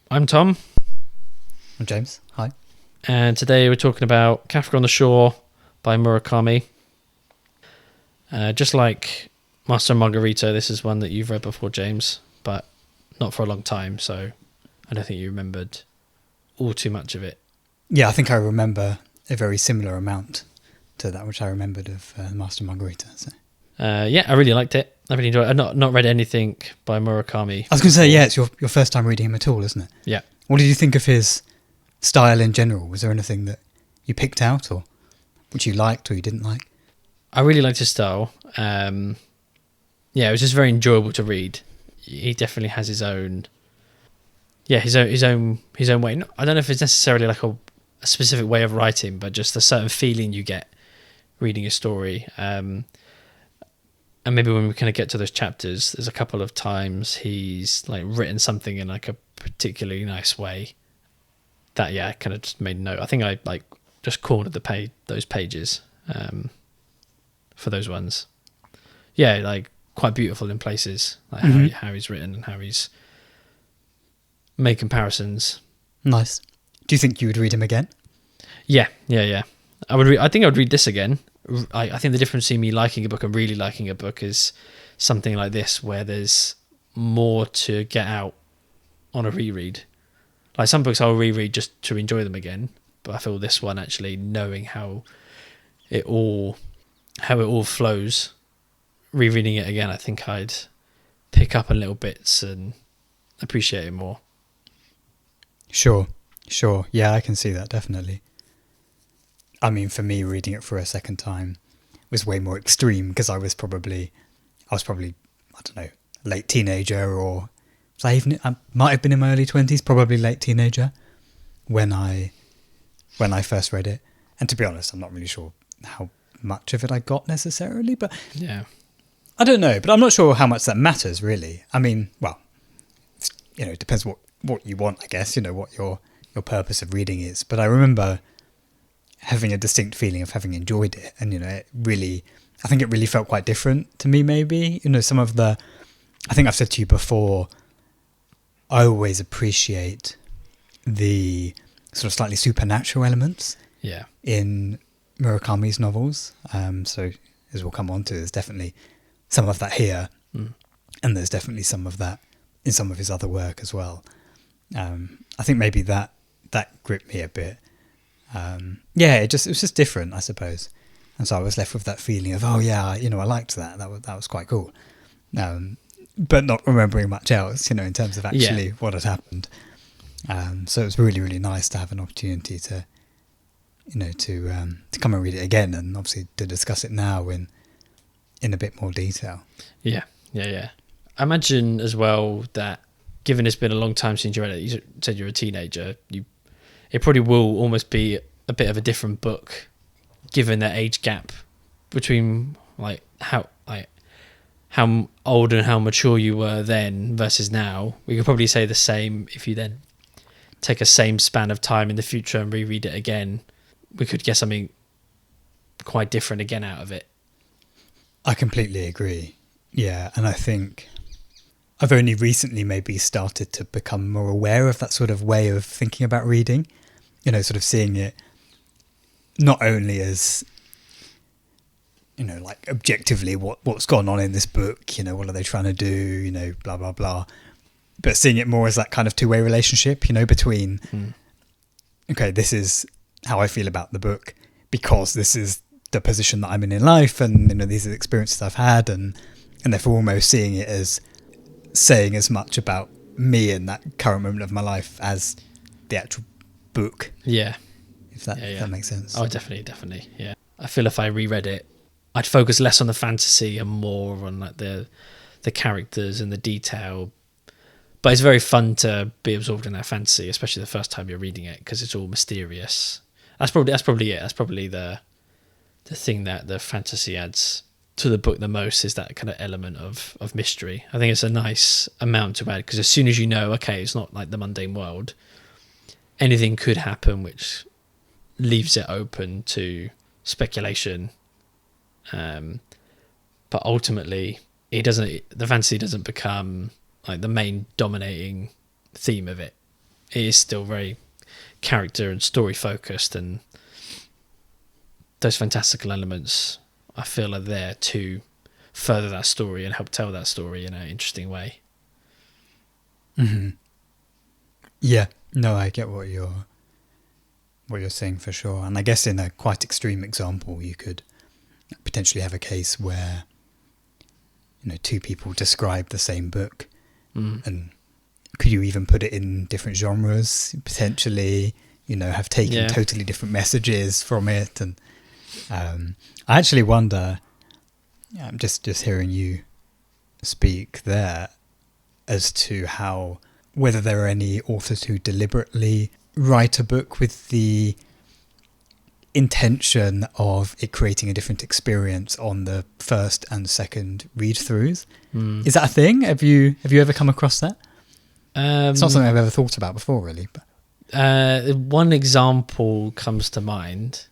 I'm Tom. I'm James. Hi. And today we're talking about Kafka on the Shore by Murakami. Just like Master and Margarita, this is one that you've read before, James, but not for a long time, so I don't think you remembered all too much of it. Yeah, I think I remember a very similar amount to that which I remembered of Master and Margarita. So. Yeah, I really liked it. I really enjoyed it. I've not read anything by Murakami. I was going to say, yeah, it's your first time reading him at all, isn't it? Yeah. What did you think of his style in general? Was there anything that you picked out or which you liked or you didn't like? I really liked his style. Yeah, it was just very enjoyable to read. He definitely has his own way. I don't know if it's necessarily like a specific way of writing, but just a certain feeling you get reading a story. And maybe when we kind of get to those chapters, there's a couple of times he's like written something in like a particularly nice way that, yeah, I kind of just made note. I think I like just cornered those pages for those ones. Yeah, like quite beautiful in places, like how he's written and how he's made comparisons. Nice. Do you think you would read him again? Yeah. I think I would read this again. I think the difference between me liking a book and really liking a book is something like this, where there's more to get out on a reread. Like some books I'll reread just to enjoy them again, but I feel this one, actually knowing how it all flows, rereading it again, I think I'd pick up on little bits and appreciate it more. Sure. Yeah, I can see that, definitely. I mean, for me, reading it for a second time was way more extreme because I was probably, I don't know, late teenager, or I might have been in my early 20s, probably late teenager when I first read it. And to be honest, I'm not really sure how much of it I got necessarily, but yeah, I don't know. But I'm not sure how much that matters, really. I mean, well, it depends what you want, I guess. What your purpose of reading is. But I remember having a distinct feeling of having enjoyed it, and I think it really felt quite different to me. Maybe some of the, I think I've said to you before, I always appreciate the sort of slightly supernatural elements in Murakami's novels. So as we'll come on to, there's definitely some of that here, and there's definitely some of that in some of his other work as well. I think maybe that gripped me a bit. It was just different, I suppose. And so I was left with that feeling of, I liked that. That was quite cool. But not remembering much else, in terms of actually what had happened. So it was really, really nice to have an opportunity to come and read it again, and obviously to discuss it now in a bit more detail. Yeah. I imagine as well that, given it's been a long time since you read it, you said you're a teenager, it probably will almost be a bit of a different book, given that age gap between how old and how mature you were then versus now. We could probably say the same if you then take a same span of time in the future and reread it again. We could get something quite different again out of it. I completely agree. Yeah, and I think I've only recently maybe started to become more aware of that sort of way of thinking about reading, sort of seeing it not only as, like objectively what's gone on in this book, what are they trying to do, blah, blah, blah, but seeing it more as that kind of two-way relationship, between, okay, this is how I feel about the book because this is the position that I'm in life, and, these are the experiences I've had, and therefore almost seeing it as saying as much about me in that current moment of my life as the actual book. Yeah. If that makes sense. Oh, definitely. Yeah. I feel if I reread it, I'd focus less on the fantasy and more on like the characters and the detail. But it's very fun to be absorbed in that fantasy, especially the first time you're reading it, because it's all mysterious. That's probably it. That's probably the thing that the fantasy adds to the book the most, is that kind of element of mystery. I think it's a nice amount to add, because as soon as you know, okay, it's not like the mundane world, anything could happen, which leaves it open to speculation. But ultimately, the fantasy doesn't become like the main dominating theme of it. it is still very character and story focused, and those fantastical elements I feel are there to further that story and help tell that story in an interesting way. Mm-hmm. Yeah, no, I get what you're saying for sure. And I guess in a quite extreme example, you could potentially have a case where, you know, two people describe the same book, and could you even put it in different genres, potentially, you know, have taken totally different messages from it. And I actually wonder, I'm just hearing you speak there, as to how, whether there are any authors who deliberately write a book with the intention of it creating a different experience on the first and second read-throughs. Is that a thing? Have you ever come across that? It's not something I've ever thought about before, really. But one example comes to mind.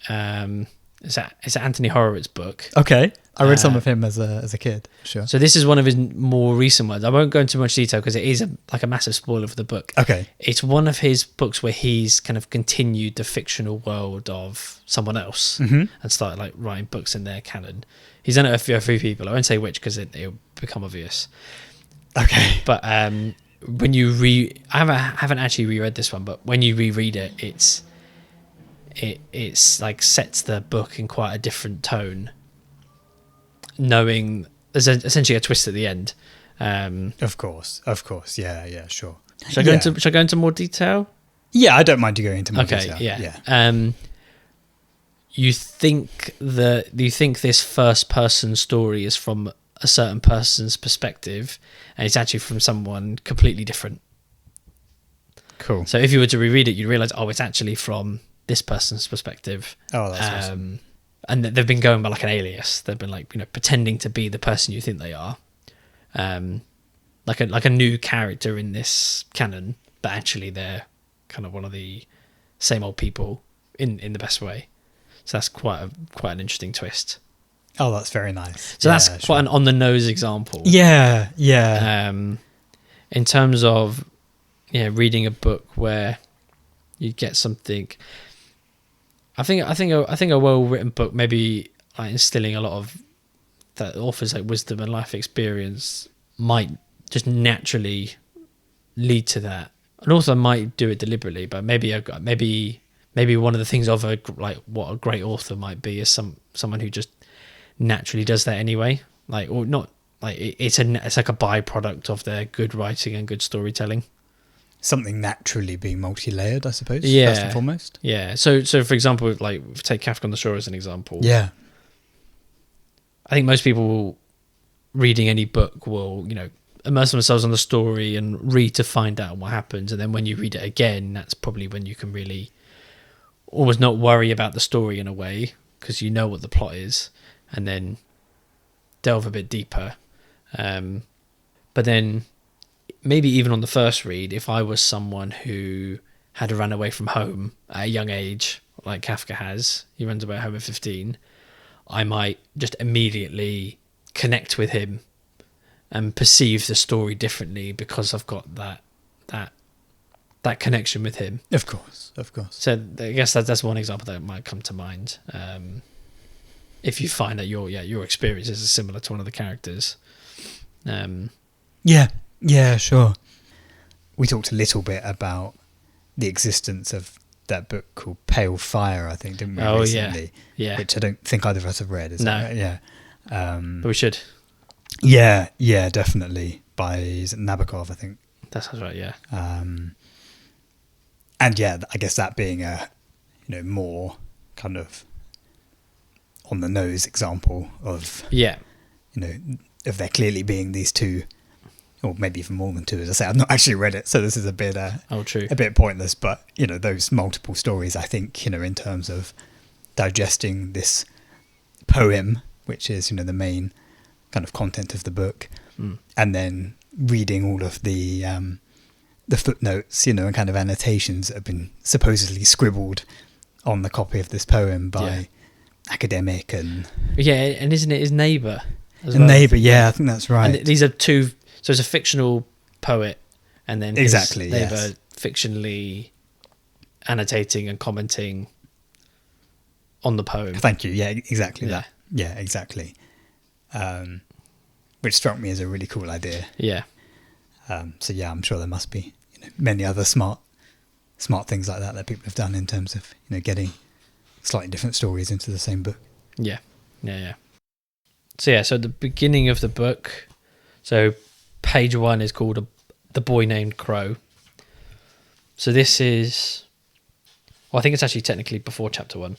It's Anthony Horowitz's book. Okay, I read some of him as a kid. Sure. So this is one of his more recent ones. I won't go into much detail because it is like a massive spoiler for the book. Okay. It's one of his books where he's kind of continued the fictional world of someone else and started like writing books in their canon. He's done it with a few people. I won't say which because it'll become obvious. Okay. But when you I haven't actually reread this one, but when you reread it, it's like sets the book in quite a different tone, knowing there's essentially a twist at the end. Of course, yeah, sure. Should I go into more detail? Yeah, I don't mind you going into more detail. Yeah. You think this first person story is from a certain person's perspective, and it's actually from someone completely different. Cool. So if you were to reread it, you'd realize, it's actually from this person's perspective. Oh, that's awesome. And they've been going by like an alias. They've been like, you know, pretending to be the person you think they are, like a new character in this canon, but actually they're kind of one of the same old people in the best way. So that's quite an interesting twist. Oh, that's very nice. So that's quite an on the nose example. Yeah. In terms of reading a book where you get something. I think a well written book, maybe like instilling a lot of that author's like wisdom and life experience, might just naturally lead to that. An author might do it deliberately, but maybe one of the things of what a great author might be is someone who just naturally does that anyway. Like, or not like it's like a byproduct of their good writing and good storytelling. Something naturally being multi-layered, I suppose. Yeah. First and foremost. Yeah. So for example, like take Kafka on the Shore as an example. Yeah. I think most people reading any book will, you know, immerse themselves on the story and read to find out what happens, and then when you read it again, that's probably when you can really almost not worry about the story in a way, because you know what the plot is, and then delve a bit deeper. But then maybe even on the first read, if I was someone who had run away from home at a young age, like Kafka has, he runs away home at 15, I might just immediately connect with him and perceive the story differently because I've got that connection with him. Of course. So I guess that's one example that might come to mind. If you find that your experiences are similar to one of the characters. Yeah, sure. We talked a little bit about the existence of that book called Pale Fire, I think, didn't we, recently? Yeah. Which I don't think either of us have read, is that right? Yeah. But we should. Yeah, definitely. Is it Nabokov, I think. That sounds right, yeah. And yeah, I guess that being a, you know, more kind of on the nose example of, you know, of there clearly being these two, or maybe even more than two, as I say. I've not actually read it, so this is a bit true. A bit pointless, but you know, those multiple stories, I think, you know, in terms of digesting this poem, which is, you know, the main kind of content of the book, and then reading all of the footnotes, you know, and kind of annotations that have been supposedly scribbled on the copy of this poem by academic and isn't it his neighbour? Neighbour, I think that's right. And these are two. So it's a fictional poet and then Exactly, they yes. were fictionally annotating and commenting on the poem. Thank you. Yeah, exactly Yeah. that. Yeah, exactly. Which struck me as a really cool idea. Yeah. So yeah, I'm sure there must be many other smart things like that people have done in terms of getting slightly different stories into the same book. Yeah. So at the beginning of the book, so page 1 is called The Boy Named Crow. So this is, I think it's actually technically before chapter 1.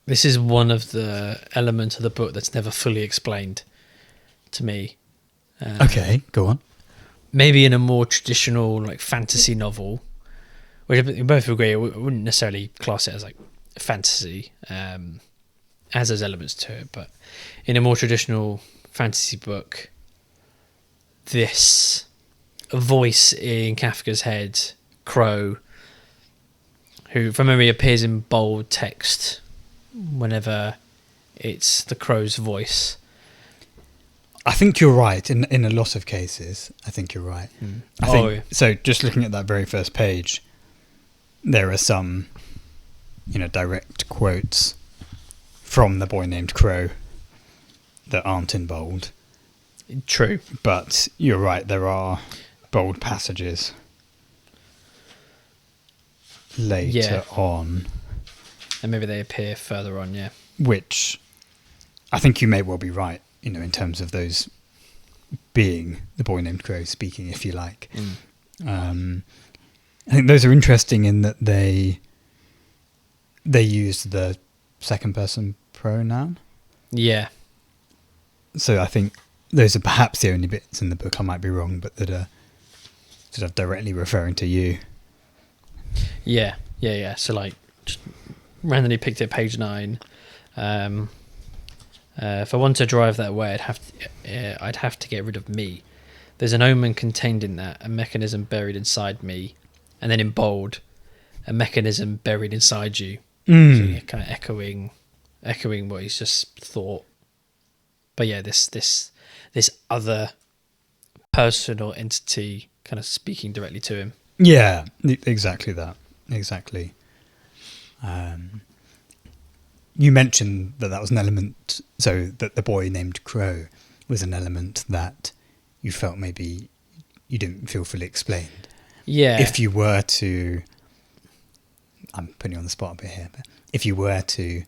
This is one of the elements of the book that's never fully explained to me. Okay, go on. Maybe in a more traditional like fantasy novel, which we both agree, I wouldn't necessarily class it as like fantasy, as there's elements to it, but in a more traditional fantasy book, this voice in Kafka's head, Crow, who from memory appears in bold text whenever it's the Crow's voice. I think you're right in a lot of cases. I think you're right. I think so. Just looking at that very first page, there are some, direct quotes from The Boy Named Crow that aren't in bold. True, but you're right. There are bold passages later on, and maybe they appear further on. Yeah, which I think you may well be right. In terms of those being The Boy Named Crow speaking, if you like. I think those are interesting in that they use the second person pronoun. Yeah. So I think those are perhaps the only bits in the book, I might be wrong, but that are sort of directly referring to you. Yeah. So like, just randomly picked at page 9. If I want to drive that way, I'd have to get rid of me. There's an omen contained in that, a mechanism buried inside me, and then in bold, a mechanism buried inside you. So yeah, kind of echoing what he's just thought. But yeah, this other personal entity kind of speaking directly to him. Yeah, exactly that. Exactly. You mentioned that was an element, so that The Boy Named Crow was an element that you felt maybe you didn't feel fully explained. Yeah. If you were to, I'm putting you on the spot a bit here, but if you were to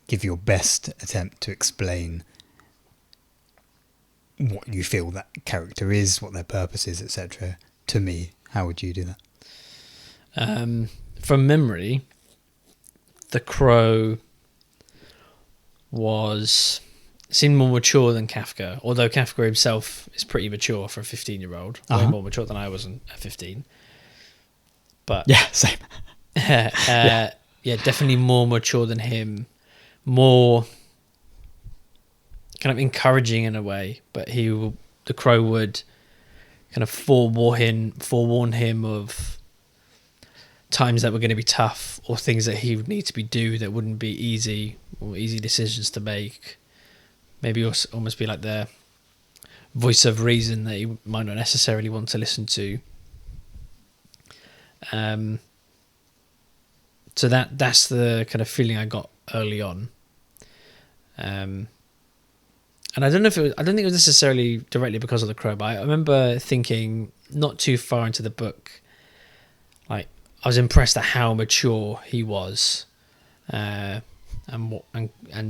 give your best attempt to explain what you feel that character is, what their purpose is, etc., to me, how would you do that? From memory, the Crow seemed more mature than Kafka, although Kafka himself is pretty mature for a 15-year-old, way more mature than I was at 15. But yeah, same. Yeah, definitely more mature than him, more kind of encouraging in a way. But the Crow would kind of forewarn him of times that were going to be tough, or things that he would need to do that wouldn't be easy, or easy decisions to make. Maybe almost be like the voice of reason that he might not necessarily want to listen to. So that's the kind of feeling I got early on. And I don't think it was necessarily directly because of the Crow, but I remember thinking not too far into the book, like I was impressed at how mature he was, and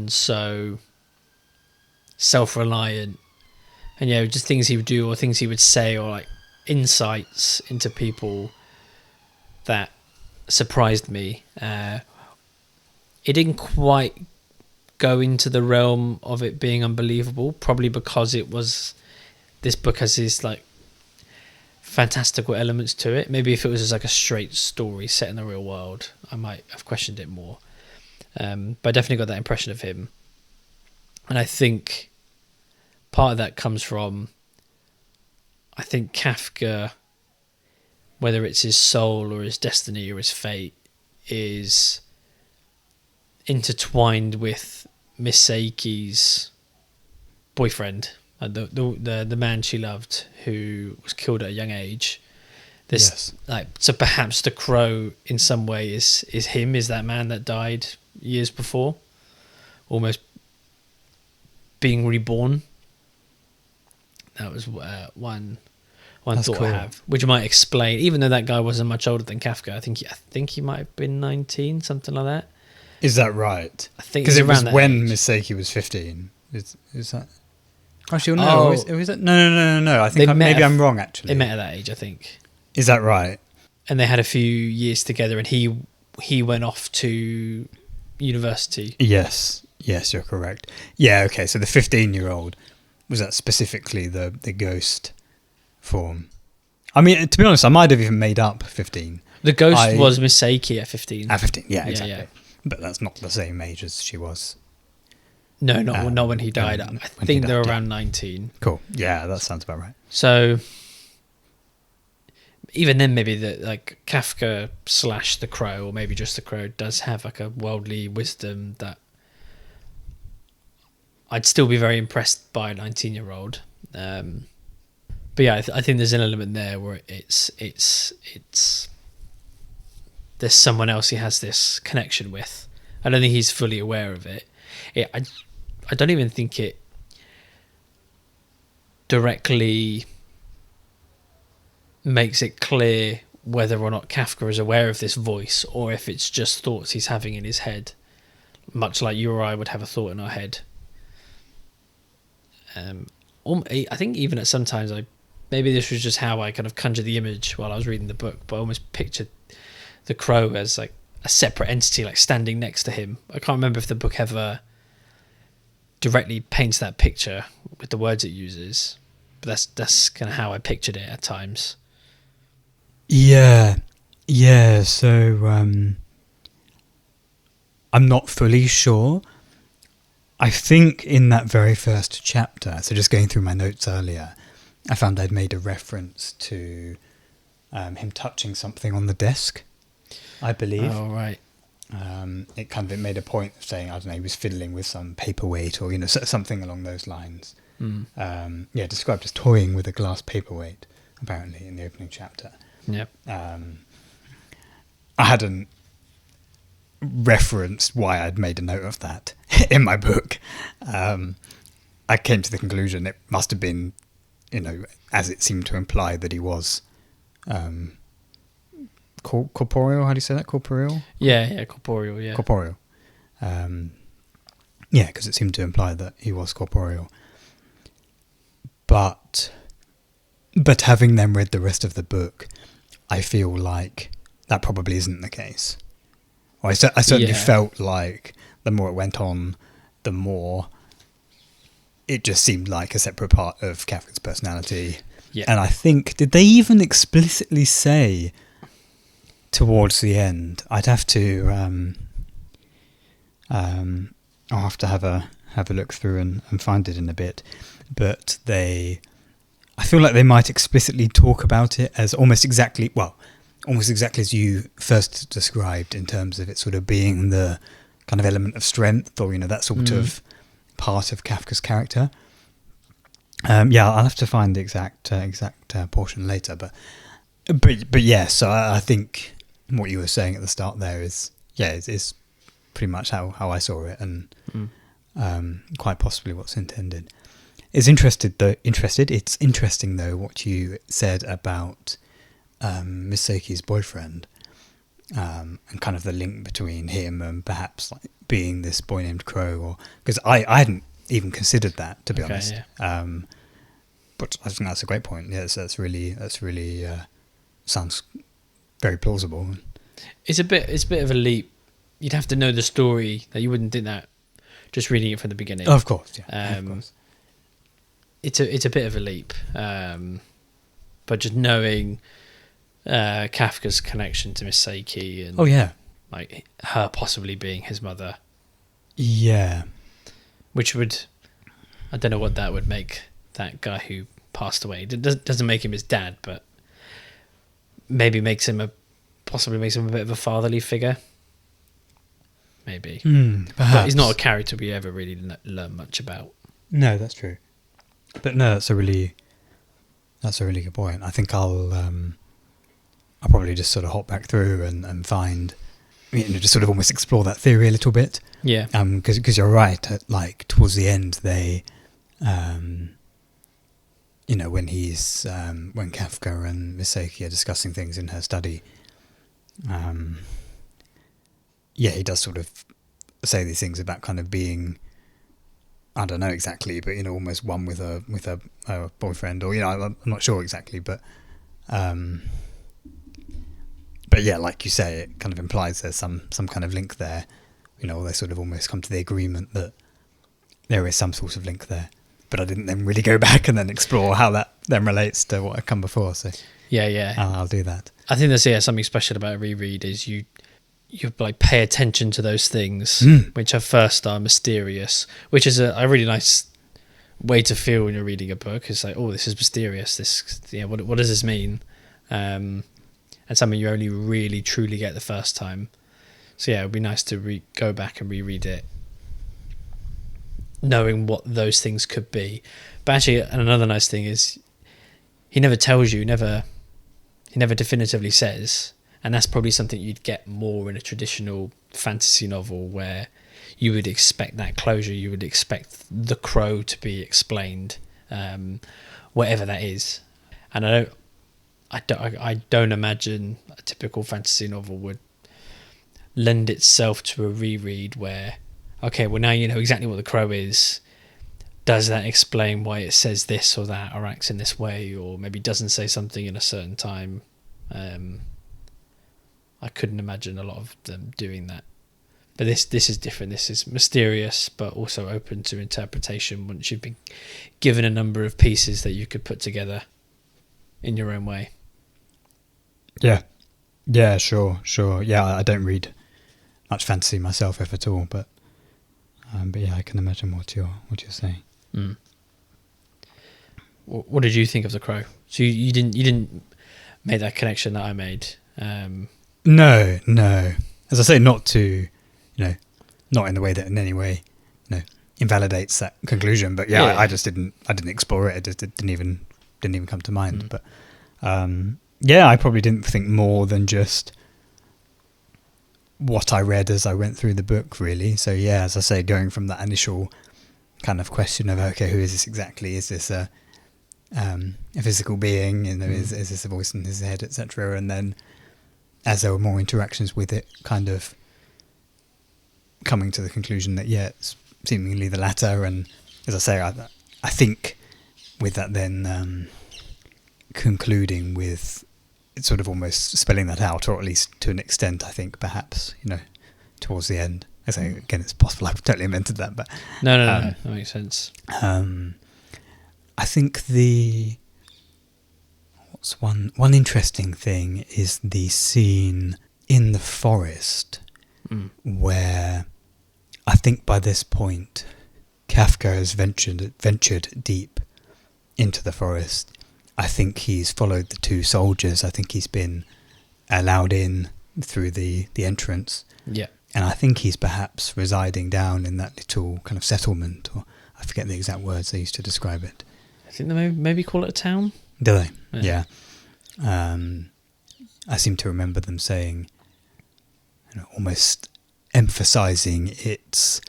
so self-reliant, and just things he would do or things he would say, or like insights into people that surprised me. It didn't quite go into the realm of it being unbelievable, probably because this book has these like fantastical elements to it. Maybe if it was just like a straight story set in the real world, I might have questioned it more. But I definitely got that impression of him. And I think part of that comes from, I think Kafka, whether it's his soul or his destiny or his fate, is intertwined with Miss Saeki's boyfriend. The man she loved who was killed at a young age. Yes. So perhaps the crow in some way is him, is that man that died years before, almost being reborn. That was one That's thought cool. I have, which might explain, even though that guy wasn't much older than Kafka. I think he might have been 19, something like that. Is that right? I think because it was that when age. Miss Saeki was 15. Is that? Actually, no. Or is it? No. I think maybe I'm wrong. Actually, they met at that age, I think. Is that right? And they had a few years together, and he went off to university. Yes, you're correct. Yeah, okay. So the 15-year-old, was that specifically the ghost form? I mean, to be honest, I might have even made up 15. The ghost was Miss Saeki at 15. At 15, yeah, exactly. Yeah. But that's not the same age as she was. No, not when he died. I think they were around 19. Cool. Yeah, that sounds about right. So even then, maybe Kafka / the crow, or maybe just the crow, does have like a worldly wisdom that I'd still be very impressed by a 19-year-old. But yeah, I think there's an element there where it's there's someone else he has this connection with. I don't think he's fully aware of it. I don't even think it directly makes it clear whether or not Kafka is aware of this voice, or if it's just thoughts he's having in his head, much like you or I would have a thought in our head. I think even at sometimes maybe this was just how I kind of conjured the image while I was reading the book, but I almost pictured the crow as like a separate entity, like standing next to him. I can't remember if the book ever directly paints that picture with the words it uses, but that's kind of how I pictured it at times. Yeah. So I'm not fully sure. I think in that very first chapter, so just going through my notes earlier, I found I'd made a reference to him touching something on the desk, I believe. Oh, right. It made a point of saying, I don't know, he was fiddling with some paperweight or, something along those lines. Described as toying with a glass paperweight, apparently, in the opening chapter. Yep. I hadn't referenced why I'd made a note of that in my book. I came to the conclusion it must have been, as it seemed to imply that he was corporeal. How do you say that? Corporeal? Yeah, corporeal, yeah. Corporeal. Because it seemed to imply that he was corporeal. But having then read the rest of the book, I feel like that probably isn't the case. Or I certainly felt like the more it went on, the more it just seemed like a separate part of Kafka's personality. Yeah. And I think, did they even explicitly say towards the end? I'd have to I'll have to have a look through and find it in a bit. But I feel like they might explicitly talk about it as almost exactly as you first described, in terms of it sort of being the kind of element of strength, or that sort of part of Kafka's character. I'll have to find the exact portion later, but yeah. So I think what you were saying at the start there is pretty much how I saw it, and quite possibly what's intended. It's interesting though what you said about Miss Saeki's boyfriend, and kind of the link between him and perhaps like being this boy named Crow, or because I hadn't even considered that, to be honest. Yeah. But I think that's a great point. Yes, that's really sounds very plausible. It's a bit of a leap. You'd have to know the story, that you wouldn't think that just reading it from the beginning. Oh, of course, yeah. Of course. It's a bit of a leap, but just knowing Kafka's connection to Miss Saeki, and like her possibly being his mother, which would, I don't know what that would make that guy who passed away. It doesn't make him his dad, but maybe possibly makes him a bit of a fatherly figure. Maybe, perhaps. But he's not a character we ever really learn much about. No, that's true. But no, that's a really good point. I think I'll probably just sort of hop back through and find, just sort of almost explore that theory a little bit. Yeah. Because you're right. Like towards the end, they, when when Kafka and Miss Saeki are discussing things in her study, he does sort of say these things about kind of being, I don't know exactly, but almost one with a boyfriend, or I'm not sure exactly, but yeah, like you say, it kind of implies there's some kind of link there. They sort of almost come to the agreement that there is some sort of link there. But I didn't then really go back and then explore how that then relates to what had come before. So yeah, I'll do that. I think there's something special about a reread is you like pay attention to those things which at first are mysterious, which is a really nice way to feel when you're reading a book. It's like, oh, this is mysterious. What does this mean? And something you only really truly get the first time. So yeah, it would be nice to go back and reread it, knowing what those things could be. But actually, another nice thing is he never tells you, he never definitively says, and that's probably something you'd get more in a traditional fantasy novel where you would expect that closure, you would expect the crow to be explained, whatever that is. And I don't imagine a typical fantasy novel would lend itself to a reread where, okay, well now you know exactly what the crow is. Does that explain why it says this or that or acts in this way, or maybe doesn't say something in a certain time? I couldn't imagine a lot of them doing that. But this is different. This is mysterious, but also open to interpretation once you've been given a number of pieces that you could put together in your own way. Yeah, sure. Yeah, I don't read much fantasy myself, if at all, but yeah, I can imagine what you're saying. Mm. What did you think of the crow? So you didn't make that connection that I made. No. As I say, not to, not in the way that in any way, invalidates that conclusion. But yeah. I just didn't explore it. It just didn't even come to mind. But I probably didn't think more than just what I read as I went through the book, really. So yeah, as I say, going from that initial kind of question of, okay, who is this exactly? Is this a physical being? Is this a voice in his head, etc.? And then as there were more interactions with it, kind of coming to the conclusion that it's seemingly the latter. And as I say, I think with that then concluding with it's sort of almost spelling that out, or at least to an extent, I think, perhaps, towards the end. I say, again, it's possible I've totally invented that, but... No, that makes sense. I think one interesting thing is the scene in the forest, where I think by this point, Kafka has ventured deep into the forest. I think he's followed the two soldiers. I think he's been allowed in through the entrance. Yeah. And I think he's perhaps residing down in that little kind of settlement, or I forget the exact words they used to describe it. I think they maybe call it a town. Do they? Yeah. I seem to remember them saying, almost emphasising its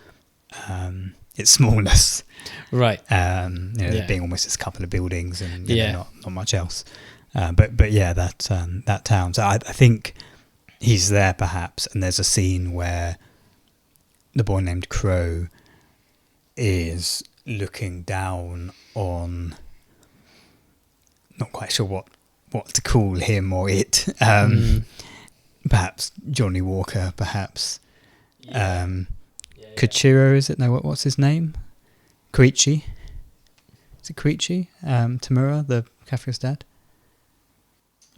smallness. Right. Being almost this couple of buildings and not much else. But yeah, that town. So I think he's there perhaps, and there's a scene where the boy named Crow is looking down on, not quite sure what to call him or it. Perhaps Johnnie Walker, perhaps. Kuchiro, is it? No, what's his name? Koichi? Is it Koichi? Tamura, the Kafka's dad?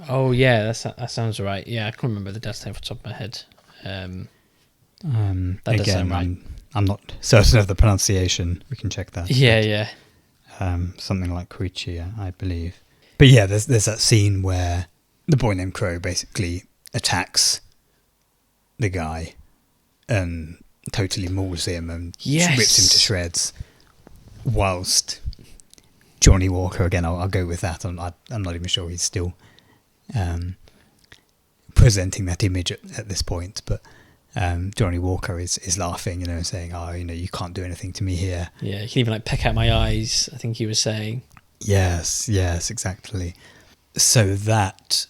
Oh, yeah, that sounds right. Yeah, I can't remember the dad's name off the top of my head. That does sound right. I'm not certain of the pronunciation. We can check that. Yeah. Something like Koichi, I believe. But yeah, there's that scene where the boy named Crow basically attacks the guy and totally mauls him and rips him to shreds, whilst Johnnie Walker again. I'll go with that. I'm not even sure he's still presenting that image at this point, but Johnnie Walker is laughing, saying, "Oh, you can't do anything to me here." Yeah, you can even like peck out my eyes, I think he was saying. Yes, exactly. So that,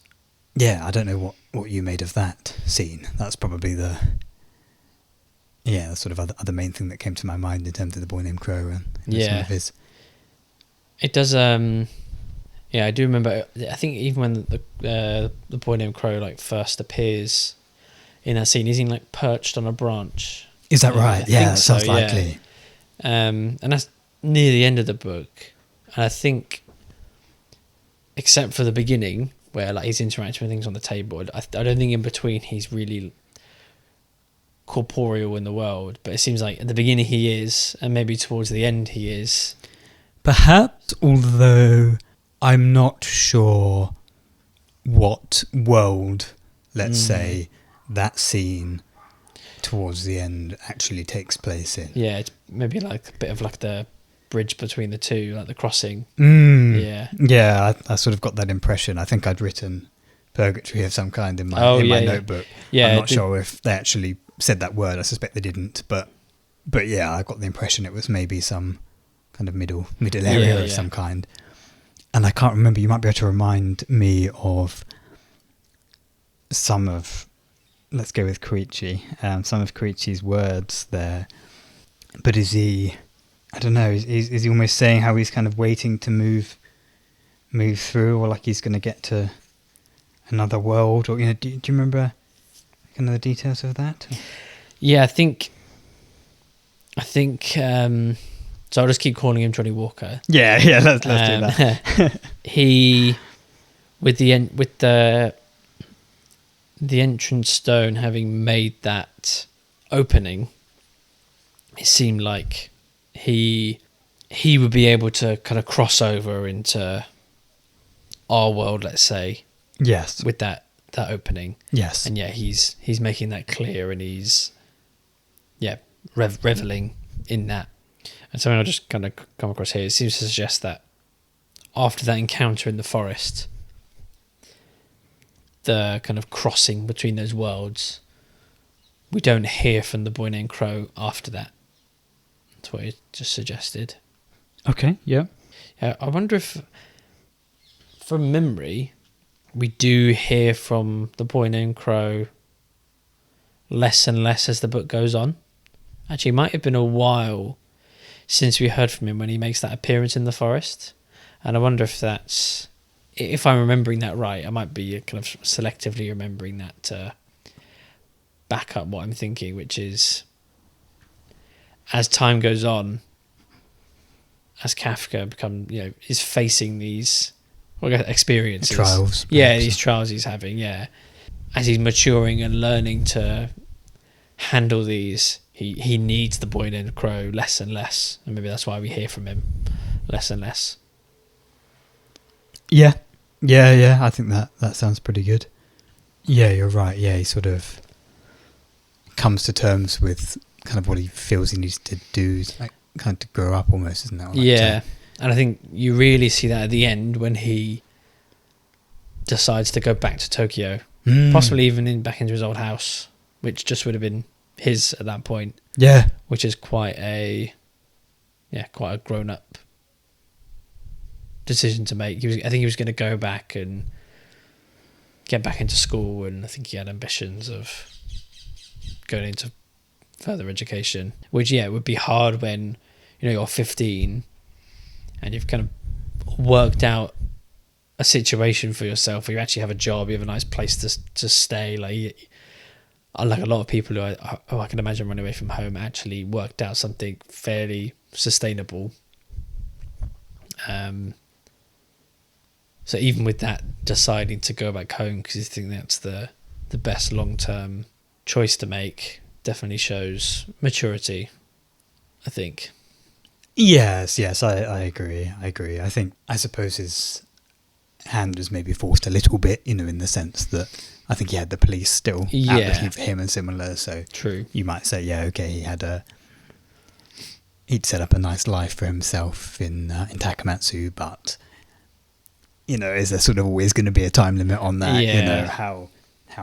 I don't know what you made of that scene. That's probably the sort of other main thing that came to my mind in terms of The Boy Named Crow and some of his. It does. I do remember. I think even when the Boy Named Crow like first appears in that scene, he's like perched on a branch. Is that right? Yeah, that sounds likely. And that's near the end of the book, and I think, except for the beginning where like he's interacting with things on the table, I don't think in between he's really corporeal in the world. But it seems like at the beginning he is, and maybe towards the end he is. Perhaps, although I'm not sure what world, let's say, that scene towards the end actually takes place in. Yeah, it's maybe like a bit of like the bridge between the two, like the crossing. Yeah, I sort of got that impression. I think I'd written purgatory of some kind in my notebook. Yeah, I'm not sure if they actually said that word. I suspect they didn't, but yeah, I got the impression it was maybe some kind of middle area of some kind. And I can't remember. You might be able to remind me of some of. Let's go with Koichi. Some of Koichi's words there. But is he? I don't know. Is he almost saying how he's kind of waiting to move through, or like he's going to get to another world, or do you remember kind of the details of that? Yeah, I think. So I'll just keep calling him Johnnie Walker. Yeah. Let's do that. He, with the entrance stone having made that opening, it seemed like he would be able to kind of cross over into our world, let's say. Yes. With that opening. Yes. And he's making that clear, and he's reveling in that. And something I'll just kind of come across here, it seems to suggest that after that encounter in the forest, the kind of crossing between those worlds, we don't hear from the Boy Named Crow after that. That's what he just suggested. Okay, yeah. I wonder if, from memory, we do hear from the Boy Named Crow less and less as the book goes on. Actually, it might have been a while since we heard from him when he makes that appearance in the forest. And I wonder if I'm remembering that right, I might be kind of selectively remembering that to back up what I'm thinking, which is, as time goes on, as Kafka is facing these experiences. Trials. Yeah, these trials he's having, as he's maturing and learning to handle these, he needs the Boy Named Crow less and less, and maybe that's why we hear from him less and less. Yeah, I think that sounds pretty good. Yeah, you're right. Yeah, he sort of comes to terms with kind of what he feels he needs to do, like kind of to grow up almost, isn't that? Like and I think you really see that at the end when he decides to go back to Tokyo, possibly even back into his old house, which just would have been his at that point. Yeah, which is quite a grown up decision to make. I think he was going to go back and get back into school, and I think he had ambitions of going into further education, which it would be hard when you're 15 and you've kind of worked out a situation for yourself where you actually have a job, you have a nice place to stay. Like a lot of people who I can imagine running away from home actually worked out something fairly sustainable. So even with that, deciding to go back home because you think that's the best long-term choice to make definitely shows maturity, I think. Yes, I agree. I suppose his hand was maybe forced a little bit, in the sense that I think he had the police still out looking for him and similar. So true. You might say, okay, he he'd set up a nice life for himself in Takamatsu, but is there sort of always going to be a time limit on that? Yeah. How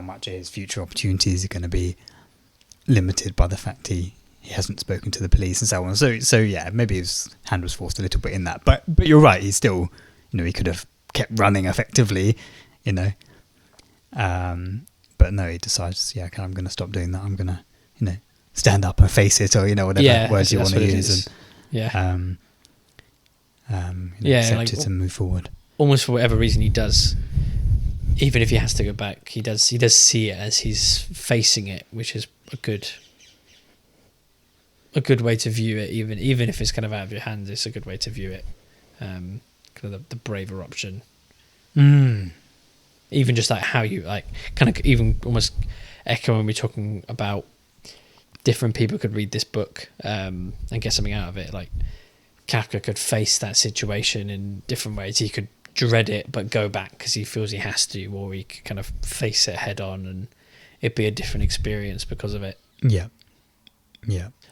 much of his future opportunities are going to be limited by the fact he hasn't spoken to the police and so on. So yeah, maybe his hand was forced a little bit in that. But you're right, he's still, he could have kept running effectively, but no, he decides, I'm going to stop doing that. I'm going to, stand up and face it, or whatever words you want to use, and accept it and move forward. Almost for whatever reason he does, even if he has to go back, he does see it as he's facing it, which is a good way to view it. Even if it's kind of out of your hands, it's a good way to view it. Kind of the braver option. Even just like how you kind of even almost echo when we're talking about different people could read this book and get something out of it. Like Kafka could face that situation in different ways. He could dread it but go back because he feels he has to, or he could kind of face it head on and it'd be a different experience because of it. Yeah.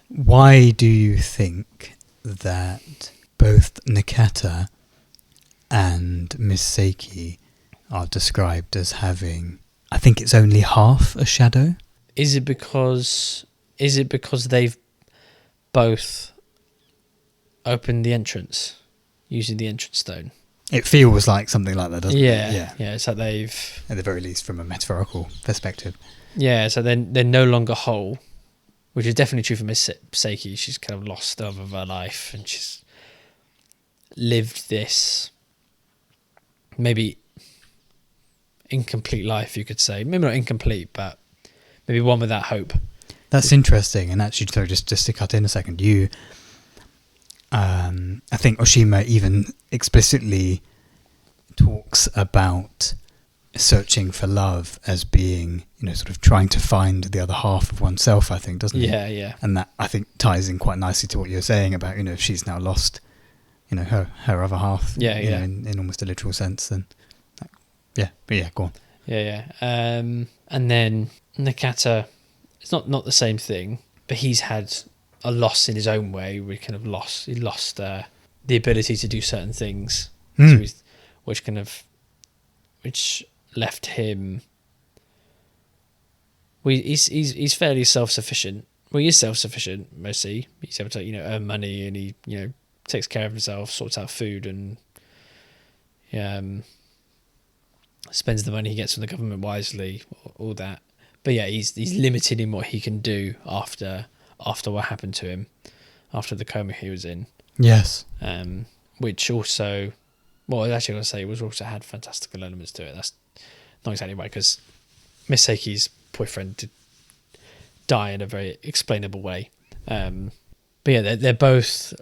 Why do you think that both Nakata and Miss Saeki are described as having, I think it's only half a shadow? Is it because they've both opened the entrance using the entrance stone? It feels like something like that, doesn't it? Yeah. It's like they've, at the very least, from a metaphorical perspective. Yeah, so they're no longer whole, which is definitely true for Miss Saeki. She's kind of lost love of her life, and she's lived this maybe incomplete life, you could say. Maybe not incomplete, but maybe one without hope. That's interesting. And actually, so just to cut in a second, I think Oshima even explicitly talks about searching for love as being, sort of trying to find the other half of oneself, I think, doesn't it? Yeah. And that, I think, ties in quite nicely to what you're saying about, if she's now lost, her other half, in almost a literal sense, then, go on. Yeah. And then Nakata, it's not the same thing, but he's had a loss in his own way. Where he lost the ability to do certain things, which left him. Well, he's fairly self-sufficient. Well, he is self-sufficient mostly. He's able to earn money, and he takes care of himself, sorts out food, and spends the money he gets from the government wisely. All that, but yeah, he's limited in what he can do after what happened to him, after the coma he was in. Yes. Which also, well, I was actually going to say, was also had fantastical elements to it. That's not exactly right, because Miss Saeki's boyfriend did die in a very explainable way. But yeah, they're both,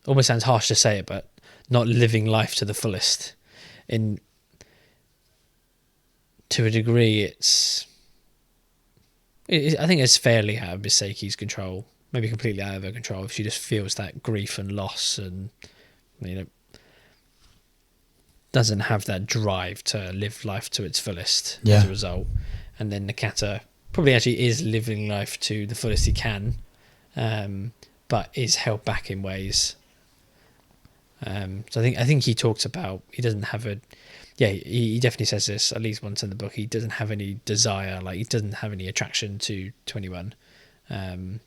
almost sounds harsh to say it, but not living life to the fullest. To a degree, I think it's fairly out of Miss Saeki's control, maybe completely out of her control, if she just feels that grief and loss and doesn't have that drive to live life to its fullest as a result. And then Nakata probably actually is living life to the fullest he can, but is held back in ways. So I think he talks about, he doesn't have he definitely says this at least once in the book. He doesn't have any desire, he doesn't have any attraction to anyone. And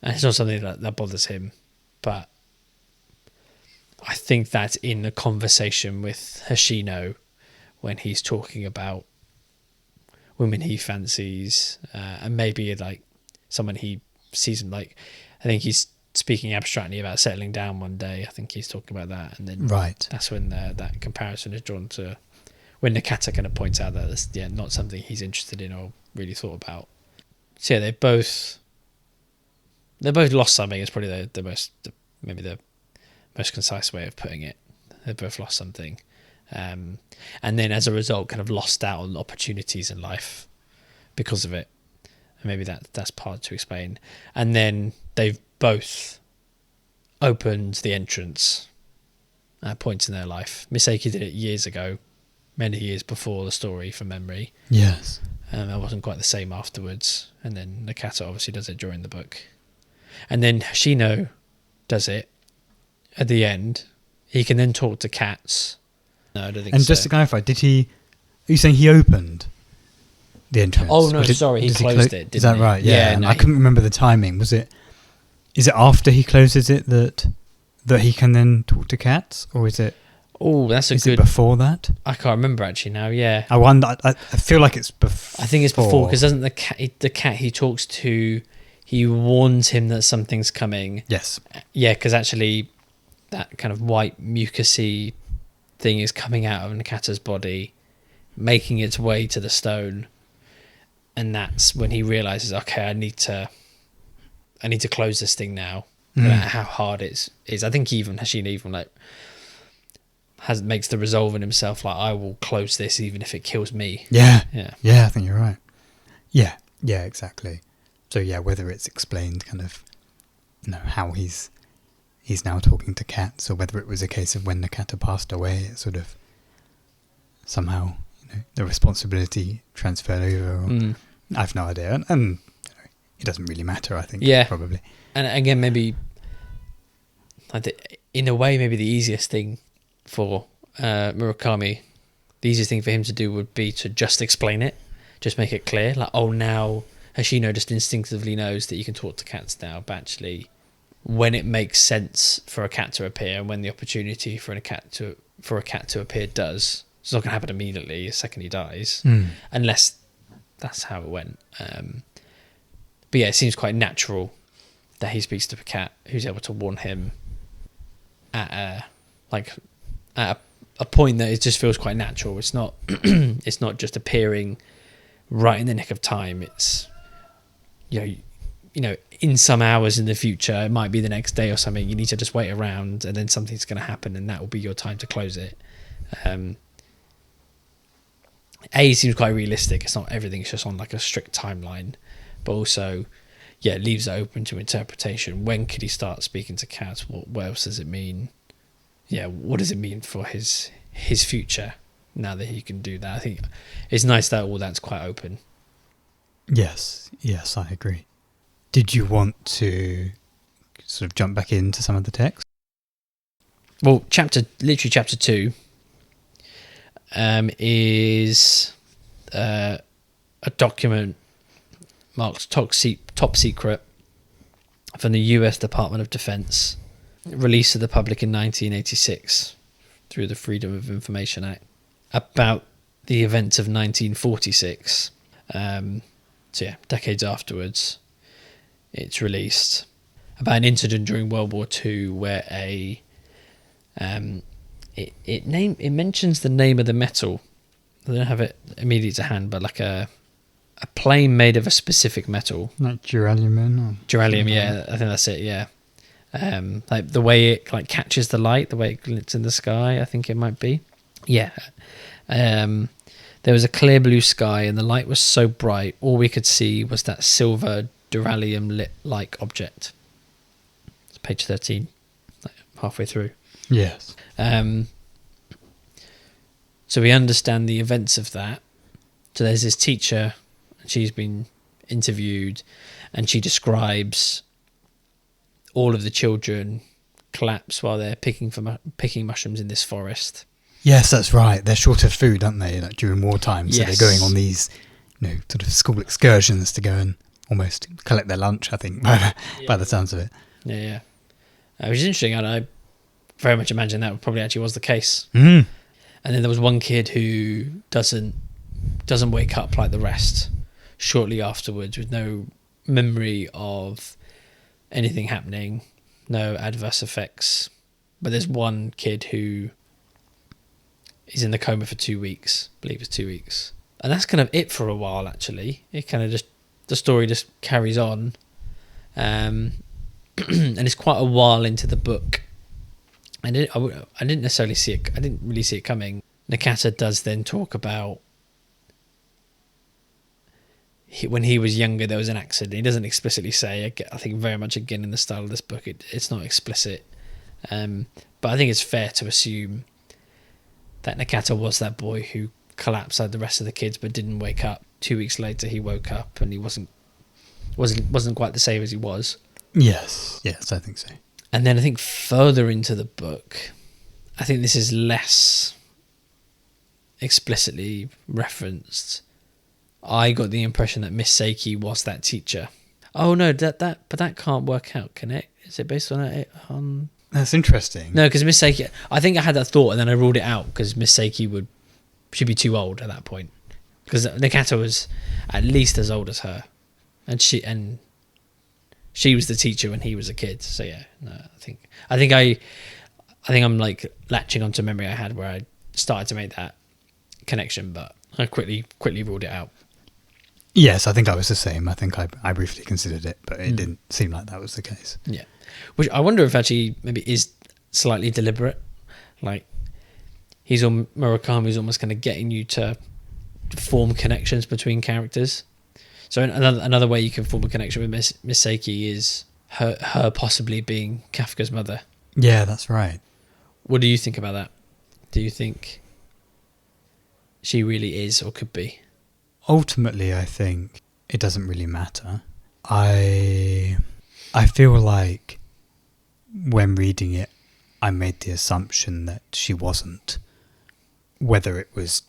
it's not something that bothers him, but I think that's in the conversation with Hoshino when he's talking about women he fancies, and maybe someone he sees him I think he's speaking abstractly about settling down one day. I think he's talking about that, and then that's when that comparison is drawn to when Nakata kind of points out that that's not something he's interested in or really thought about. So yeah, they both lost something. Is probably the most concise way of putting it. They both lost something, and then as a result, kind of lost out on opportunities in life because of it. And maybe that's part to explain. And then they've both opened the entrance at points in their life. Miss Saeki did it years ago, many years before the story, from memory. Yes. That wasn't quite the same afterwards. And then Nakata obviously does it during the book. And then Hoshino does it at the end. He can then talk to cats. No, I don't think so. And just to clarify, are you saying he opened the entrance? Oh, no, sorry, he closed it, didn't he? Is that right? Yeah, no, I couldn't remember the timing. Is it after he closes it that he can then talk to cats? Or is it... Oh, that's Is it before that? I can't remember actually now, yeah. I wonder, I feel like it's before. I think it's before, because doesn't the cat he talks to, he warns him that something's coming. Yes. Yeah, because actually that kind of white mucusy thing is coming out of Nakata's body, making its way to the stone, and that's when he realizes, okay, I need to close this thing now, no matter how hard it is. I think even Hoshino even like makes the resolve in himself, like, I will close this even if it kills me. Yeah, I think you're right. Yeah, exactly. So yeah, whether it's explained kind of, how he's now talking to cats, or whether it was a case of when Nakata passed away, it sort of somehow the responsibility transferred over. Or, I have no idea, and it doesn't really matter. I think. Yeah, probably. And again, maybe in a way, maybe the easiest thing for Murakami, the easiest thing for him to do would be to just explain it, just make it clear, like, oh, now Hoshino just instinctively knows that you can talk to cats now, but actually when it makes sense for a cat to appear, and when the opportunity for a cat to appear does, it's not going to happen immediately the second he dies, unless that's how it went. But yeah, it seems quite natural that he speaks to a cat who's able to warn him at a point that it just feels quite natural. It's not it's not just appearing right in the nick of time. It's in some hours in the future, it might be the next day or something, you need to just wait around, and then something's going to happen, and that will be your time to close it. It seems quite realistic. It's not everything's just on like a strict timeline, but also it leaves it open to interpretation. When could he start speaking to cats? What else does it mean? What does it mean for his future now that he can do that? I think it's nice that all that's quite open. Yes, I agree. Did you want to sort of jump back into some of the text? Well, chapter 2 is a document marked top secret from the US Department of Defense, released to the public in 1986 through the Freedom of Information Act, about the events of 1946. Decades afterwards, it's released, about an incident during World War II where it mentions the name of the metal. I don't have it immediately to hand, but like a plane made of a specific metal, like duralium. Duralium, yeah, I think that's it. Yeah, like the way it like catches the light, the way it glints in the sky. I think it might be. Yeah. There was a clear blue sky, and the light was so bright, all we could see was that silver duralium lit like object. It's page 13, like halfway through. Yes. So we understand the events of that. So there's this teacher, she's been interviewed, and she describes all of the children collapse while they're picking mushrooms in this forest. Yes, that's right. They're short of food, aren't they? Like during wartime, so they're going on these, sort of school excursions to go and almost collect their lunch. I think by the sounds of it. Yeah. Which is interesting, and I very much imagine that probably actually was the case. Mm. And then there was one kid who doesn't wake up like the rest shortly afterwards, with no memory of anything happening, no adverse effects. But there's one kid who is in the coma for 2 weeks. I believe it's 2 weeks. And that's kind of it for a while, actually. It kind of just, the story just carries on. And it's quite a while into the book. I didn't necessarily see it. I didn't really see it coming. Nakata does then talk about when he was younger, there was an accident. He doesn't explicitly say. I think very much again in the style of this book, it's not explicit. But I think it's fair to assume that Nakata was that boy who collapsed like the rest of the kids, but didn't wake up. 2 weeks later, he woke up, and he wasn't quite the same as he was. Yes, I think so. And then I think further into the book, I think this is less explicitly referenced. I got the impression that Miss Saeki was that teacher. Oh no, but that can't work out, can it? Is it based on it? That's interesting. No, because Miss Saeki, I think I had that thought and then I ruled it out because Miss Saeki she'd be too old at that point. Because Nakata was at least as old as her, and she was the teacher when he was a kid. So yeah, no, I think I'm like latching onto a memory I had where I started to make that connection, but I quickly ruled it out. Yes, I think I was the same. I think I briefly considered it, but it didn't seem like that was the case. Yeah, which I wonder if actually maybe is slightly deliberate. Like Murakami's almost kind of getting you to form connections between characters. So another way you can form a connection with Miss Saeki is her possibly being Kafka's mother. Yeah, that's right. What do you think about that? Do you think she really is or could be? Ultimately, I think it doesn't really matter. I feel like when reading it, I made the assumption that she wasn't. Whether it was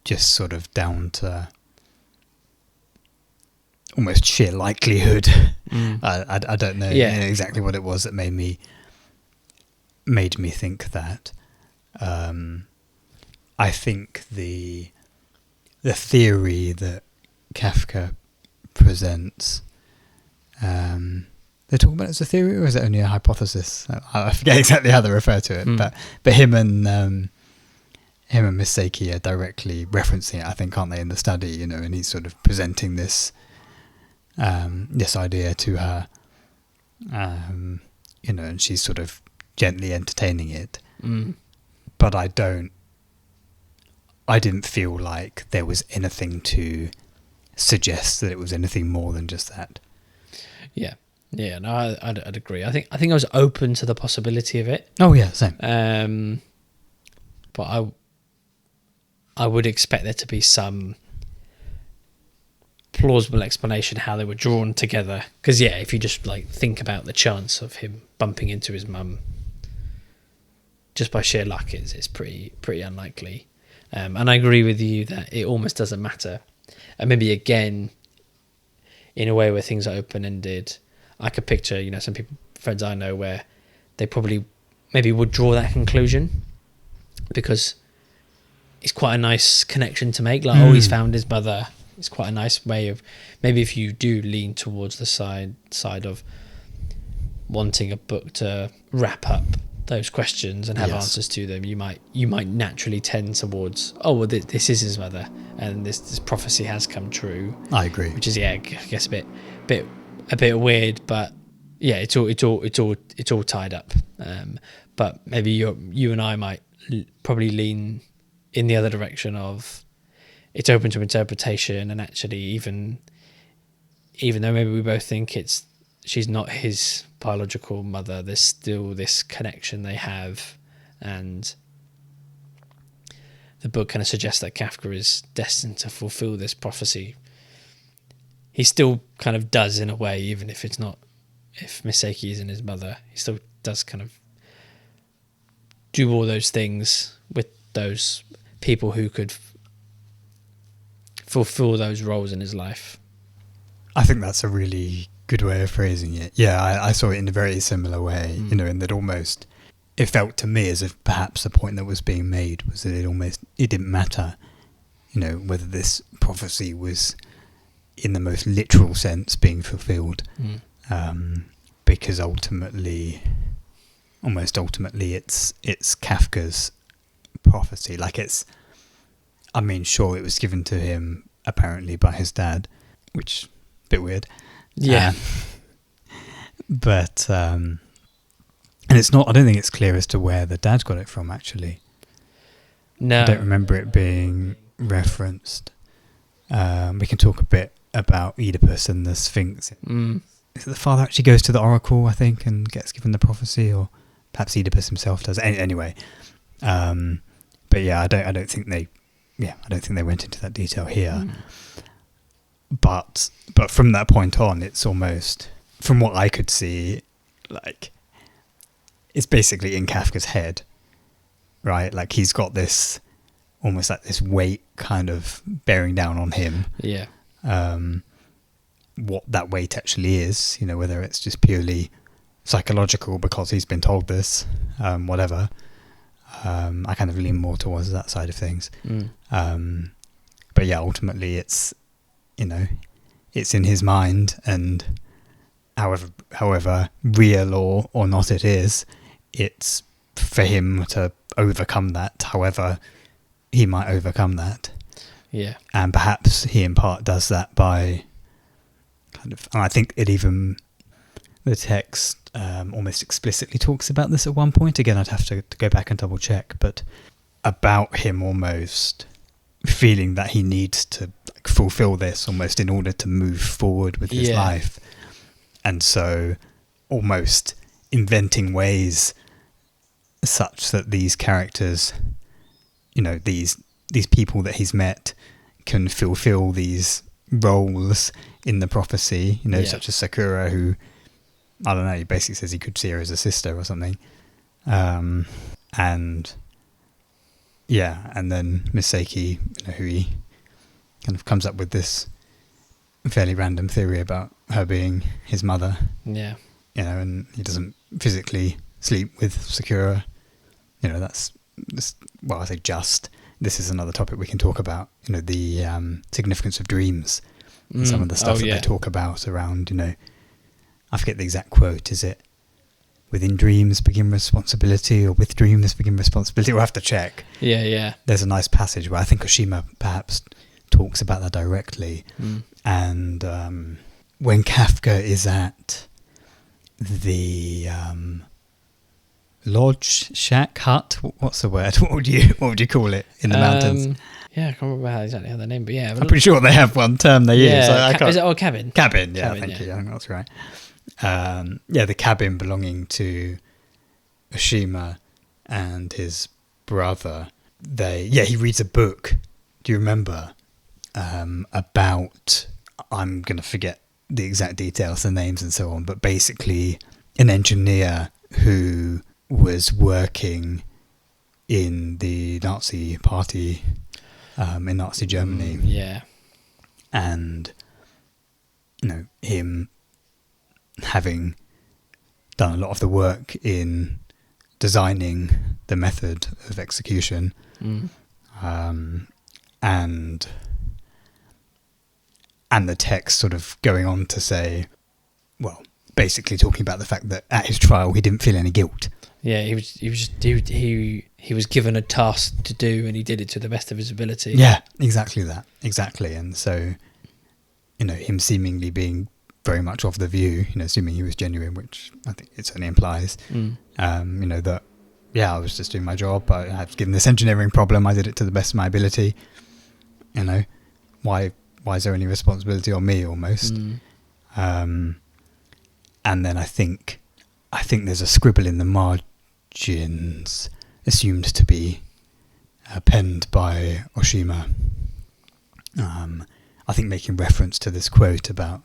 just sort of down to almost sheer likelihood. I don't know exactly what it was that made me think that. I think the theory that Kafka presents, they talk about it as a theory, or is it only a hypothesis? I forget exactly how they refer to it, but him and Miss Saeki are directly referencing it, I think, aren't they, in the study, and he's sort of presenting this idea to her, and she's sort of gently entertaining it. But I didn't feel like there was anything to suggest that it was anything more than just that. Yeah, no, I'd agree. I think I was open to the possibility of it. Oh yeah, same. But I would expect there to be some plausible explanation how they were drawn together. Because yeah, if you just like think about the chance of him bumping into his mum just by sheer luck, it's pretty unlikely. And I agree with you that it almost doesn't matter. And maybe again, in a way where things are open-ended, I could picture, some friends I know where they probably maybe would draw that conclusion because it's quite a nice connection to make. Like, he's found his mother. It's quite a nice way of, maybe if you do lean towards the side of wanting a book to wrap up those questions and have answers to them, you might naturally tend towards, this is his mother and this prophecy has come true. I agree. Which is, I guess a bit weird, but yeah, it's all tied up. But maybe you and I might probably lean in the other direction of it's open to interpretation, and actually even though maybe we both think she's not his biological mother, there's still this connection they have, and the book kind of suggests that Kafka is destined to fulfill this prophecy. He still kind of does in a way, even if Miss Saeki isn't his mother, he still does kind of do all those things with those people who could fulfill those roles in his life. I think that's a really good way of phrasing it. Yeah, I saw it in a very similar way, in that almost it felt to me as if perhaps the point that was being made was that it didn't matter, whether this prophecy was in the most literal sense being fulfilled, because almost ultimately it's Kafka's prophecy. Like sure, it was given to him apparently by his dad, which a bit weird. Yeah. But and it's not, I don't think it's clear as to where the dad got it from, actually. No. I don't remember it being referenced. We can talk a bit about Oedipus and the Sphinx. Is it the father actually goes to the oracle, I think, and gets given the prophecy, or perhaps Oedipus himself does. Anyway, but yeah, I don't think they went into that detail here. But from that point on, it's almost from what I could see, like, it's basically in Kafka's head, right? Like, he's got this almost like this weight kind of bearing down on him. Yeah. What that weight actually is, you know, whether it's just purely psychological because he's been told this, whatever. I kind of lean more towards that side of things. But yeah, ultimately it's, you know, it's in his mind, and however real or not it is, it's for him to overcome that, however he might overcome that. Yeah. And perhaps he in part does that by kind of, and I think it even, the text almost explicitly talks about this at one point. Again, I'd have to go back and double check, but about him almost feeling that he needs to like fulfill this almost in order to move forward with his life. And so almost inventing ways such that these characters, you know, these people that he's met can fulfill these roles in the prophecy, you know, such as Sakura, who, I don't know, he basically says he could see her as a sister or something. And yeah, and then Miss Saeki, you know, who he kind of comes up with this fairly random theory about her being his mother. Yeah. You know, and he doesn't physically sleep with Sakura. You know, that's well, I say just. This is another topic we can talk about. You know, the significance of dreams and some of the stuff that they talk about around. You know, I forget the exact quote. Is it "Within dreams begin responsibility," or "With dreams begin responsibility"? We'll have to check. Yeah. There's a nice passage where I think Oshima perhaps talks about that directly. And when Kafka is at the lodge, shack, hut, what's the word? What would you call it in the mountains? Yeah, I can't remember exactly how the name, but yeah. I'm pretty sure they have one term they use. Is it cabin? Cabin, yeah, thank you. I think that's right. The cabin belonging to Oshima and his brother. He reads a book. Do you remember? About, I'm going to forget the exact details, the names and so on, but basically an engineer who was working in the Nazi party in Nazi Germany. And, you know, him having done a lot of the work in designing the method of execution. And the text sort of going on to say, well, basically talking about the fact that at his trial he didn't feel any guilt. Yeah, he was given a task to do, and he did it to the best of his ability. Yeah, exactly that, exactly. And so, you know, him seemingly being very much of the view, you know, assuming he was genuine, which I think it certainly implies, you know, that I was just doing my job. I had given this engineering problem. I did it to the best of my ability. You know, why is there any responsibility on me almost? And then I think there's a scribble in the margins assumed to be penned by Oshima. I think making reference to this quote about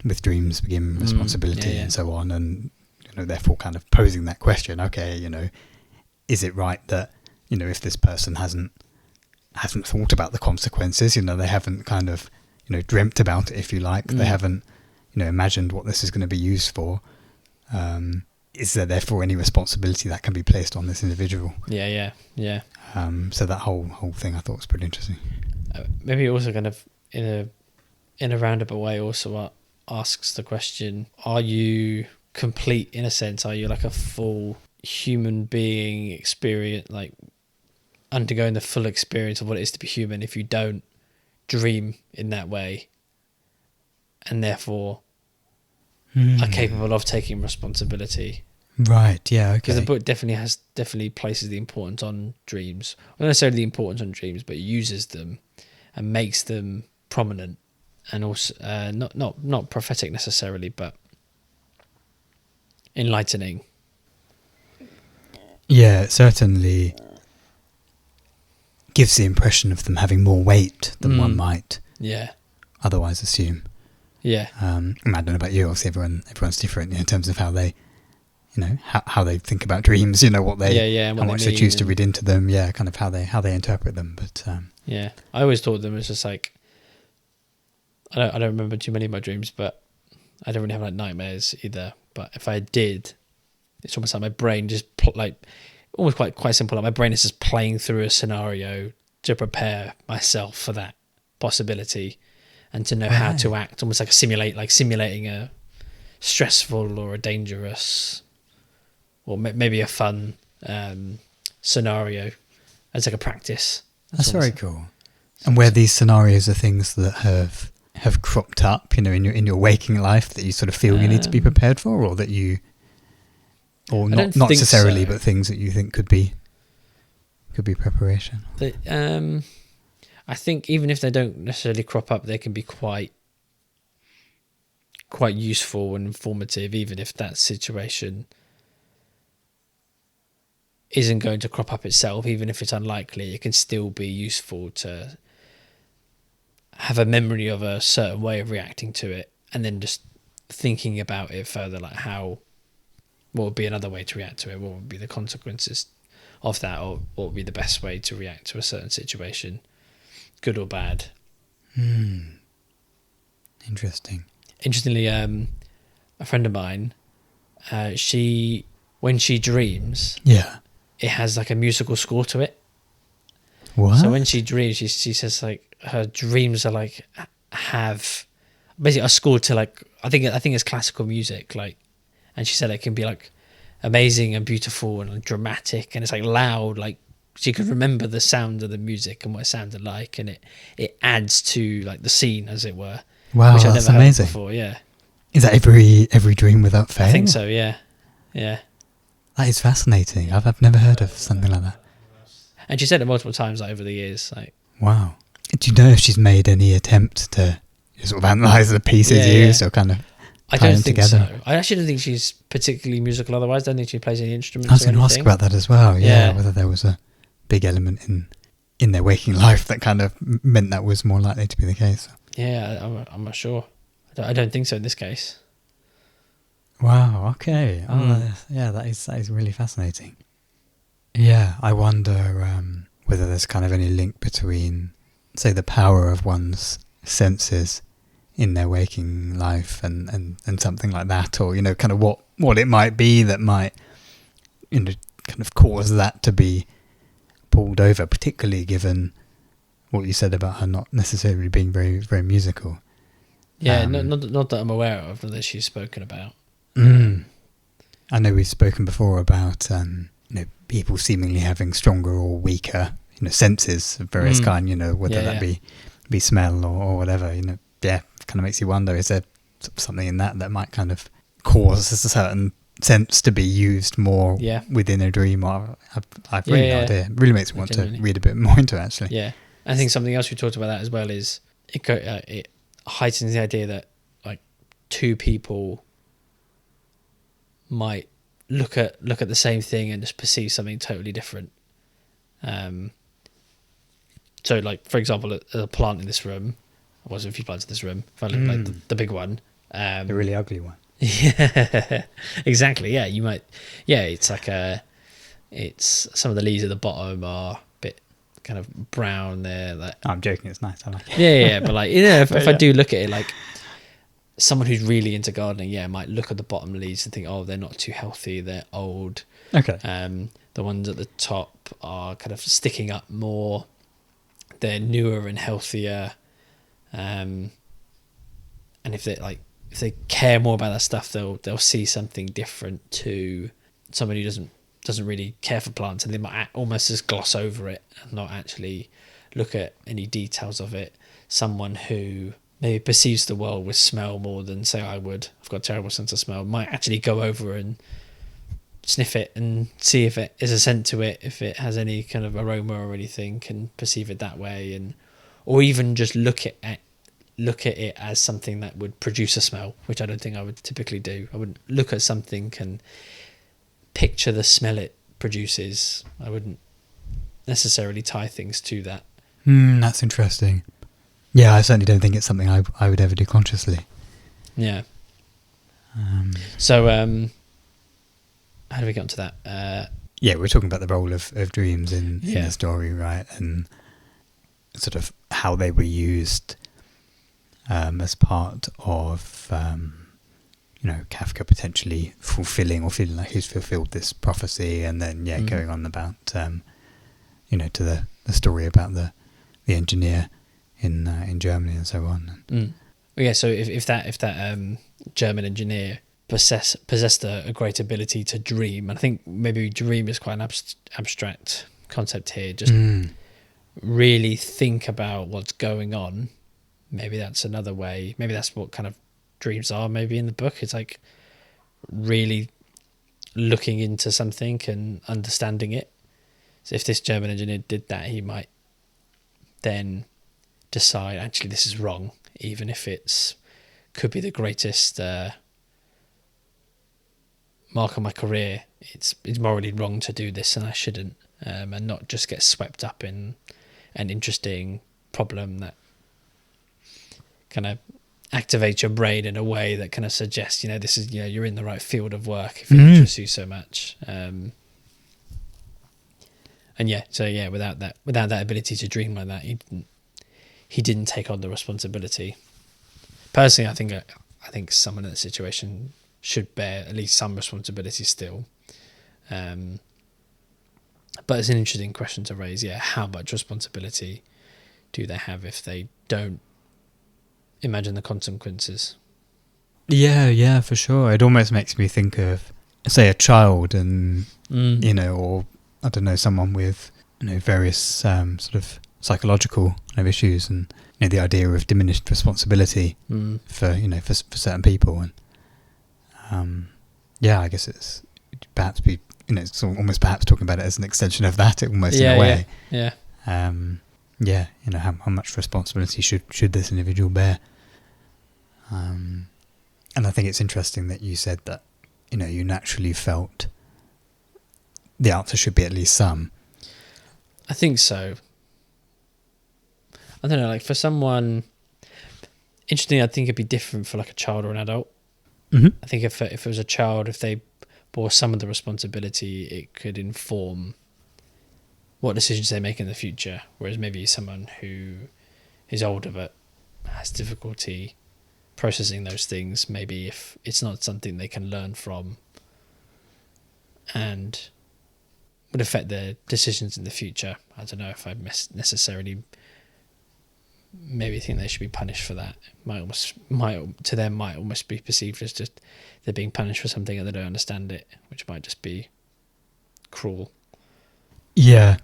with dreams begin responsibility and so on, and you know, therefore kind of posing that question, okay, you know, is it right that, you know, if this person hasn't thought about the consequences, you know, they haven't kind of, you know, dreamt about it, if you like, they haven't, you know, imagined what this is going to be used for, is there therefore any responsibility that can be placed on this individual? Yeah. So that whole thing I thought was pretty interesting. Maybe also kind of in a roundabout way also asks the question, are you complete in a sense? Are you like a full human being experience, like undergoing the full experience of what it is to be human, if you don't dream in that way, and therefore are capable of taking responsibility? Right, yeah, okay. Because the book definitely places the importance on dreams. Not necessarily the importance on dreams, but uses them and makes them prominent, and also not prophetic necessarily, but enlightening. Yeah, it certainly gives the impression of them having more weight than one might otherwise assume. Yeah. I don't know about you. Obviously, everyone's different in terms of how they, how they think about dreams. What they, and how what much they they choose to mean read into them. Yeah, kind of how they interpret them. But yeah, I always thought them as just like, I don't remember too many of my dreams, but I don't really have like nightmares either. But if I did, it's almost like my brain just almost quite simple. Like my brain is just playing through a scenario to prepare myself for that possibility and to know how to act, almost like simulating a stressful or a dangerous or maybe a fun scenario as like a practice. That's very cool. And where these scenarios are things that have cropped up, in your waking life that you sort of feel you need to be prepared for, or that you, or not necessarily, but things that you think could be preparation. I think even if they don't necessarily crop up, they can be quite useful and informative, even if that situation isn't going to crop up itself. Even if it's unlikely, it can still be useful to have a memory of a certain way of reacting to it, and then just thinking about it further, like what would be another way to react to it, what would be the consequences of that, or what would be the best way to react to a certain situation, good or bad. Interestingly, a friend of mine, when she dreams, it has like a musical score to it. What? So when she dreams, she says like her dreams are like have basically a score to like I think it's classical music, like, and she said it can be like amazing and beautiful and dramatic, and it's like loud, like she could remember the sound of the music and what it sounded like, and it adds to like the scene, as it were. Wow, which I've that's never amazing. heard before. Yeah, is that every dream without fail? I think so. Yeah. That is fascinating. I've never heard of something like that. And she said it multiple times over the years. Like, wow. Do you know if she's made any attempt to sort of analyse the pieces used or kind of I don't think together? So. I actually don't think she's particularly musical otherwise. I don't think she plays any instruments. I was going to ask about that as well. Yeah, whether there was a big element in their waking life that kind of meant that was more likely to be the case. Yeah, I'm not sure. I don't think so in this case. Wow, okay. That is really fascinating. Yeah, I wonder whether there's kind of any link between, say, the power of one's senses in their waking life and something like that, or, kind of what it might be that might, kind of cause that to be pulled over, particularly given what you said about her not necessarily being very, very musical. Yeah, not that I'm aware of, that she's spoken about. I know we've spoken before about people seemingly having stronger or weaker senses of various kind, whether that be smell or whatever. Kind of makes you wonder, is there something in that might kind of cause a certain sense to be used more within a dream? Or I've really no idea. It really makes me want to read a bit more into it, actually. Yeah, I think something else we talked about that as well is it heightens the idea that like two people might look at the same thing and just perceive something totally different. So like, for example, a plant in this room, there was a few plants in this room, if I look like the big one, the really ugly one. Yeah, exactly. Yeah, you might. Yeah, it's like it's some of the leaves at the bottom are a bit kind of brown there. Like, I'm joking. It's nice. I like it. Yeah. But like, if I do look at it, like someone who's really into gardening, might look at the bottom leaves and think, oh, they're not too healthy. They're old. Okay. The ones at the top are kind of sticking up more. They're newer and healthier. And if they care more about that stuff, they'll see something different to someone who doesn't really care for plants, and they might almost just gloss over it and not actually look at any details of it. Someone who maybe perceives the world with smell more than, say, I would, I've got a terrible sense of smell, might actually go over and sniff it and see if it is a scent to it, if it has any kind of aroma or anything, and perceive it that way, or even just look at it as something that would produce a smell, which I don't think I would typically do. I would look at something and picture the smell it produces. I wouldn't necessarily tie things to that. That's interesting. Yeah, I certainly don't think it's something I would ever do consciously. Yeah. So how do we get onto that? We're talking about the role of dreams in Yeah. the story, right? And sort of how they were used as part of Kafka potentially fulfilling or feeling like he's fulfilled this prophecy, and then going on about to the story about the engineer in Germany and so on. Yeah, so if that German engineer possessed a great ability to dream, and I think maybe dream is quite an abstract concept here, just really think about what's going on. Maybe that's another way. Maybe that's what kind of dreams are. Maybe in the book, it's like really looking into something and understanding it. So if this German engineer did that, he might then decide, actually, this is wrong, even if could be the greatest mark on my career. It's morally wrong to do this, and I shouldn't, and not just get swept up in an interesting problem that kind of activates your brain in a way that kind of suggests, this is, you're in the right field of work if it interests you so much. Without that ability to dream like that, he didn't take on the responsibility. Personally, I think someone in that situation should bear at least some responsibility still. But it's an interesting question to raise. Yeah, how much responsibility do they have if they don't imagine the consequences? Yeah, for sure. It almost makes me think of, say, a child, and or I don't know, someone with various sort of psychological issues, and the idea of diminished responsibility for certain people, and I guess it's perhaps it's almost perhaps talking about it as an extension of that, almost in a way. How much responsibility should this individual bear? And I think it's interesting that you said that you naturally felt the answer should be at least some. I think so. I don't know, like for someone, interesting, I think it'd be different for like a child or an adult. I think if it was a child, if they bore some of the responsibility, it could inform what decisions they make in the future. Whereas maybe someone who is older but has difficulty processing those things, maybe if it's not something they can learn from and would affect their decisions in the future. I don't know if I necessarily maybe think they should be punished for that. It might almost be perceived as just they're being punished for something and they don't understand it, which might just be cruel. Yeah.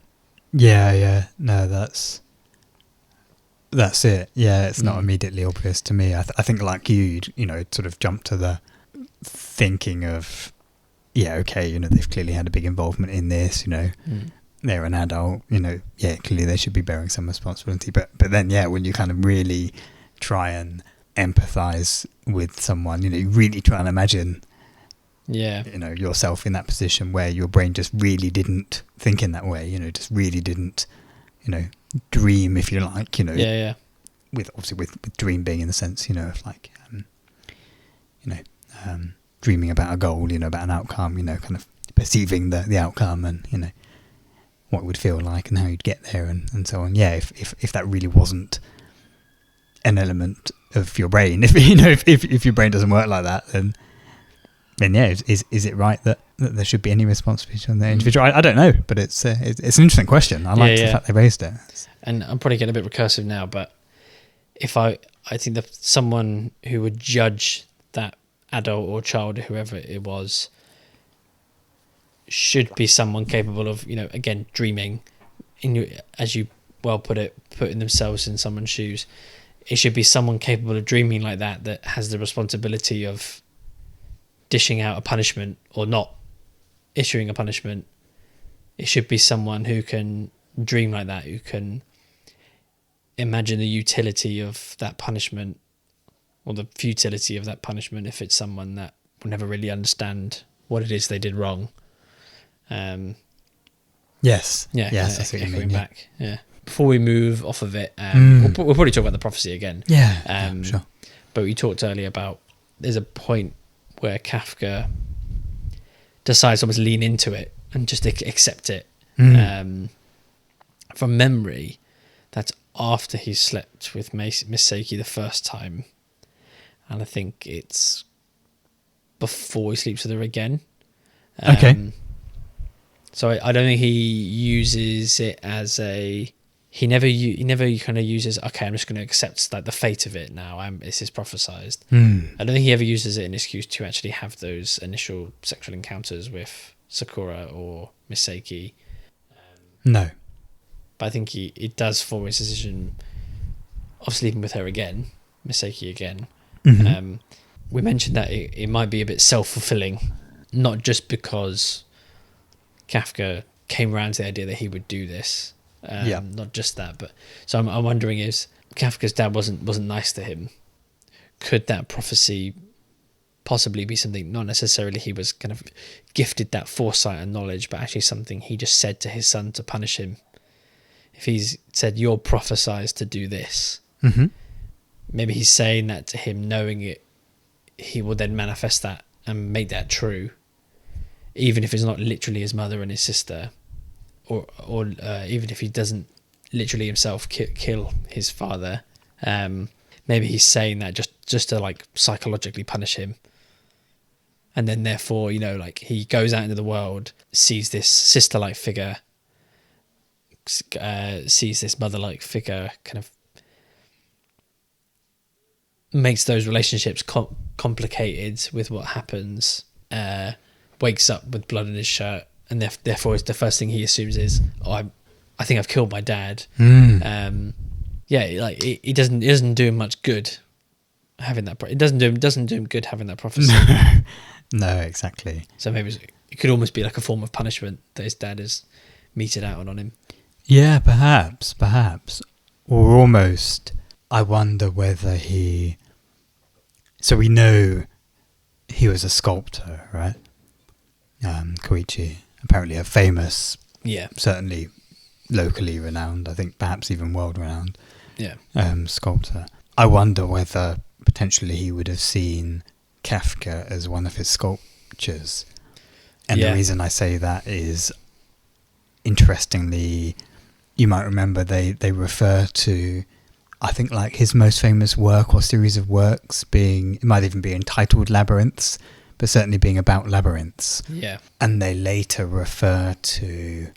No, that's it. Yeah, it's not immediately obvious to me. I think like you'd sort of jump to the thinking of, they've clearly had a big involvement in this. They're an adult. Clearly they should be bearing some responsibility. But then when you kind of really try and empathise with someone, you really try and imagine, yourself in that position where your brain just really didn't think in that way. Just really didn't, dream, if you like. With obviously with dream being in the sense, of like, dreaming about a goal, about an outcome, kind of perceiving the outcome and what it would feel like and how you'd get there and so on. If that really wasn't an element of your brain, if your brain doesn't work like that, then is it right that there should be any responsibility on the individual? I don't know, but it's an interesting question. I like the fact they raised it. And I'm probably getting a bit recursive now, but if I think that someone who would judge that adult or child, whoever it was, should be someone capable of, again, dreaming, as you well put it, putting themselves in someone's shoes. It should be someone capable of dreaming like that has the responsibility of dishing out a punishment or not issuing a punishment. It should be someone who can dream like that, who can imagine the utility of that punishment or the futility of that punishment if it's someone that will never really understand what it is they did wrong. Yes, that's what you mean. Back. Before we move off of it, we'll probably talk about the prophecy again. Sure. But we talked earlier about there's a point where Kafka decides to almost lean into it and just accept it. From memory, that's after he slept with Miss Saeki the first time, and I think it's before he sleeps with her again. Okay. So I don't think he uses it as a... He never kind of uses, okay, I'm just going to accept like the fate of it now. This is prophesized. I don't think he ever uses it an excuse to actually have those initial sexual encounters with Sakura or Miss Saeki. No. But I think it does follow his decision of sleeping with her again, Miss Saeki again. We mentioned that it might be a bit self-fulfilling, not just because Kafka came around to the idea that he would do this. Not just that, but so I'm wondering, is Kafka's dad wasn't nice to him, could that prophecy possibly be something not necessarily he was kind of gifted that foresight and knowledge, but actually something he just said to his son to punish him? If he's said, you're prophesized to do this, maybe he's saying that to him, knowing it, he will then manifest that and make that true, even if it's not literally his mother and his sister, or even if he doesn't literally himself kill his father. Maybe he's saying that just to like psychologically punish him, and then therefore, you know, like he goes out into the world, sees this sister-like figure, sees this mother-like figure, kind of makes those relationships complicated with what happens, wakes up with blood in his shirt, and therefore the first thing he assumes is, I think I've killed my dad. Like it doesn't do him much good having that. It doesn't do him good having that prophecy. No, exactly. So maybe it could almost be like a form of punishment that his dad has meted out on him. Yeah, perhaps. Or almost, I wonder whether he... So we know he was a sculptor, right? Koichi, apparently a famous, certainly locally renowned, I think perhaps even world renowned sculptor. I wonder whether potentially he would have seen Kafka as one of his sculptures. And the reason I say that is, interestingly, you might remember they refer to, I think, like his most famous work or series of works being, it might even be entitled Labyrinths, but certainly being about labyrinths. Yeah. And they later refer to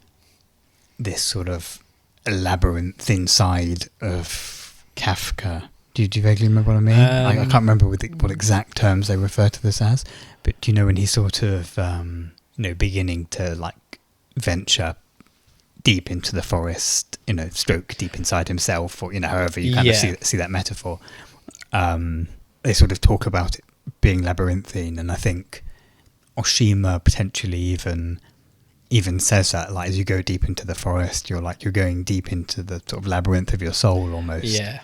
this sort of labyrinth inside of Kafka. Do you vaguely remember what I mean? I can't remember what exact terms they refer to this as, but do you know when he's sort of, beginning to like venture deep into the forest, stroke deep inside himself, or, however you kind of see that metaphor. They sort of talk about it being labyrinthine, and I think Oshima potentially even says that, like, as you go deep into the forest, you're going deep into the sort of labyrinth of your soul almost. Yeah.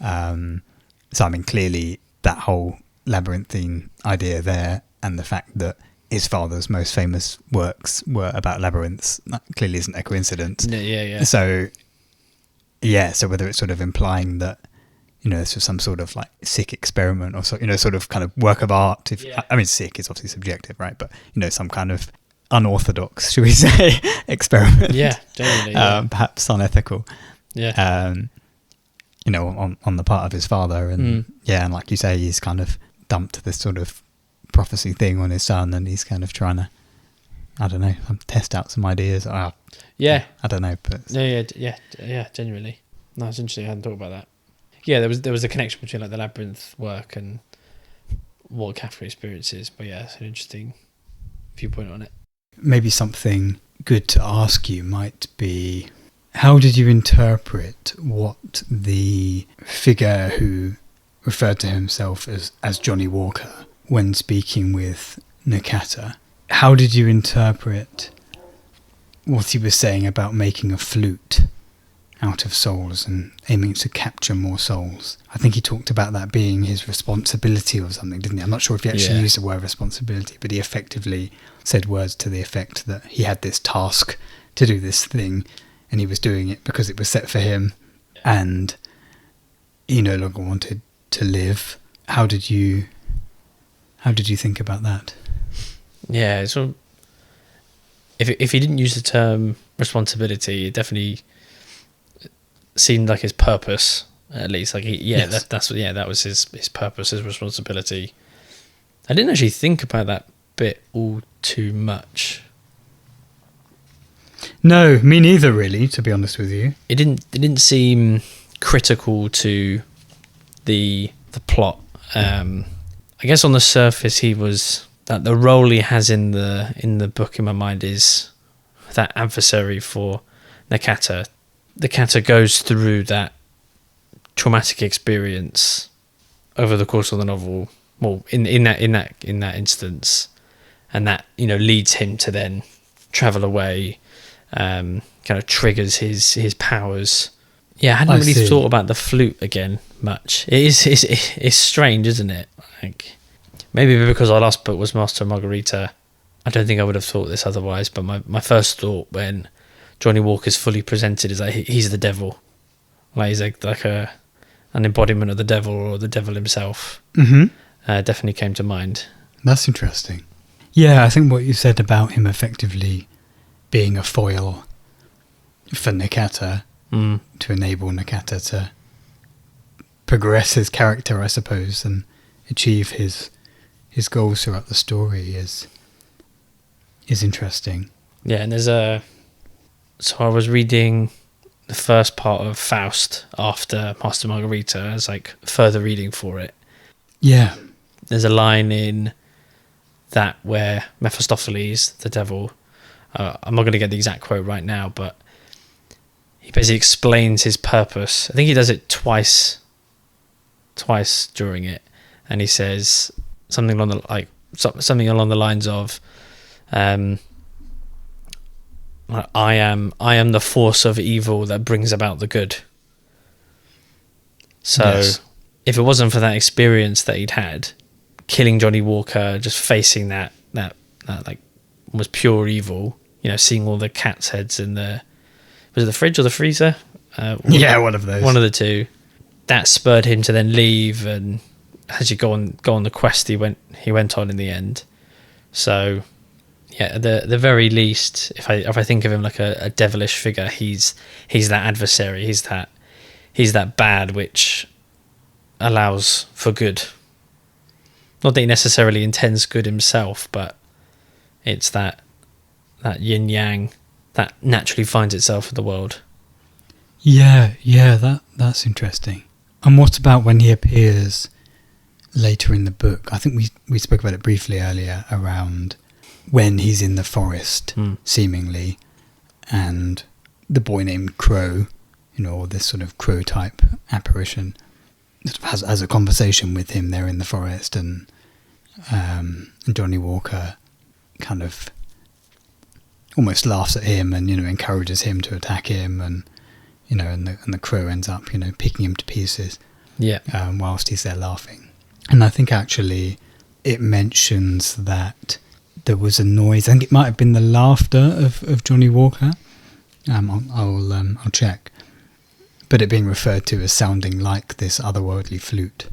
So I mean, clearly that whole labyrinthine idea there, and the fact that his father's most famous works were about labyrinths, that clearly isn't a coincidence. Yeah. So whether it's sort of implying that, this was some sort of like sick experiment or so, sort of kind of work of art. I mean, sick is obviously subjective, right? But, some kind of unorthodox, should we say, experiment. Yeah, generally. Yeah. Perhaps unethical. Yeah. On the part of his father. And and like you say, he's kind of dumped this sort of prophecy thing on his son, and he's kind of trying to, I don't know, test out some ideas. I don't know, but yeah, genuinely. No, it's interesting. I hadn't thought about that. Yeah, there was a connection between like the labyrinth work and what Kafka experiences. But yeah, it's an interesting viewpoint on it. Maybe something good to ask you might be, how did you interpret what the figure who referred to himself as Johnnie Walker when speaking with Nakata, how did you interpret what he was saying about making a flute out of souls and aiming to capture more souls? I think he talked about that being his responsibility or something, didn't he? I'm not sure if he actually used the word responsibility, but he effectively said words to the effect that he had this task to do this thing, and he was doing it because it was set for him, and he no longer wanted to live. How did you How did you think about that? Yeah, so if he didn't use the term responsibility, it definitely seemed like his purpose, at least. Like, Yes. that was his purpose, his responsibility. I didn't actually think about that bit all too much. No, me neither, really, to be honest with you. It didn't seem critical to the plot. I guess on the surface, he was that the role he has in the book, in my mind, is that adversary for Nakata. Nakata goes through that traumatic experience over the course of the novel. Well, in that instance, and that, you know, leads him to then travel away. Kind of triggers his powers. Yeah, I hadn't really thought about the flute again much. It's strange, isn't it? Like, maybe because our last book was Master and Margarita, I don't think I would have thought this otherwise. But my first thought when Johnnie Walker's fully presented is that he's the devil, like he's like an embodiment of the devil, or the devil himself. Definitely came to mind. That's interesting. Yeah, I think what you said about him effectively being a foil for Nakata, to enable Nakata to progress his character, I suppose, and achieve his goals throughout the story is interesting. Yeah, and so I was reading the first part of Faust after Master Margarita as like further reading for it. Yeah. There's a line in that where Mephistopheles, the devil, I'm not going to get the exact quote right now, but he basically explains his purpose. I think he does it twice during it, and he says something along the lines of, I am the force of evil that brings about the good. So yes. If it wasn't for that experience that he'd had, killing Johnnie Walker, just facing that like almost pure evil, you know, seeing all the cat's heads in was it the fridge or the freezer? One of those. One of the two. That spurred him to then leave, and as you go on the quest he went on in the end. So yeah, at the very least, if I think of him like a devilish figure, he's that adversary, he's that bad which allows for good. Not that he necessarily intends good himself, but it's that yin yang that naturally finds itself in the world. Yeah, that's interesting. And what about when he appears later in the book? I think we spoke about it briefly earlier, around when he's in the forest, seemingly, and the boy named Crow, you know, or this sort of crow type apparition, sort of has a conversation with him there in the forest, and Johnnie Walker kind of almost laughs at him and, you know, encourages him to attack him, and, you know, and the crow ends up, you know, picking him to pieces. Yeah. Whilst he's there laughing. And I think actually it mentions that there was a noise. I think it might have been the laughter of Johnnie Walker. I'll check. But it being referred to as sounding like this otherworldly flute.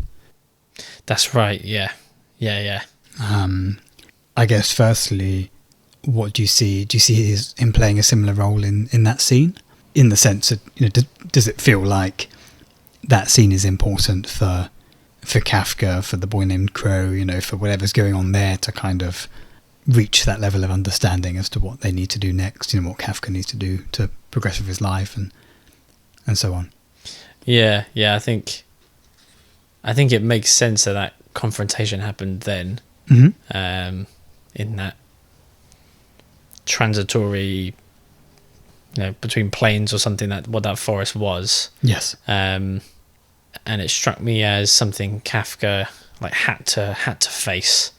That's right. Yeah. I guess firstly, what do you see? Do you see him playing a similar role in that scene? In the sense that, you know, does it feel like that scene is important for Kafka, for the boy named Crow, you know, for whatever's going on there, to kind of reach that level of understanding as to what they need to do next, you know, what Kafka needs to do to progress with his life and so on. Yeah, I think it makes sense that confrontation happened then, in that transitory, you know, between planes or something, that what that forest was. Yes. And it struck me as something Kafka like had to face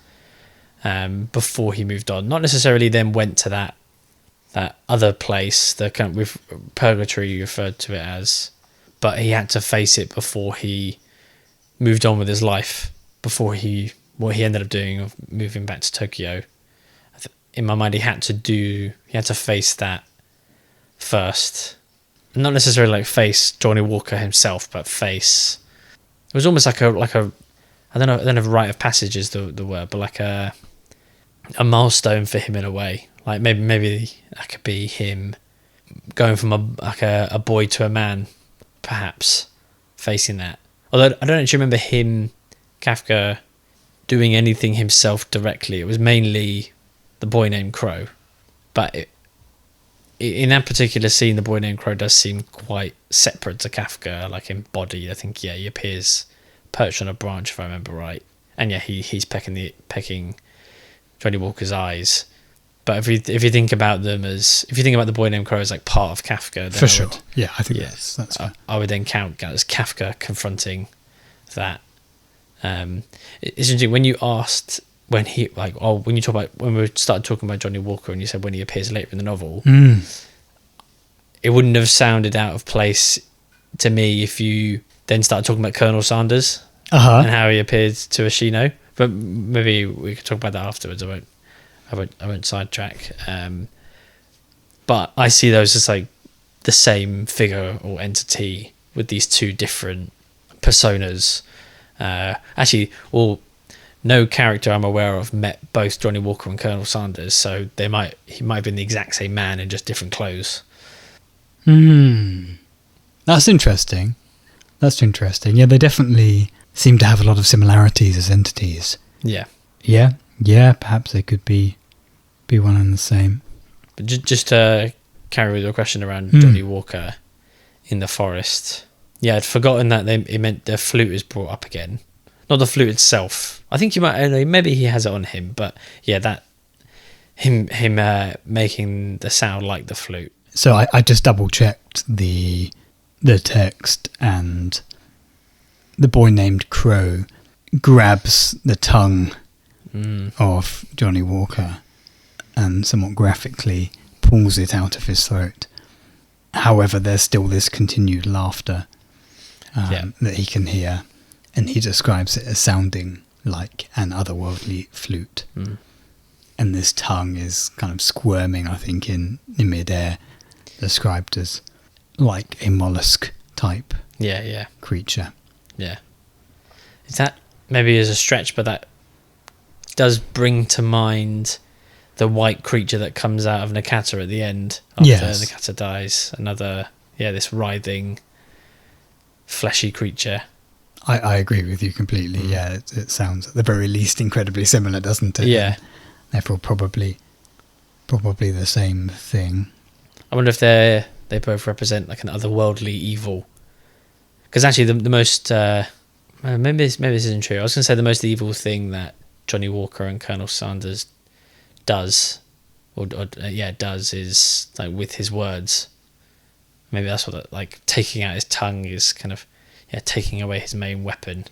before he moved on. Not necessarily then went to that other place, the kind of with purgatory you referred to it as, but he had to face it before he moved on with his life, before what he ended up doing of moving back to Tokyo. In my mind, he had to face that first. Not necessarily like face Johnnie Walker himself, but face. It was almost like a I don't know if rite of passage is the word, but like a milestone for him in a way. Like maybe that could be him going from a boy to a man, perhaps, facing that. Although I don't actually remember him, Kafka, doing anything himself directly. It was mainly the boy named Crow. But in that particular scene, the boy named Crow does seem quite separate to Kafka, like embodied. I think, he appears perched on a branch, if I remember right. And yeah, he's pecking Johnnie Walker's eyes. But if you think about them if you think about the boy named Crow as like part of Kafka, then For sure. I think that's fair. I would then count as Kafka confronting that. It's interesting when you asked when we started talking about Johnnie Walker and you said when he appears later in the novel, it wouldn't have sounded out of place to me if you then started talking about Colonel Sanders and how he appeared to Hoshino. But maybe we could talk about that afterwards. I won't sidetrack. But I see those as like the same figure or entity with these two different personas. Actually, no character I'm aware of met both Johnnie Walker and Colonel Sanders, so he might have been the exact same man in just different clothes. That's interesting. Yeah, they definitely seem to have a lot of similarities as entities. Yeah, perhaps they could be one and the same. But just to carry with your question around Johnnie Walker in the forest, I'd forgotten that it meant the flute is brought up again. Not the flute itself. I think maybe he has it on him, but yeah, that him making the sound like the flute. So I just double checked the text, and the boy named Crow grabs the tongue of Johnnie Walker and somewhat graphically pulls it out of his throat. However, there's still this continued laughter that he can hear, and he describes it as sounding like an otherworldly flute. And this tongue is kind of squirming, I think, in midair, described as like a mollusk type creature. Yeah. Is that maybe is a stretch, but that does bring to mind the white creature that comes out of Nakata at the end after Nakata dies. Another, this writhing, fleshy creature. I agree with you completely. Yeah, it sounds at the very least incredibly similar, doesn't it? Yeah. And therefore, probably the same thing. I wonder if they both represent like an otherworldly evil. Because actually, the most maybe this isn't true. I was going to say the most evil thing that Johnnie Walker and Colonel Sanders does is like with his words. Maybe that's what like taking out his tongue is kind of taking away his main weapon.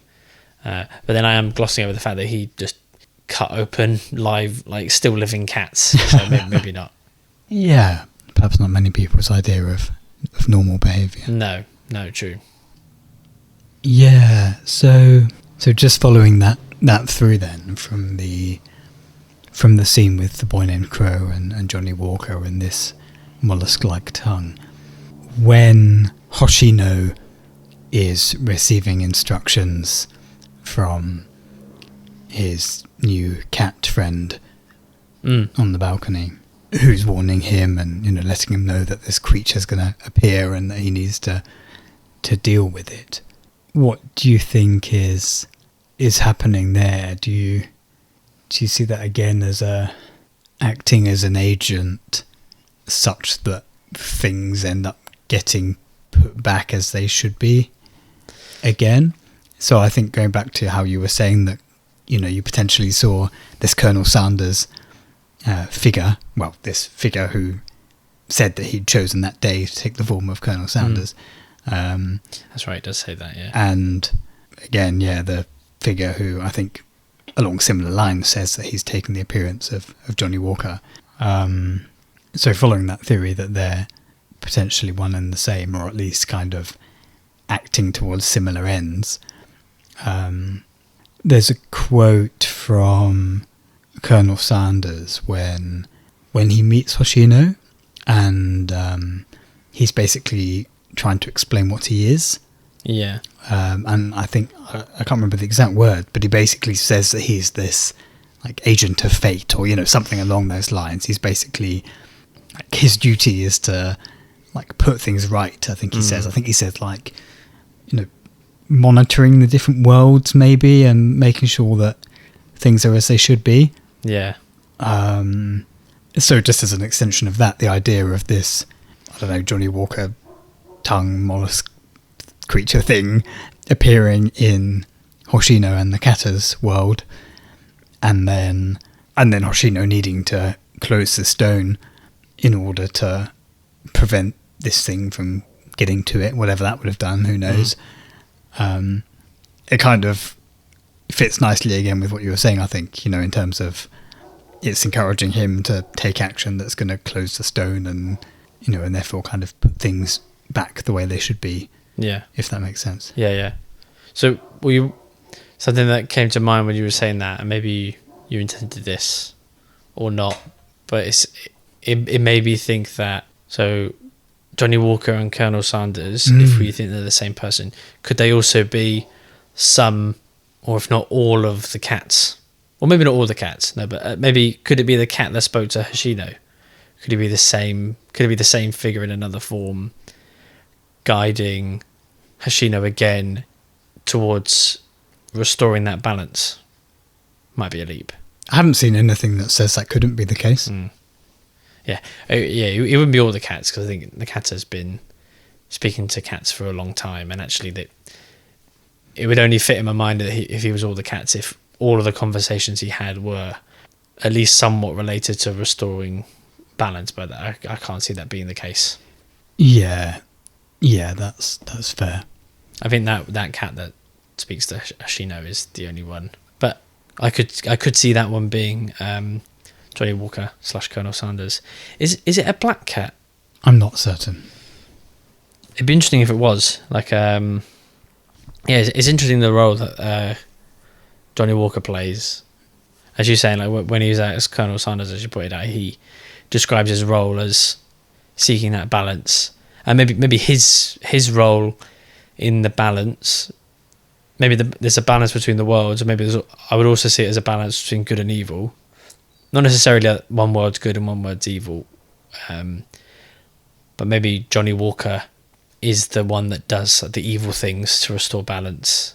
But then I am glossing over the fact that he just cut open live, like still living cats. So maybe not. Yeah, perhaps not many people's idea of normal behaviour. No, true. Yeah, so just following that through then from the scene with the boy named Crow and Johnnie Walker and this mollusk-like tongue, when Hoshino is receiving instructions from his new cat friend on the balcony, who's warning him and letting him know that this creature's going to appear and that he needs to deal with it. What do you think is happening there? Do you see that again as acting as an agent, such that things end up getting put back as they should be again? So I think going back to how you were saying that, you potentially saw this Colonel Sanders figure, this figure who said that he'd chosen that day to take the form of Colonel Sanders. That's right, it does say that, yeah. And again, the figure who I think along similar lines says that he's taken the appearance of Johnnie Walker. So following that theory that they're potentially one and the same, or at least kind of acting towards similar ends, there's a quote from Colonel Sanders when he meets Hoshino, and he's basically trying to explain what he is. Yeah. And I think I can't remember the exact word, but he basically says that he's this like agent of fate, or something along those lines. He's basically like, his duty is to like put things right. I think he says. I think he says like monitoring the different worlds maybe, and making sure that things are as they should be. Yeah. So just as an extension of that, the idea of this, I don't know, Johnnie Walker tongue mollusk creature thing appearing in Hoshino and Nakata's world, and then Hoshino needing to close the stone in order to prevent this thing from getting to it, whatever that would have done, who knows. It kind of fits nicely again with what you were saying, I think, in terms of it's encouraging him to take action that's going to close the stone and and therefore kind of put things back the way they should be. Yeah. If that makes sense. Yeah. So something that came to mind when you were saying that, and maybe you intended this or not, but it made me think that, so Johnnie Walker and Colonel Sanders, if we think they're the same person, could they also be some, or if not all of the cats? Or maybe not all the cats, no, but maybe could it be the cat that spoke to Hoshino? Could it be the same figure in another form, guiding Hoshino again towards restoring that balance? Might be a leap. I haven't seen anything that says that couldn't be the case. Yeah, it wouldn't be all the cats, because I think the cat has been speaking to cats for a long time, and actually that it would only fit in my mind that if he was all the cats, if all of the conversations he had were at least somewhat related to restoring balance, but I can't see that being the case. Yeah, that's fair. I think that cat that speaks to Hoshino is the only one, but I could see that one being Johnnie Walker / Colonel Sanders. Is it a black cat? I'm not certain. It'd be interesting if it was. Like, it's interesting the role that Johnnie Walker plays. As you're saying, like when he was out as Colonel Sanders, as you pointed out, he describes his role as seeking that balance, and maybe his role in the balance. Maybe there's a balance between the worlds, or maybe I would also see it as a balance between good and evil. Not necessarily that one world's good and one world's evil, but maybe Johnnie Walker is the one that does the evil things to restore balance,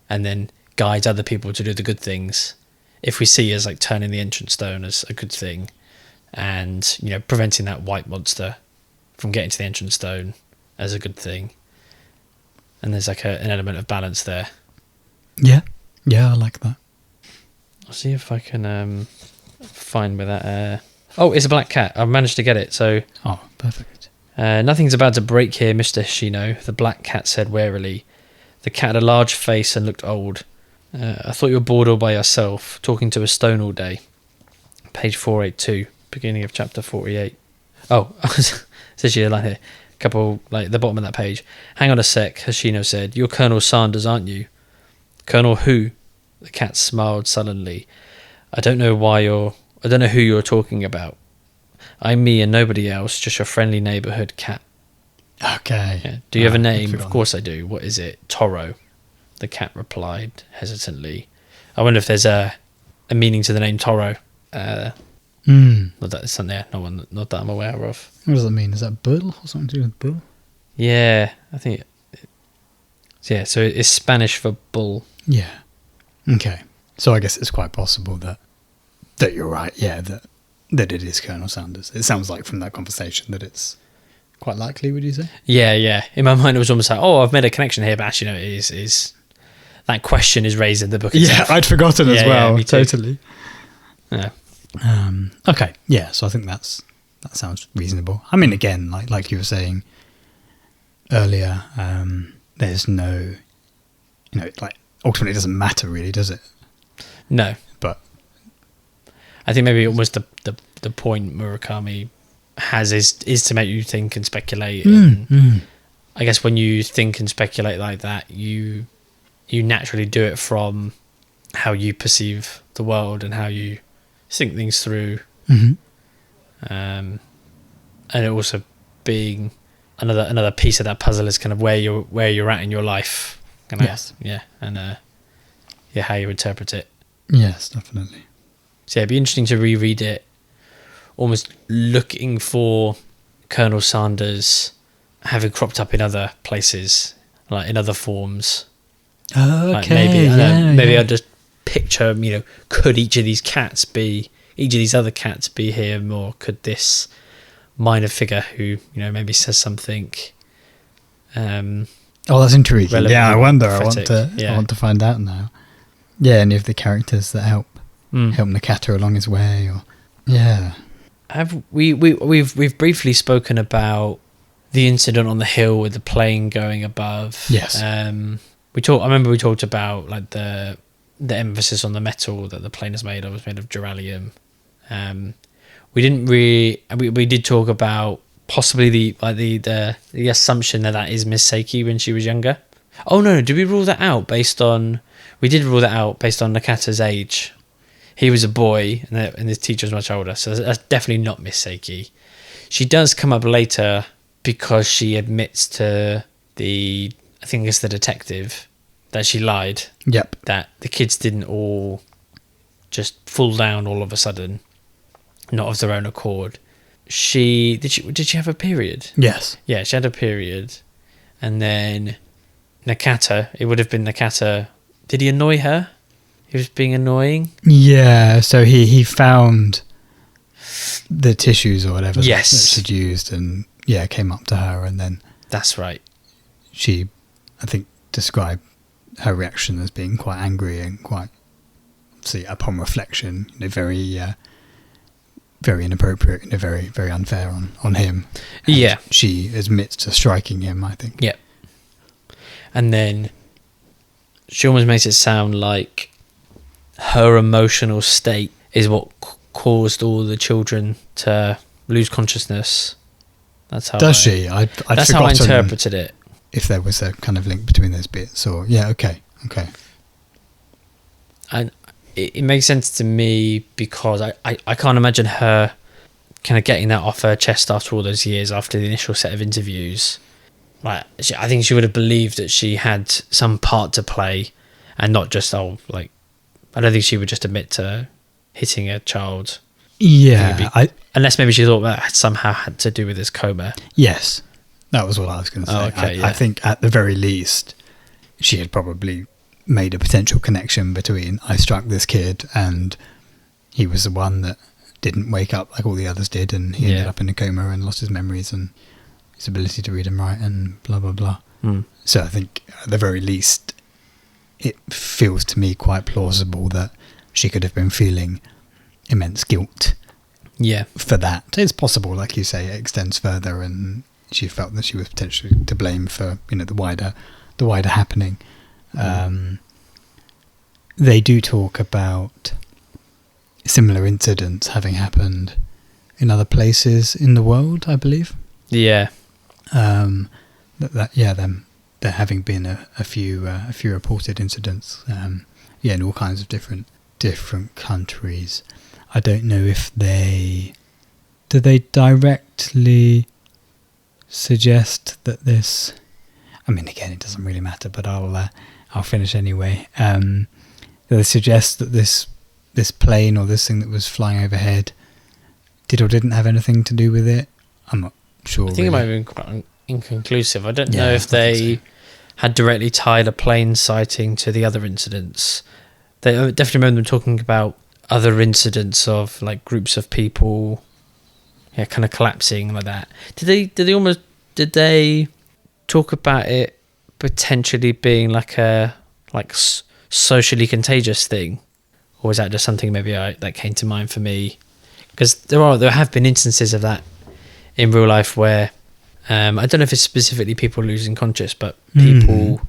and then guides other people to do the good things. If we see as like turning the entrance stone as a good thing, and preventing that white monster from getting to the entrance stone as a good thing, and there's like an element of balance there. Yeah, I like that. I'll see if I can find where that. Oh, it's a black cat. I've managed to get it. So. Oh, perfect. Nothing's about to break here, Mr. Hoshino, the black cat said warily. The cat had a large face and looked old. I thought you were bored all by yourself, talking to a stone all day. Page 482, beginning of chapter 48. Oh, says you like here. Couple, like the bottom of that page. Hang on a sec, Hoshino said. You're Colonel Sanders, aren't you? Colonel who? The cat smiled sullenly. I don't know who you're talking about. I'm me and nobody else, just your friendly neighbourhood cat. Okay. Yeah. Do you have a name? Of course I do. What is it? Toro. The cat replied hesitantly. I wonder if there's a meaning to the name Toro. Not that it's something, not that I'm aware of. What does that mean? Is that bull or something to do with bull? Yeah, I think. Yeah, so it's Spanish for bull. Yeah. Okay. So I guess it's quite possible that you're right. Yeah, that it is Colonel Sanders. It sounds like from that conversation that it's quite likely. Would you say? Yeah. In my mind, it was almost like, oh, I've made a connection here, but actually, no, it is that question is raised in the book itself. Yeah, I'd forgotten as well. Me too. Totally. Yeah. Okay. Yeah. So I think that sounds reasonable. I mean, again, like you were saying earlier, there's no, like ultimately it doesn't matter really, does it? No. But I think maybe almost the point Murakami has is to make you think and speculate. And I guess when you think and speculate like that, you naturally do it from how you perceive the world and how you think things through. And it also being, another piece of that puzzle is kind of where you're at in your life. Kind of, Yes. Yeah, and how you interpret it. Yes, definitely. So yeah, it'd be interesting to reread it, almost looking for Colonel Sanders having cropped up in other places, like in other forms. Okay. Like maybe I'll just picture, could each of these other cats be him, or could this minor figure who, maybe says something. That's intriguing. Relevant, Yeah, I wonder. I prophetic, want to find out now. Yeah, any of the characters that help Nakata along his way, or We've briefly spoken about the incident on the hill with the plane going above. Yes. I remember we talked about like the emphasis on the metal that the plane is made of. It's made of duralium. We didn't really. We did talk about possibly the assumption that is Miss Saeki when she was younger. Oh no! Did we rule that out based on? We did rule that out based on Nakata's age. He was a boy, and his teacher was much older, so that's definitely not Miss Saeki. She does come up later because she admits to I think it's the detective, that she lied. Yep. That the kids didn't all just fall down all of a sudden, not of their own accord. Did she have a period? Yes. Yeah, she had a period, and then Nakata. It would have been Nakata. Did he annoy her? He was being annoying. Yeah, so he found the tissues or whatever that she'd used, and came up to her, and then that's right. She, I think, described her reaction as being quite angry and quite, upon reflection, very, very inappropriate, very, very unfair on him. And she admits to striking him, I think. Yeah. And then she almost makes it sound like her emotional state is what caused all the children to lose consciousness. That's how. That's how I interpreted it. If there was a kind of link between those bits, or okay. And it makes sense to me because I can't imagine her kind of getting that off her chest after all those years, after the initial set of interviews. Like, I think she would have believed that she had some part to play, and not just I don't think she would just admit to hitting a child. Yeah. Unless maybe she thought that somehow had to do with his coma. Yes. That was what I was going to say. Oh, okay, I think at the very least, she had probably made a potential connection between I struck this kid and he was the one that didn't wake up like all the others did, and he ended up in a coma and lost his memories and his ability to read and write and blah, blah, blah. So I think at the very least, it feels to me quite plausible that she could have been feeling immense guilt for that. It's possible, like you say, it extends further, and she felt that she was potentially to blame for the wider happening. They do talk about similar incidents having happened in other places in the world, I believe. Yeah. There having been a few reported incidents, in all kinds of different countries. I don't know if they directly suggest that this. I mean, again, it doesn't really matter, but I'll finish anyway. They suggest that this plane or this thing that was flying overhead did or didn't have anything to do with it. I'm not sure. I think it might have been quite inconclusive. I don't know if they had directly tied a plane sighting to the other incidents. They definitely remember them talking about other incidents of like groups of people, kind of collapsing like that. Did they talk about it potentially being like a socially contagious thing, or was that just something maybe that came to mind for me? Because there have been instances of that in real life where I don't know if it's specifically people losing conscious, but people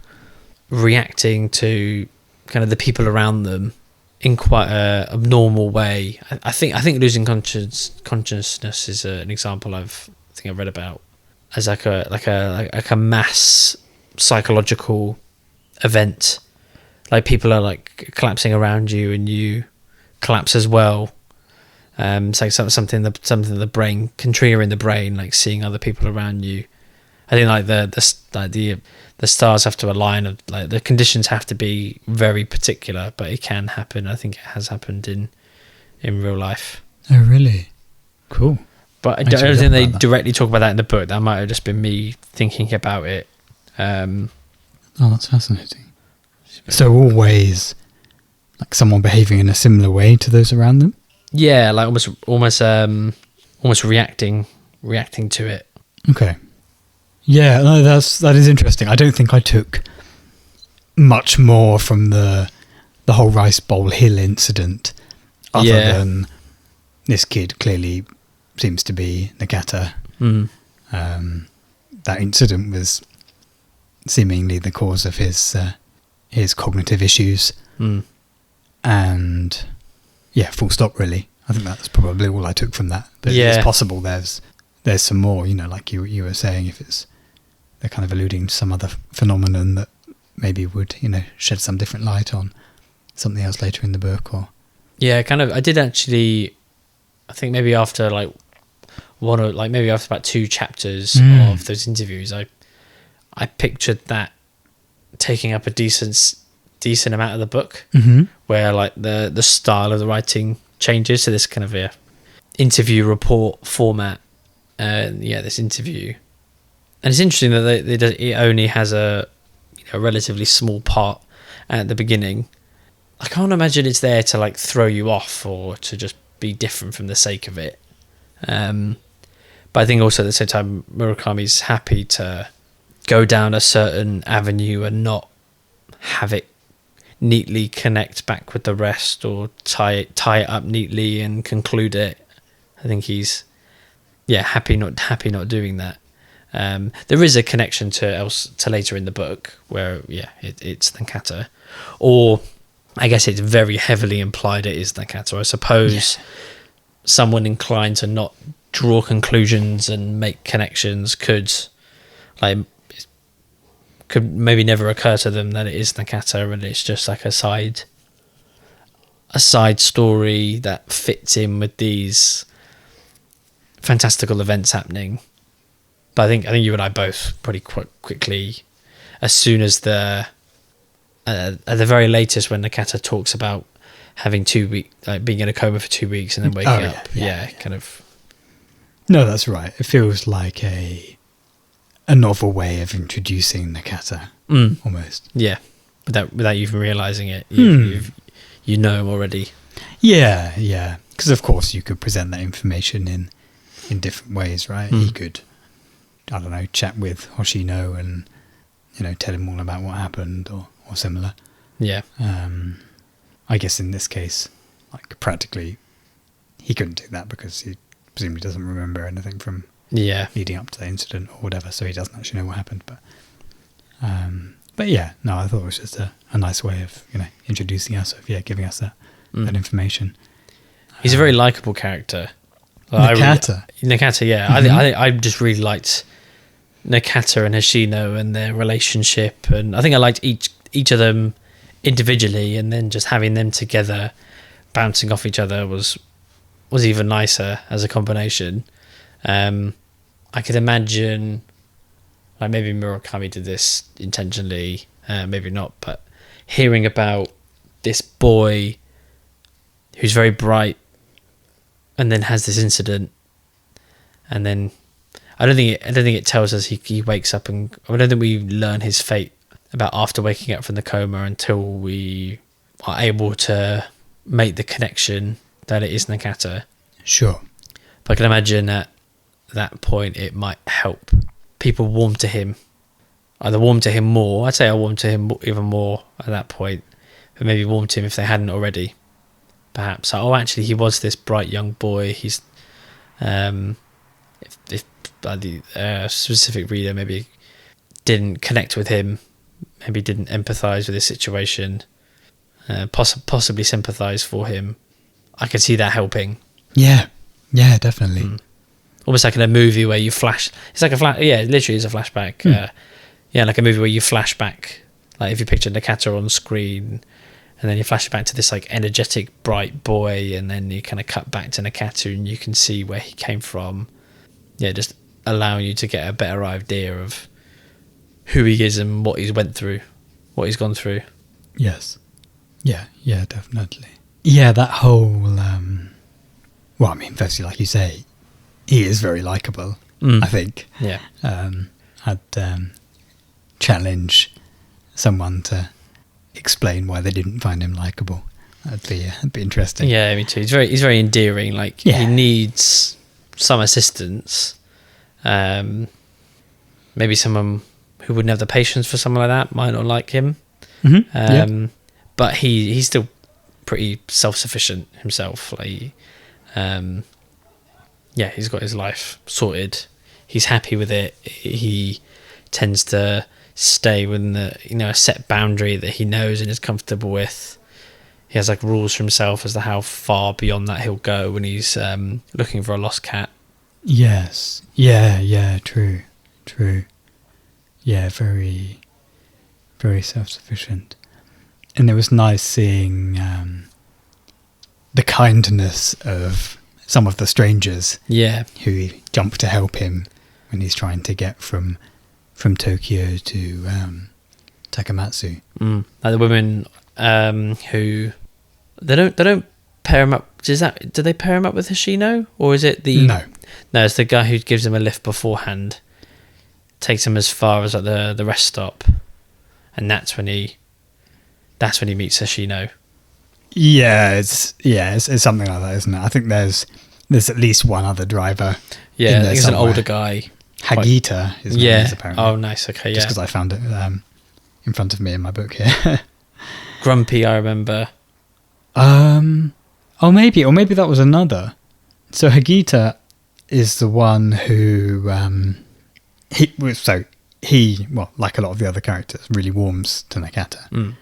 reacting to kind of the people around them in quite a abnormal way. I think losing consciousness is an example I've read about as like a mass psychological event. Like people are like collapsing around you and you collapse as well. It's like something the brain can trigger in the brain, like seeing other people around you. I think like the stars have to align, of like the conditions have to be very particular, but it can happen. I think it has happened in real life. Oh, really? Cool. But I don't think they directly talk about that in the book. That might have just been me thinking about it. Oh, that's fascinating. So always like someone behaving in a similar way to those around them? Yeah, like almost reacting to it. Okay. Yeah, no, that is interesting. I don't think I took much more from the whole Rice Bowl Hill incident, other than this kid clearly seems to be Nakata. That incident was seemingly the cause of his cognitive issues, and yeah, full stop. Really, I think that's probably all I took from that. But it's possible there's some more. You know, like you were saying, if they're kind of alluding to some other phenomenon that maybe would, you know, shed some different light on something else later in the book. Or I did actually. I think maybe after maybe after about 2 chapters of those interviews, I pictured that taking up a decent amount of the book, where like the style of the writing changes to this kind of a interview report format. This interview, and it's interesting that it only has a relatively small part at the beginning. I can't imagine it's there to like throw you off or to just be different from the sake of it. But I think also at the same time, Murakami's happy to go down a certain avenue and not have it neatly connect back with the rest or tie it up neatly and conclude it. I think he's happy not doing that. There is a connection to later in the book where it's Nakata, or I guess it's very heavily implied it is Nakata. I suppose someone inclined to not draw conclusions and make connections could maybe never occur to them that it is Nakata and it's just like a side story that fits in with these fantastical events happening. But I think you and I both pretty quickly, as soon as at the very latest when Nakata talks about having 2 weeks, like being in a coma for 2 weeks and then waking up, kind of. No, that's right. It feels like a novel way of introducing Nakata, almost. Yeah, without even realizing it, you know him already. Yeah, because of course you could present that information in different ways, right? He could, I don't know, chat with Hoshino and tell him all about what happened or similar. Yeah. I guess in this case, like practically, he couldn't do that because he presumably doesn't remember anything from leading up to the incident or whatever, so he doesn't actually know what happened. But yeah, no, I thought it was just a nice way of introducing us, giving us that information. He's a very likable character. Nakata. Nakata, yeah. I just really liked Nakata and Hoshino and their relationship, and I think I liked each of them individually, and then just having them together bouncing off each other was even nicer as a combination. I could imagine like maybe Murakami did this intentionally, maybe not, but hearing about this boy who's very bright and then has this incident, and then I don't think it tells us he wakes up, and I don't think we learn his fate about after waking up from the coma until we are able to make the connection that it is Nakata. Sure. But I can imagine at that point it might help people warm to him. Either warm to him more, I'd say I warmed to him even more at that point, but maybe warm to him if they hadn't already. Perhaps, actually he was this bright young boy. He's if the specific reader maybe didn't connect with him, maybe didn't empathise with his situation, possibly sympathise for him, I could see that helping. Yeah, definitely. Almost like in a movie where you flash. It's like it literally is a flashback. Like a movie where you flash back, like if you picture Nakata on screen, and then you flash back to this like energetic, bright boy, and then you kind of cut back to Nakata, and you can see where he came from. Yeah, just allowing you to get a better idea of who he is and what he's went through, what he's gone through. Yes. Yeah, definitely. Yeah, that whole... well, I mean, firstly, like you say, he is very likeable, I think. Yeah. I'd challenge someone to explain why they didn't find him likeable. That'd be interesting. Yeah, me too. He's very endearing. Like, he needs some assistance. Maybe someone who wouldn't have the patience for someone like that might not like him. Mm-hmm. But he's still pretty self-sufficient himself. Like, he's got his life sorted. He's happy with it. He tends to stay within a set boundary that he knows and is comfortable with. He has like rules for himself as to how far beyond that he'll go when he's looking for a lost cat. Yes. Yeah. True. Yeah, very, very self-sufficient. And it was nice seeing the kindness of some of the strangers. Yeah. Who jump to help him when he's trying to get from Tokyo to Takamatsu. Like the women who they don't pair him up. Do they pair him up with Hoshino, or is it the No, it's the guy who gives him a lift beforehand, takes him as far as like the rest stop, and that's when he meets Hoshino. Yeah, it's something like that, isn't it? I think there's at least one other driver. Yeah, I think it's an older guy. Hagita, his name is apparently. Oh, nice. Okay, Just because I found it in front of me in my book here. Grumpy, I remember. Maybe that was another. So Hagita is the one who he like a lot of the other characters, really warms to Nakata.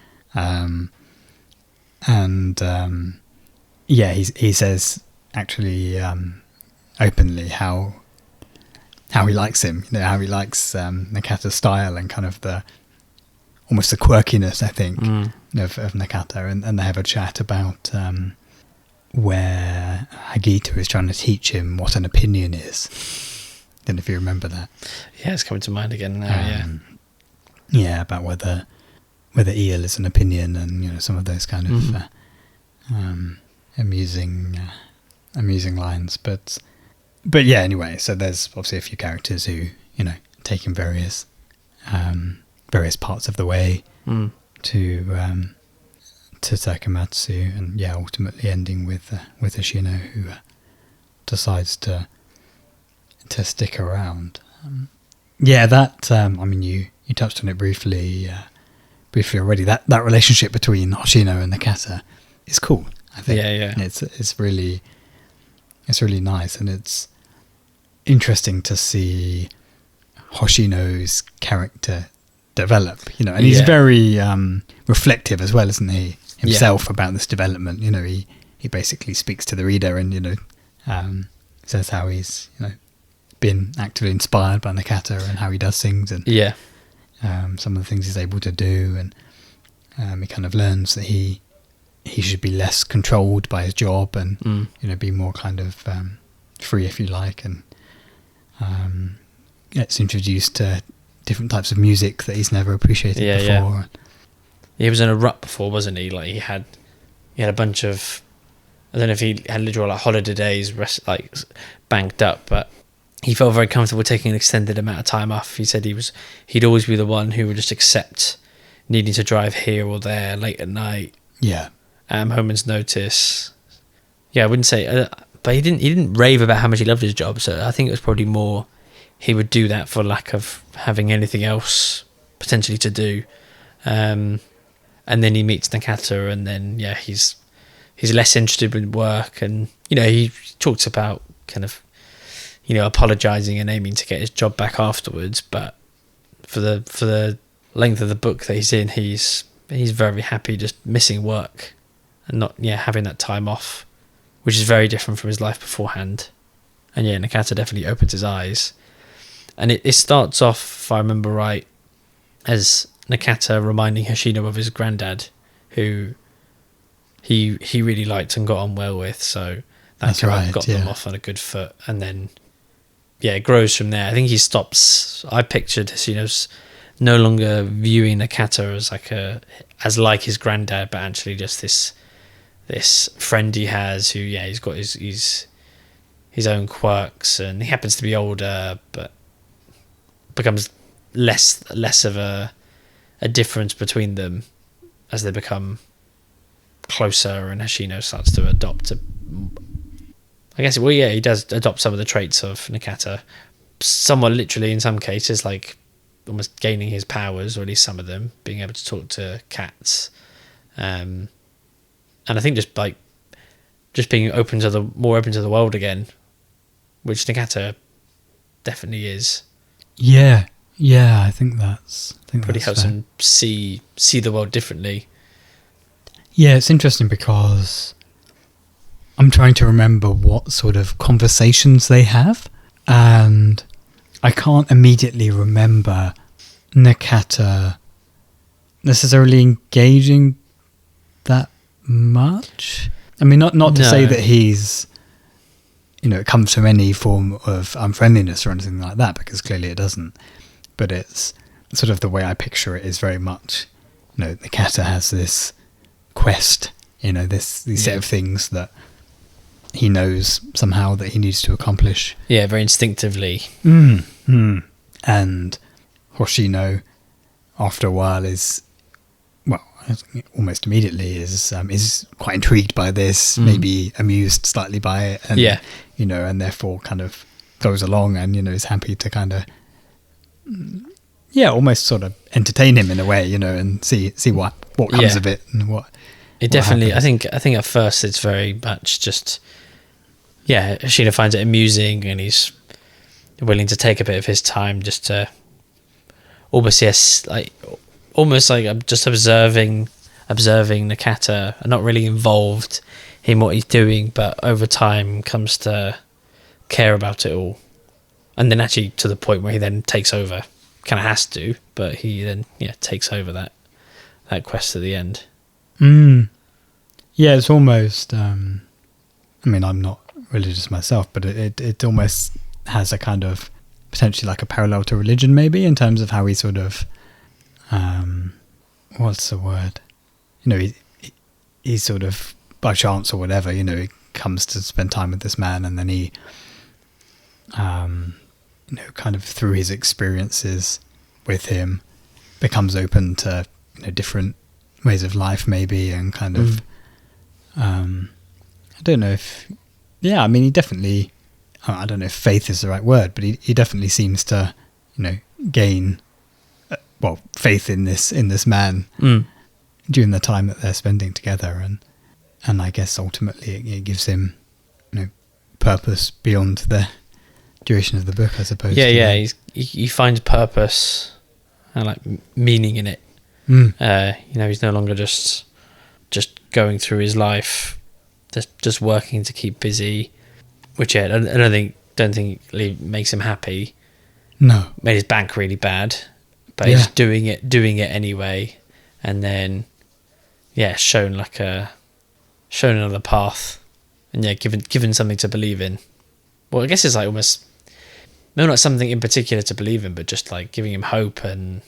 He says actually openly how he likes him, how he likes Nakata's style and kind of almost the quirkiness, I think, of Nakata, and they have a chat about where Hagita is trying to teach him what an opinion is. Don't know if you remember that. Yeah, it's coming to mind again now. Yeah, about whether eel is an opinion, and some of those kind of amusing lines, but yeah. Anyway, so there's obviously a few characters who take him various parts of the way to Takamatsu, and ultimately ending with Hoshino, who decides to stick around. That I mean, you touched on it briefly already. That relationship between Hoshino and Nakata is cool, I think. Yeah. It's really nice, and it's interesting to see Hoshino's character develop, and he's very reflective as well, isn't he, himself, about this development. He basically speaks to the reader and says how he's been actively inspired by Nakata and how he does things, and some of the things he's able to do, and he kind of learns that he should be less controlled by his job and be more kind of free, if you like, and gets introduced to different types of music that he's never appreciated before. He was in a rut before, wasn't he? Like he had a bunch of, I don't know if he had literal like holiday days banked up, but he felt very comfortable taking an extended amount of time off. He said he'd always be the one who would just accept needing to drive here or there late at night. Yeah. Moment's notice. Yeah, I wouldn't say, but he didn't rave about how much he loved his job. So I think it was probably more he would do that for lack of having anything else potentially to do. And then he meets Nakata, and then he's less interested in work, and he talks about kind of apologizing and aiming to get his job back afterwards. But for the length of the book that he's in, he's very happy just missing work and not having that time off, which is very different from his life beforehand. And Nakata definitely opens his eyes, and it starts off, if I remember right, as Nakata reminding Hoshino of his granddad, who he really liked and got on well with, so that kind of got them off on a good foot. And then it grows from there. I think he stops. I pictured Hoshino's no longer viewing Nakata as like his granddad, but actually just this friend he has who, he's got his own quirks, and he happens to be older, but becomes less of a difference between them as they become closer, and Hoshino starts to adopt I guess, he does adopt some of the traits of Nakata, somewhat literally in some cases, like almost gaining his powers, or at least some of them, being able to talk to cats, and I think just being more open to the world again, which Nakata definitely is. Yeah, I think that's Probably helps him see the world differently. Yeah, it's interesting because I'm trying to remember what sort of conversations they have, and I can't immediately remember Nakata necessarily engaging that much. I mean, not to say that he's, it comes from any form of unfriendliness or anything like that, because clearly it doesn't. But it's sort of the way I picture it is very much, Nakata has this quest, these set of things that he knows somehow that he needs to accomplish. Yeah, very instinctively. And Hoshino, after a while, almost immediately is quite intrigued by this, maybe amused slightly by it, and and therefore kind of goes along and is happy to kind of almost sort of entertain him in a way, and see what comes of it and what. It definitely, I think at first it's very much just, Hoshino finds it amusing, and he's willing to take a bit of his time just to almost like I'm just observing Nakata, and not really involved in what he's doing, but over time comes to care about it all, and then actually to the point where he then takes over, kind of has to, but he then takes over that quest at the end. Yeah, it's almost I mean, I'm not religious myself, but it almost has a kind of potentially like a parallel to religion, maybe, in terms of how he sort of what's the word, he sort of by chance or whatever, he comes to spend time with this man, and then he kind of through his experiences with him becomes open to different ways of life, maybe, and kind of I don't know if I mean, he definitely, I don't know if faith is the right word, but he definitely seems to gain faith in this man during the time that they're spending together, and I guess ultimately it gives him purpose beyond the duration of the book, I suppose. He finds purpose and like meaning in it. He's no longer just going through his life, just working to keep busy, which I don't think really makes him happy. No, made his bank really bad, but he's doing it anyway, and then shown another path, and given something to believe in. Well, I guess it's like almost not something in particular to believe in, but just like giving him hope and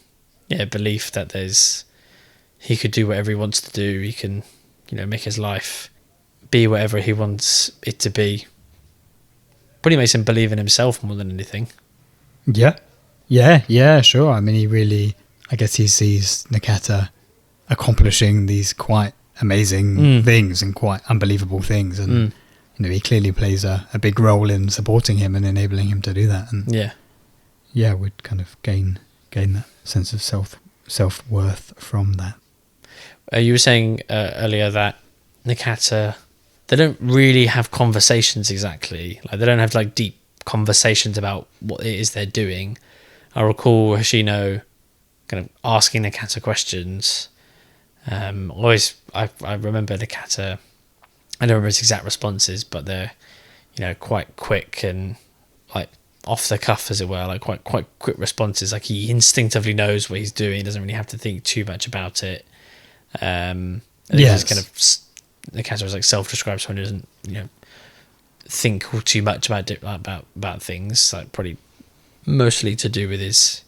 belief that he could do whatever he wants to do. He can make his life be whatever he wants it to be. Probably makes him believe in himself more than anything. Yeah, sure. I mean, I guess he sees Nakata accomplishing these quite amazing things and quite unbelievable things, and he clearly plays a big role in supporting him and enabling him to do that, and would kind of gain that sense of self-worth from that. You were saying earlier that Nakata, they don't really have conversations exactly. Like, they don't have like deep conversations about what it is they're doing. I recall Hoshino kind of asking Nakata questions. I remember Nakata, I don't remember his exact responses, but they're quite quick and like off the cuff, as it were, like quite quick responses. Like, he instinctively knows what he's doing, he doesn't really have to think too much about it. Yes. Kind of Nakata was like self-described someone who doesn't think too much about things, like probably mostly to do with his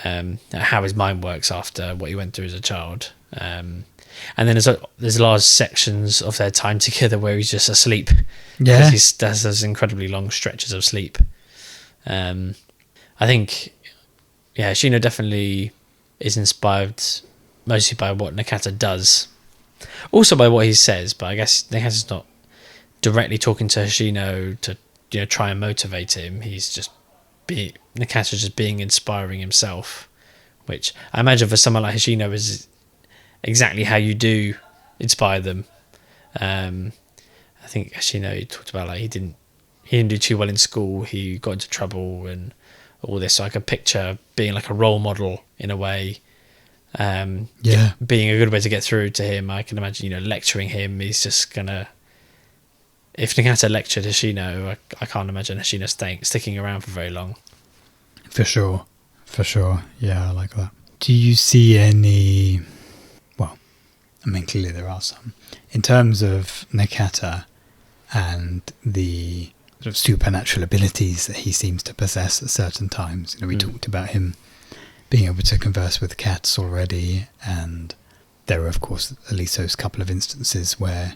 how his mind works after what he went through as a child. And then there's large sections of their time together where he's just asleep. Yeah. He does those incredibly long stretches of sleep. I think, yeah, Hoshino definitely is inspired mostly by what Nakata does. Also by what he says, but I guess Nakata's not directly talking to Hoshino to, you know, try and motivate him. He's just Nakata's just being inspiring himself, which I imagine for someone like Hoshino is exactly how you do inspire them. I think Hoshino, he talked about like he didn't do too well in school. He got into trouble and all this. So I could picture being like a role model in a way. Being a good way to get through to him. I can imagine, you know, lecturing him. He's just gonna. If Nakata lectured Hoshino, I can't imagine Hoshino sticking around for very long. For sure. Yeah, I like that. Do you see any? Well, I mean, clearly there are some. In terms of Nakata and the sort of supernatural abilities that he seems to possess at certain times. You know, we talked about him being able to converse with cats already, and there are, of course, at least those couple of instances where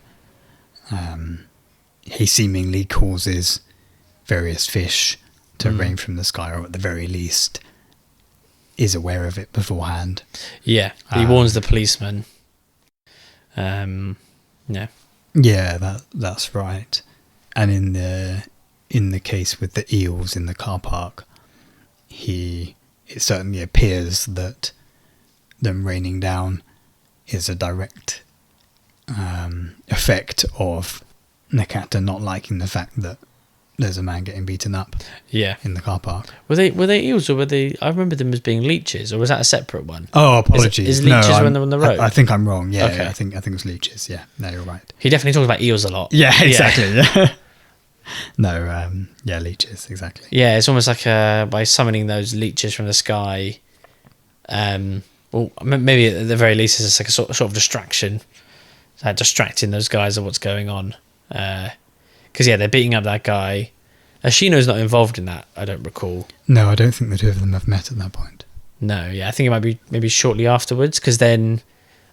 he seemingly causes various fish to rain from the sky, or at the very least is aware of it beforehand. Yeah, he warns the policeman. Yeah. Yeah, that's right. And in the case with the eels in the car park, it certainly appears that them raining down is a direct effect of Nakata not liking the fact that there's a man getting beaten up. Yeah. In the car park. Were they eels, or were they? I remember them as being leeches, or was that a separate one? Oh, apologies. Is leeches when they're on the road? I think I'm wrong. Yeah, Okay. I think it was leeches. Yeah, no, you're right. He definitely talks about eels a lot. Yeah, exactly. Yeah. No, leeches, exactly. Yeah, it's almost like by summoning those leeches from the sky. Well, maybe at the very least, it's like a sort of distraction, distracting those guys of what's going on. Because they're beating up that guy. Hoshino's not involved in that, I don't recall. No, I don't think the two of them have met at that point. No, yeah, I think it might be maybe shortly afterwards, because then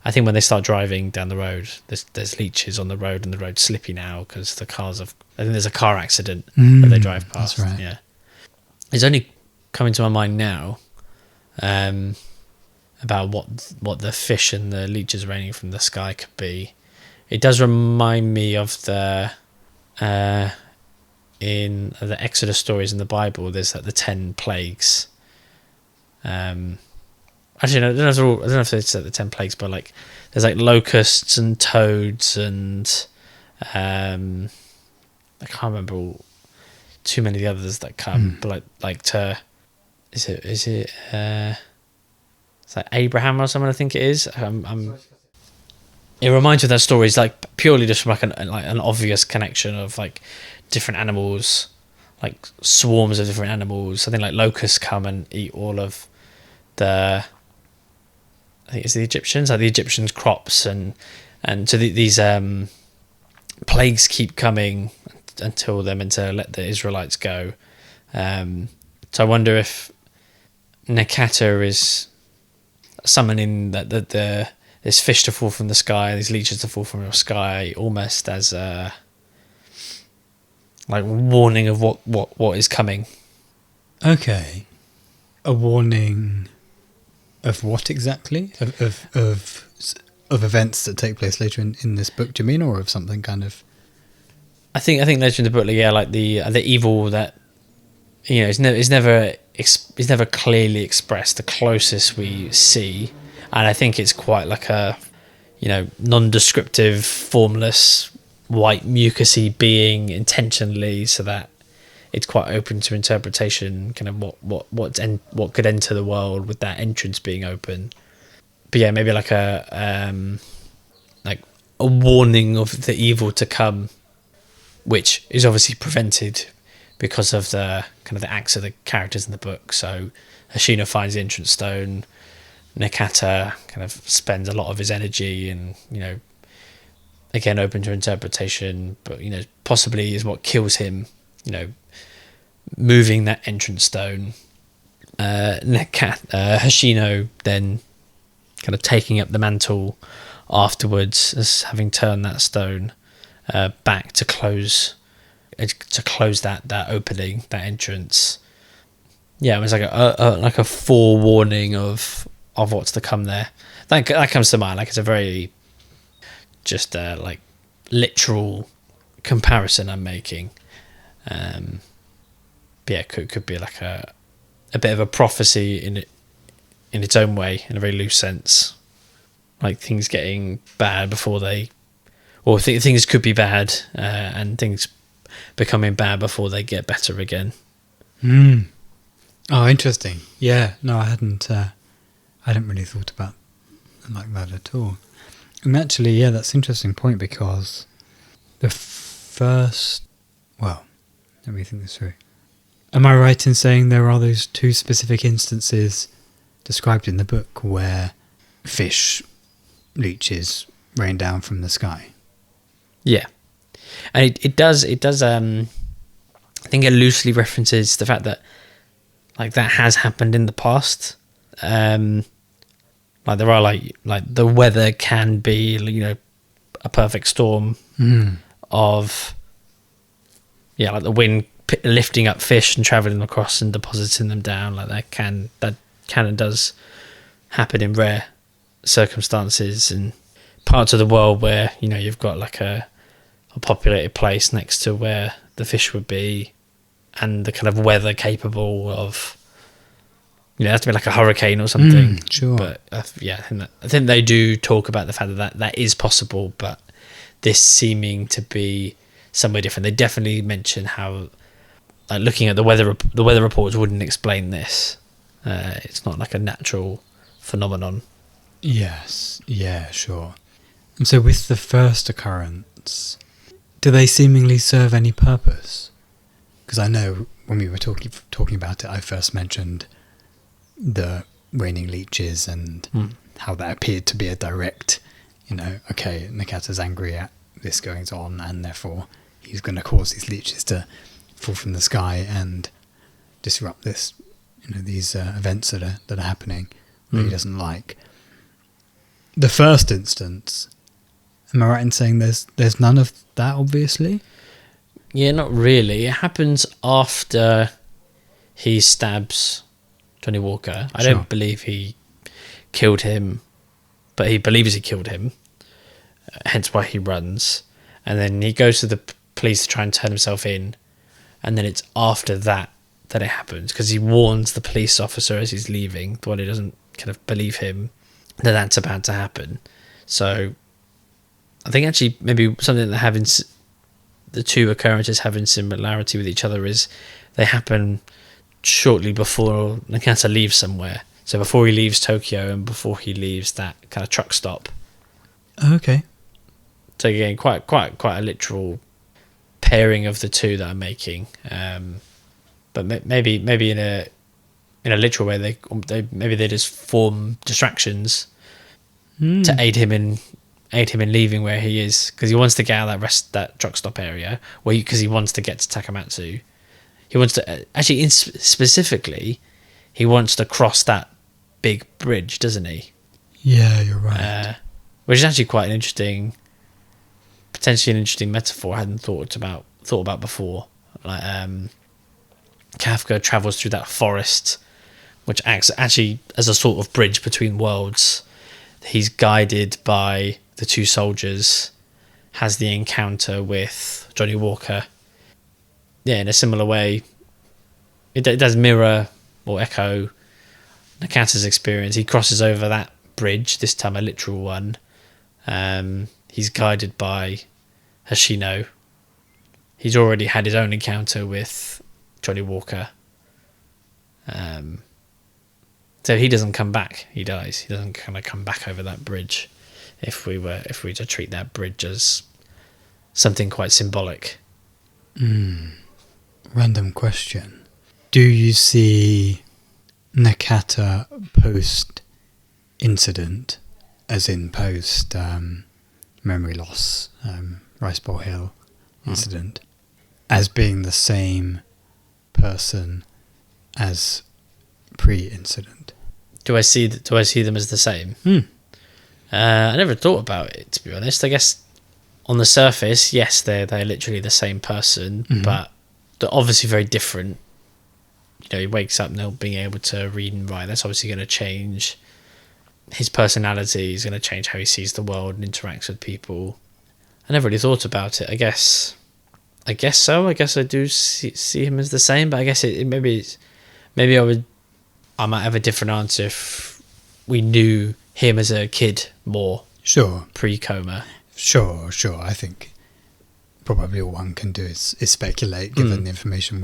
I think when they start driving down the road, there's leeches on the road, and the road's slippy now because the cars have. I think there's a car accident that they drive past. That's right. Yeah, it's only coming to my mind now about what the fish and the leeches raining from the sky could be. It does remind me of the in the Exodus stories in the Bible. There's like the 10 plagues. Actually, no, I don't know if it's the 10 plagues, but like there's like locusts and toads and I can't remember too many of the others that come, but is it it's like Abraham or someone, I think it is. It reminds me of that story. It's like purely just from like an obvious connection of like different animals, like swarms of different animals. I think like locusts come and eat all of I think it's the Egyptians, like the Egyptians' crops, and so these plagues keep coming until they're meant to let the Israelites go. So I wonder if Nakata is summoning this fish to fall from the sky, these leeches to fall from the sky, almost as a like warning of what is coming. Okay, a warning of what exactly? Of events that take place later in this book, do you mean, or of something kind of? I think later in the book, like the evil that is never clearly expressed. The closest we see, and I think it's quite like a non-descriptive, formless, white mucusy being intentionally, so that it's quite open to interpretation. Kind of what could enter the world with that entrance being open. But yeah, maybe like a warning of the evil to come, which is obviously prevented because of the kind of the acts of the characters in the book. So Hoshino finds the entrance stone. Nakata kind of spends a lot of his energy and, again, open to interpretation, but, possibly is what kills him. You know, moving that entrance stone. Hoshino then kind of taking up the mantle afterwards, as having turned that stone back to close that opening, that entrance. Yeah, it was like a forewarning of what's to come there. That comes to mind. Like, it's a very just like literal comparison I'm making. But yeah, could be like a bit of a prophecy in its own way, in a very loose sense. Like things getting bad before they, or things could be bad, and things becoming bad before they get better again. Oh, interesting. Yeah, no, I hadn't really thought about it like that at all. And actually, yeah, that's an interesting point, because the first, well, let me think this through. Am I right in saying there are those two specific instances described in the book where fish leeches rain down from the sky? Yeah, and it does. I think it loosely references the fact that like that has happened in the past. Like there are like the weather can be, you know, a perfect storm of, yeah, like the wind lifting up fish and traveling across and depositing them down. Like that can and does happen in rare circumstances and parts of the world where, you know, you've got like a populated place next to where the fish would be, and the kind of weather capable of, you know, it has to be like a hurricane or something. Sure. But yeah, I think they do talk about the fact that is possible, but this seeming to be somewhere different. They definitely mention how, like, looking at the weather reports wouldn't explain this. It's not like a natural phenomenon. Yes, yeah, sure. And so with the first occurrence, do they seemingly serve any purpose? Because I know when we were talking about it, I first mentioned the raining leeches and how that appeared to be a direct, you know, okay, Nakata's angry at this goings on, and therefore he's going to cause these leeches to fall from the sky and disrupt this, you know, these events that are happening that he doesn't like. The first instance, am I right in saying there's none of that, obviously? Yeah, not really. It happens after he stabs Johnnie Walker. I don't believe he killed him, but he believes he killed him, hence why he runs. And then he goes to the police to try and turn himself in, and then it's after that it happens, because he warns the police officer as he's leaving, the one who doesn't kind of believe him, that that's about to happen. So I think actually maybe something that having the two occurrences having similarity with each other is they happen shortly before Nakata leaves somewhere. So before he leaves Tokyo and before he leaves that kind of truck stop. Okay. So again, quite a literal pairing of the two that I'm making. But maybe in a literal way they just form distractions to aid him in leaving where he is, because he wants to get out of that truck stop area, because he wants to get to Takamatsu. He wants to actually, specifically, he wants to cross that big bridge, doesn't he? Yeah, you're right. Which is actually quite potentially an interesting metaphor I hadn't thought about before. Like Kafka travels through that forest, which acts actually as a sort of bridge between worlds. He's guided by the two soldiers, has the encounter with Johnnie Walker. Yeah, in a similar way, it does mirror or echo Nakata's experience. He crosses over that bridge, this time a literal one. He's guided by Hoshino. He's already had his own encounter with Johnnie Walker. So he doesn't come back. He dies. He doesn't kind of come back over that bridge. If we were to treat that bridge as something quite symbolic. Random question. Do you see Nakata post incident, as in post memory loss, Rice Bowl Hill, incident as being the same person as pre-incident. Do I see them as the same? I never thought about it, to be honest. I guess on the surface, yes, they're literally the same person, but they're obviously very different. You know, he wakes up not being able to read and write. That's obviously going to change his personality. Is going to change how he sees the world and interacts with people. I never really thought about it. I guess so. I guess I do see him as the same, but I guess maybe I might have a different answer if we knew him as a kid more. Sure. Pre-coma. Sure. I think probably all one can do is speculate, given the information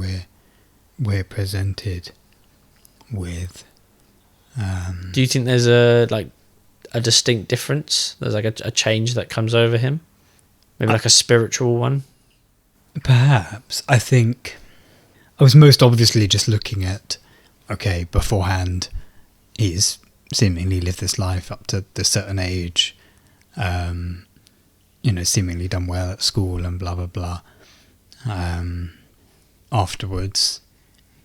we're presented with. Do you think there's a distinct difference? There's like a change that comes over him? Maybe like a spiritual one? Perhaps. I think I was most obviously just looking at, okay, beforehand, he's seemingly lived this life up to this certain age, seemingly done well at school and blah, blah, blah. Afterwards,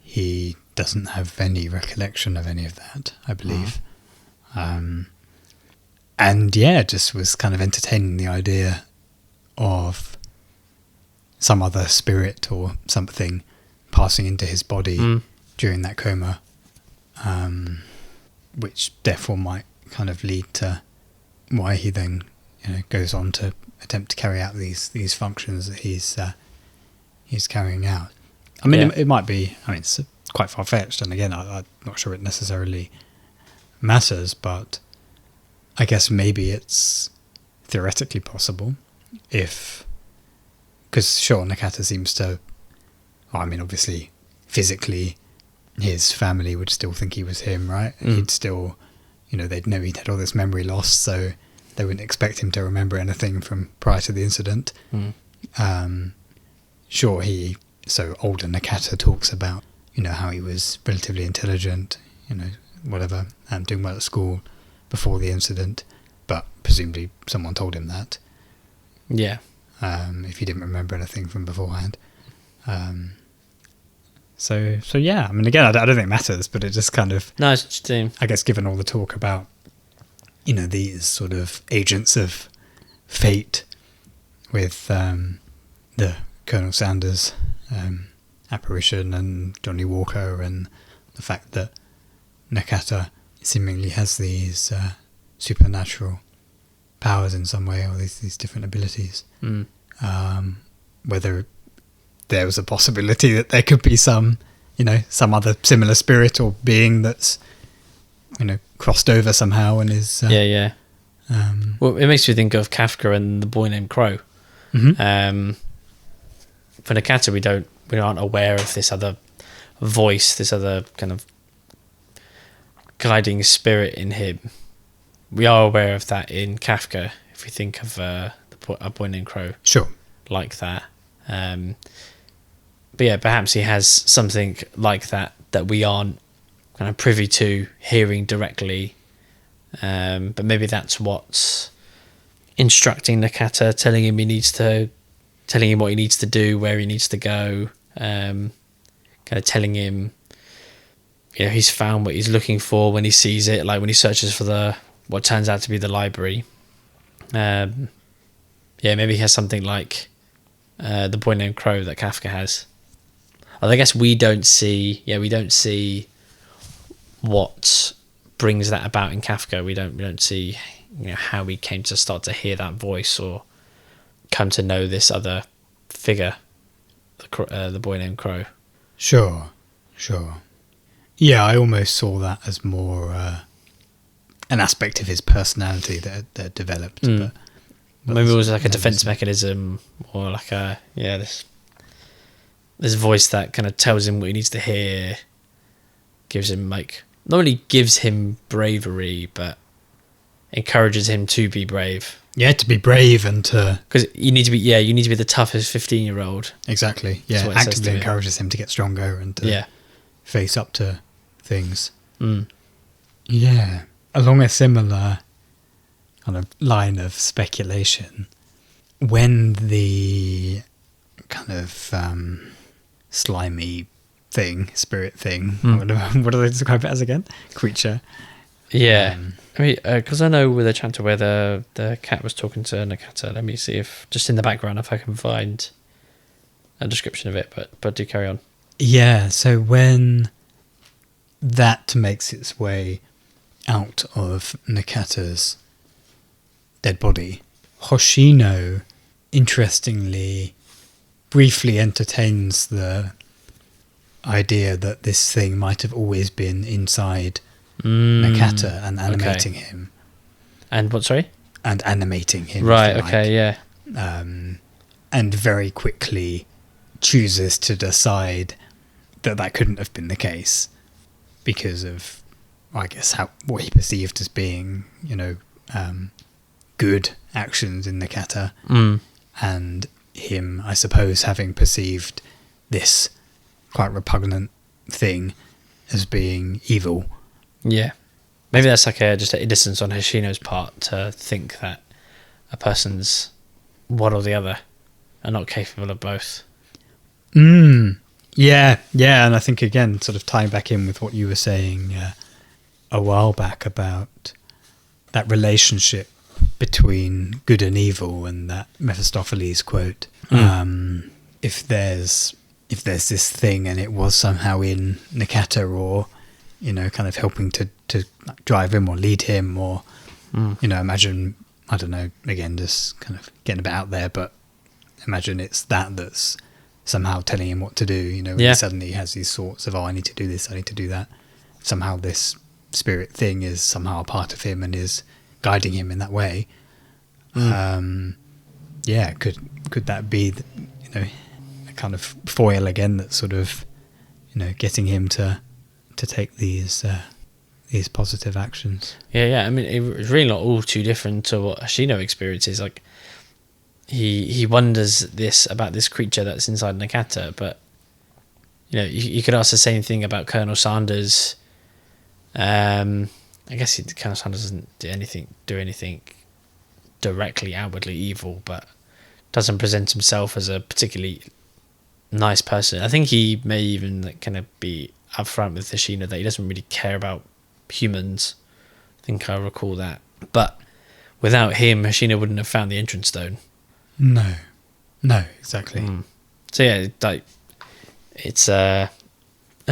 he doesn't have any recollection of any of that, I believe. And yeah, just was kind of entertaining the idea of some other spirit or something passing into his body during that coma, which therefore might kind of lead to why he then goes on to attempt to carry out these functions that he's carrying out. I mean, it might be. I mean, it's quite far fetched, and again, I'm not sure it necessarily matters, but I guess maybe it's theoretically possible because sure, Nakata seems to. I mean, obviously, physically, his family would still think he was him, right? He'd still, they'd know he'd had all this memory loss, so they wouldn't expect him to remember anything from prior to the incident. Sure, so older Nakata talks about, how he was relatively intelligent, whatever, and doing well at school before the incident, but presumably someone told him that. Yeah. If he didn't remember anything from beforehand. So yeah, I mean, again, I don't think it matters, but it just kind of... No, it's interesting. I guess given all the talk about, these sort of agents of fate with the Colonel Sanders apparition and Johnnie Walker, and the fact that Nakata seemingly has these supernatural powers in some way, or these different abilities. Whether there was a possibility that there could be some other similar spirit or being that's crossed over somehow and is well, it makes me think of Kafka and The Boy Named Crow. For Nakata, we aren't aware of this other voice, this other kind of guiding spirit in him. We are aware of that in Kafka, if we think of A Boy Named Crow. Sure. Like that. But yeah, perhaps he has something like that we aren't kind of privy to hearing directly. But maybe that's what's instructing Nakata, telling him what he needs to do, where he needs to go, kind of telling him, he's found what he's looking for when he sees it, like when he searches for what turns out to be the library. Maybe he has something like The Boy Named Crow that Kafka has. I guess we don't see what brings that about in Kafka. We don't see how he came to start to hear that voice or come to know this other figure, the Boy Named Crow. Sure. Yeah, I almost saw that as more an aspect of his personality that developed. But maybe it was like a defense mechanism, or like this voice that kind of tells him what he needs to hear, gives him not only gives him bravery, but encourages him to be brave. Yeah, to be brave and to... Because you need to be the toughest 15-year-old. Exactly, yeah. Actively encourages him to get stronger and to face up to things. Yeah. Along a similar kind of line of speculation, when the kind of slimy thing, spirit thing. What do they describe it as again? Creature. Yeah. I mean, because I know with the chapter where the cat was talking to Nakata, let me see if, just in the background, if I can find a description of it, but do carry on. Yeah, so when that makes its way out of Nakata's dead body, Hoshino, interestingly, briefly entertains the idea that this thing might have always been inside Nakata and animating him. And what, sorry? And animating him. Right, okay, yeah. And very quickly chooses to decide that couldn't have been the case because of, I guess, what he perceived as being, good actions in Nakata, and him, I suppose, having perceived this quite repugnant thing as being evil. Yeah. Maybe that's like just an innocence on Hoshino's part to think that a person's one or the other and not capable of both. Yeah, and I think, again, sort of tying back in with what you were saying a while back about that relationship between good and evil, and that Mephistopheles quote. If there's this thing and it was somehow in Nakata, or kind of helping to drive him or lead him, or imagine, I don't know, again, just kind of getting a bit out there, but imagine it's that's somehow telling him what to do, when he suddenly has these thoughts of, I need to do this, I need to do that. Somehow this spirit thing is somehow a part of him and is guiding him in that way. Could that be, a kind of foil again that's sort of, getting him to take these positive actions? Yeah. I mean, it's really not all too different to what Hoshino experiences. Like, he wonders about this creature that's inside Nakata, but you could ask the same thing about Colonel Sanders. I guess Colonel Sanders doesn't do anything directly outwardly evil, but doesn't present himself as a particularly nice person. I think he may even kind of be upfront with Hoshino that he doesn't really care about humans. I think I recall that. But without him, Hoshino wouldn't have found the entrance stone. No, exactly. So yeah, like, it's a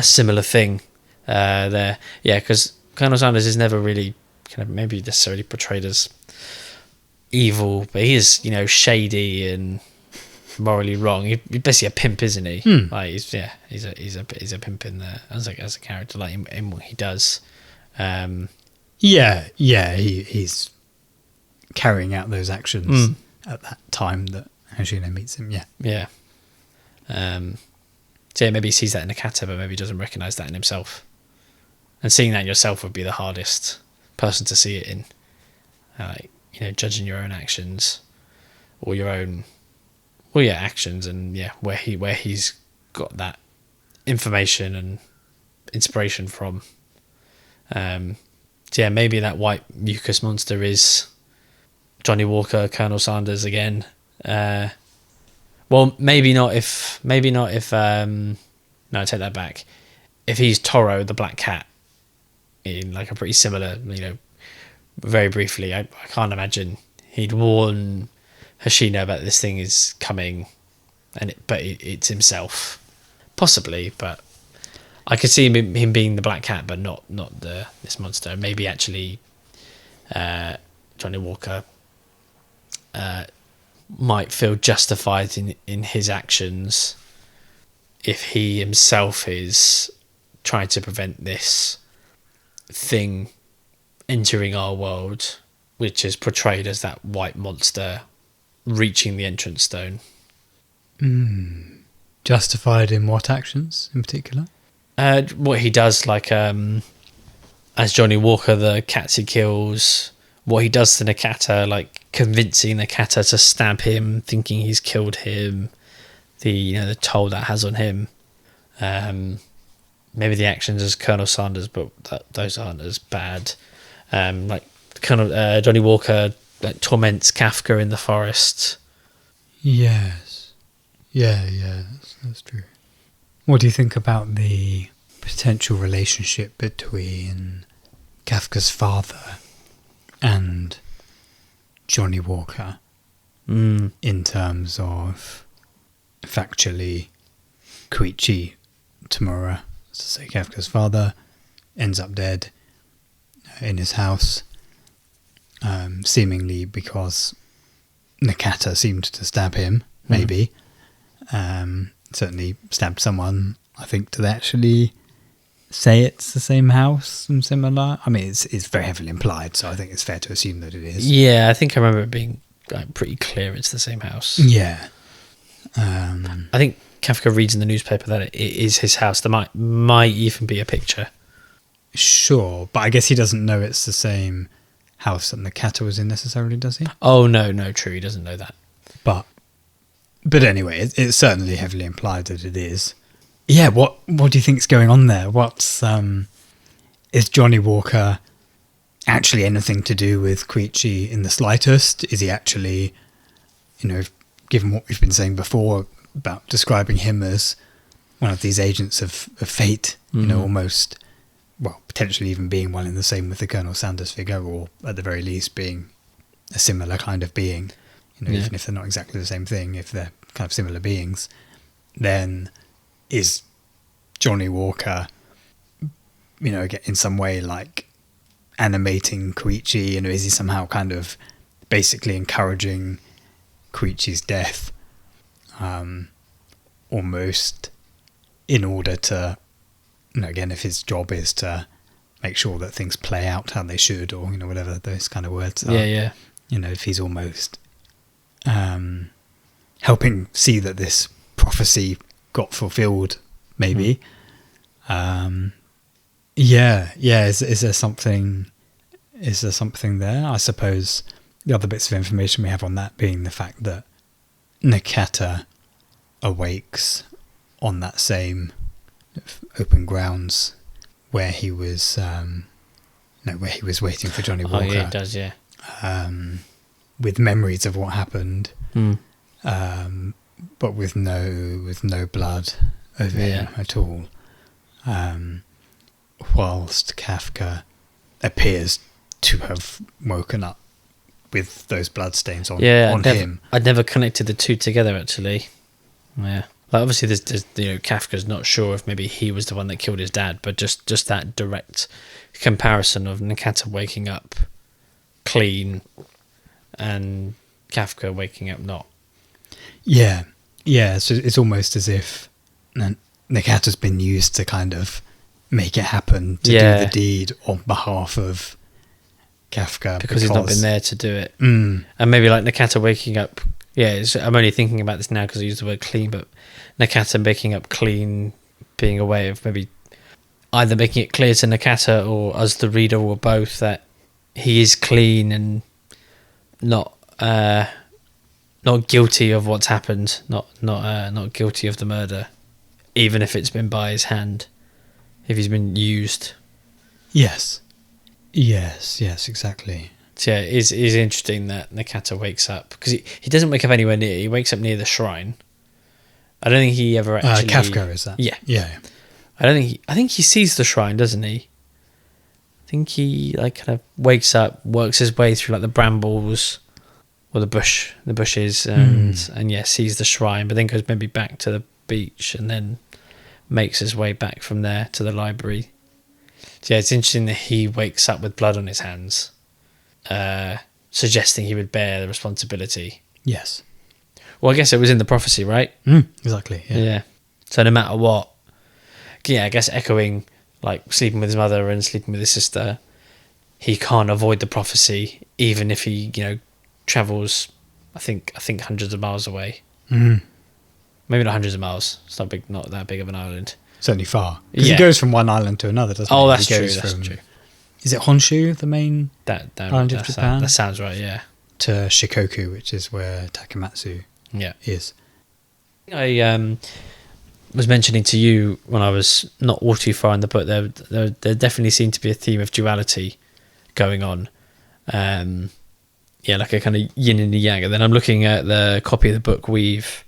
similar thing there. Yeah, because Colonel Sanders is never really kind of maybe necessarily portrayed as evil, but he is, shady and morally wrong. He's basically a pimp, isn't he? Like, he's a pimp in there as a character, like in what he does. He's carrying out those actions at that time that Hoshino meets him. Yeah. So maybe he sees that in Nakata, but maybe he doesn't recognise that in himself. And seeing that in yourself would be the hardest person to see it in. Judging your own actions or your own, actions, and where he's got that information and inspiration from. Maybe that white mucus monster is Johnnie Walker, Colonel Sanders again. Maybe not if no, I take that back. If he's Toro, the black cat, in like a pretty similar, very briefly, I can't imagine he'd warn Hoshino about this thing is coming, but it's himself, possibly. But I could see him being the black cat, but not this monster. Maybe actually, Johnnie Walker might feel justified in his actions if he himself is trying to prevent this thing entering our world, which is portrayed as that white monster reaching the entrance stone. Justified in what actions in particular? What he does, like as Johnnie Walker, the cats he kills, what he does to Nakata, like convincing Nakata to stab him, thinking he's killed him, the toll that has on him. Maybe the actions as Colonel Sanders, but those aren't as bad. Like Colonel Johnnie Walker torments Kafka in the forest. Yes. Yeah, that's true. What do you think about the potential relationship between Kafka's father and Johnnie Walker in terms of factually Koichi Tamura, to say Kafka's father, ends up dead in his house, seemingly because Nakata seemed to stab him, maybe. Certainly stabbed someone, I think, do they actually say it's the same house and similar? I mean, it's very heavily implied, so I think it's fair to assume that it is. Yeah, I think I remember it being pretty clear it's the same house. Yeah. I think Kafka reads in the newspaper that it is his house. There might even be a picture. Sure, but I guess he doesn't know it's the same house that Nakata was in necessarily, does he? Oh, no, true. He doesn't know that. But anyway, it's certainly heavily implied that it is. Yeah, what do you think's going on there? What's is Johnnie Walker actually anything to do with Koichi in the slightest? Is he actually, given what we've been saying before about describing him as one of these agents of fate, almost, well, potentially even being one in the same with the Colonel Sanders figure, or at the very least being a similar kind of being, even if they're not exactly the same thing, if they're kind of similar beings, then is Johnnie Walker, in some way like animating Koichi? Is he somehow kind of basically encouraging Koichi's death, almost in order to, again, if his job is to make sure that things play out how they should, or whatever those kind of words are. Yeah. If he's almost helping see that this prophecy got fulfilled, maybe. Is there something there? I suppose the other bits of information we have on that being the fact that Nakata awakes on that same open grounds where he was waiting for Johnnie Walker. Oh yeah, it does, yeah. With memories of what happened, but with no blood over him at all. Whilst Kafka appears to have woken up with those bloodstains on him. I'd never connected the two together, actually. Yeah. Like, obviously, there's Kafka's not sure if maybe he was the one that killed his dad, but just that direct comparison of Nakata waking up clean and Kafka waking up not. Yeah. So it's almost as if Nakata's been used to kind of make it happen, to do the deed on behalf of Kafka. Because he's not been there to do it. And maybe like Nakata waking up, I'm only thinking about this now because I used the word clean, but Nakata waking up clean being a way of maybe either making it clear to Nakata or us, the reader, or both, that he is clean and not guilty of what's happened, not guilty of the murder, even if it's been by his hand, if he's been used. Yes, exactly. So yeah, it is interesting that Nakata wakes up, because he doesn't wake up anywhere near. He wakes up near the shrine. I don't think he ever actually. Kafka is that? Yeah. I think he sees the shrine, doesn't he? I think he kind of wakes up, works his way through the brambles or the bushes, and sees the shrine, but then goes maybe back to the beach and then makes his way back from there to the library. So yeah, it's interesting that he wakes up with blood on his hands, suggesting he would bear the responsibility. Yes. Well, I guess it was in the prophecy, right? Exactly. Yeah. So no matter what, I guess echoing sleeping with his mother and sleeping with his sister, he can't avoid the prophecy, even if he travels. I think hundreds of miles away. Maybe not hundreds of miles. It's not that big of an island. Certainly far. Because he goes from one island to another, doesn't he? Oh, that's true. That's true. Is it Honshu, the main island of Japan? That sounds right, yeah. To Shikoku, which is where Takamatsu is. I was mentioning to you when I was not all too far in the book, there definitely seemed to be a theme of duality going on. Like a kind of yin and yang. And then I'm looking at the copy of the book we've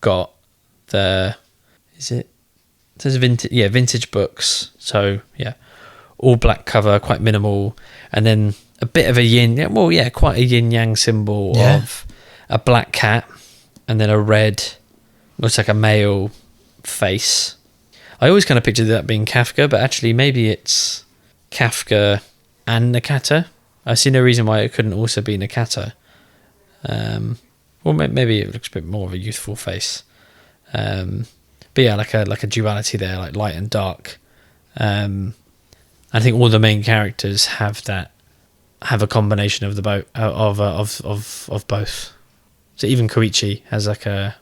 got There's vintage books. So yeah, all black cover, quite minimal, and then a bit of a quite a yin yang symbol of a black cat, and then a red, looks like a male face. I always kind of pictured that being Kafka, but actually maybe it's Kafka and Nakata. I see no reason why it couldn't also be Nakata. Or maybe it looks a bit more of a youthful face. But yeah, like a duality there, like light and dark. I think all the main characters have a combination of the both of both. So even Koichi has like a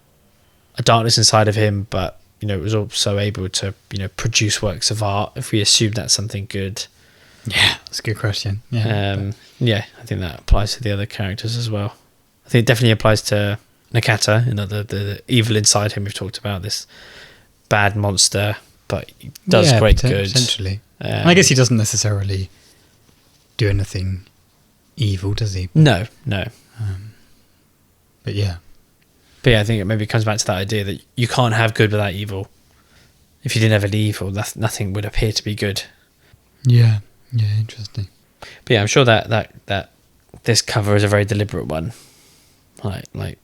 darkness inside of him, but was also able to produce works of art. If we assume that's something good. Yeah, that's a good question. Yeah, I think that applies to the other characters as well. I think it definitely applies to Nakata, the evil inside him. We've talked about this bad monster, but he does great good. Essentially, I guess he doesn't necessarily do anything evil, does he? No. But yeah, I think it maybe comes back to that idea that you can't have good without evil. If you didn't have any evil, nothing would appear to be good. Yeah, interesting. But yeah, I'm sure that this cover is a very deliberate one. Like,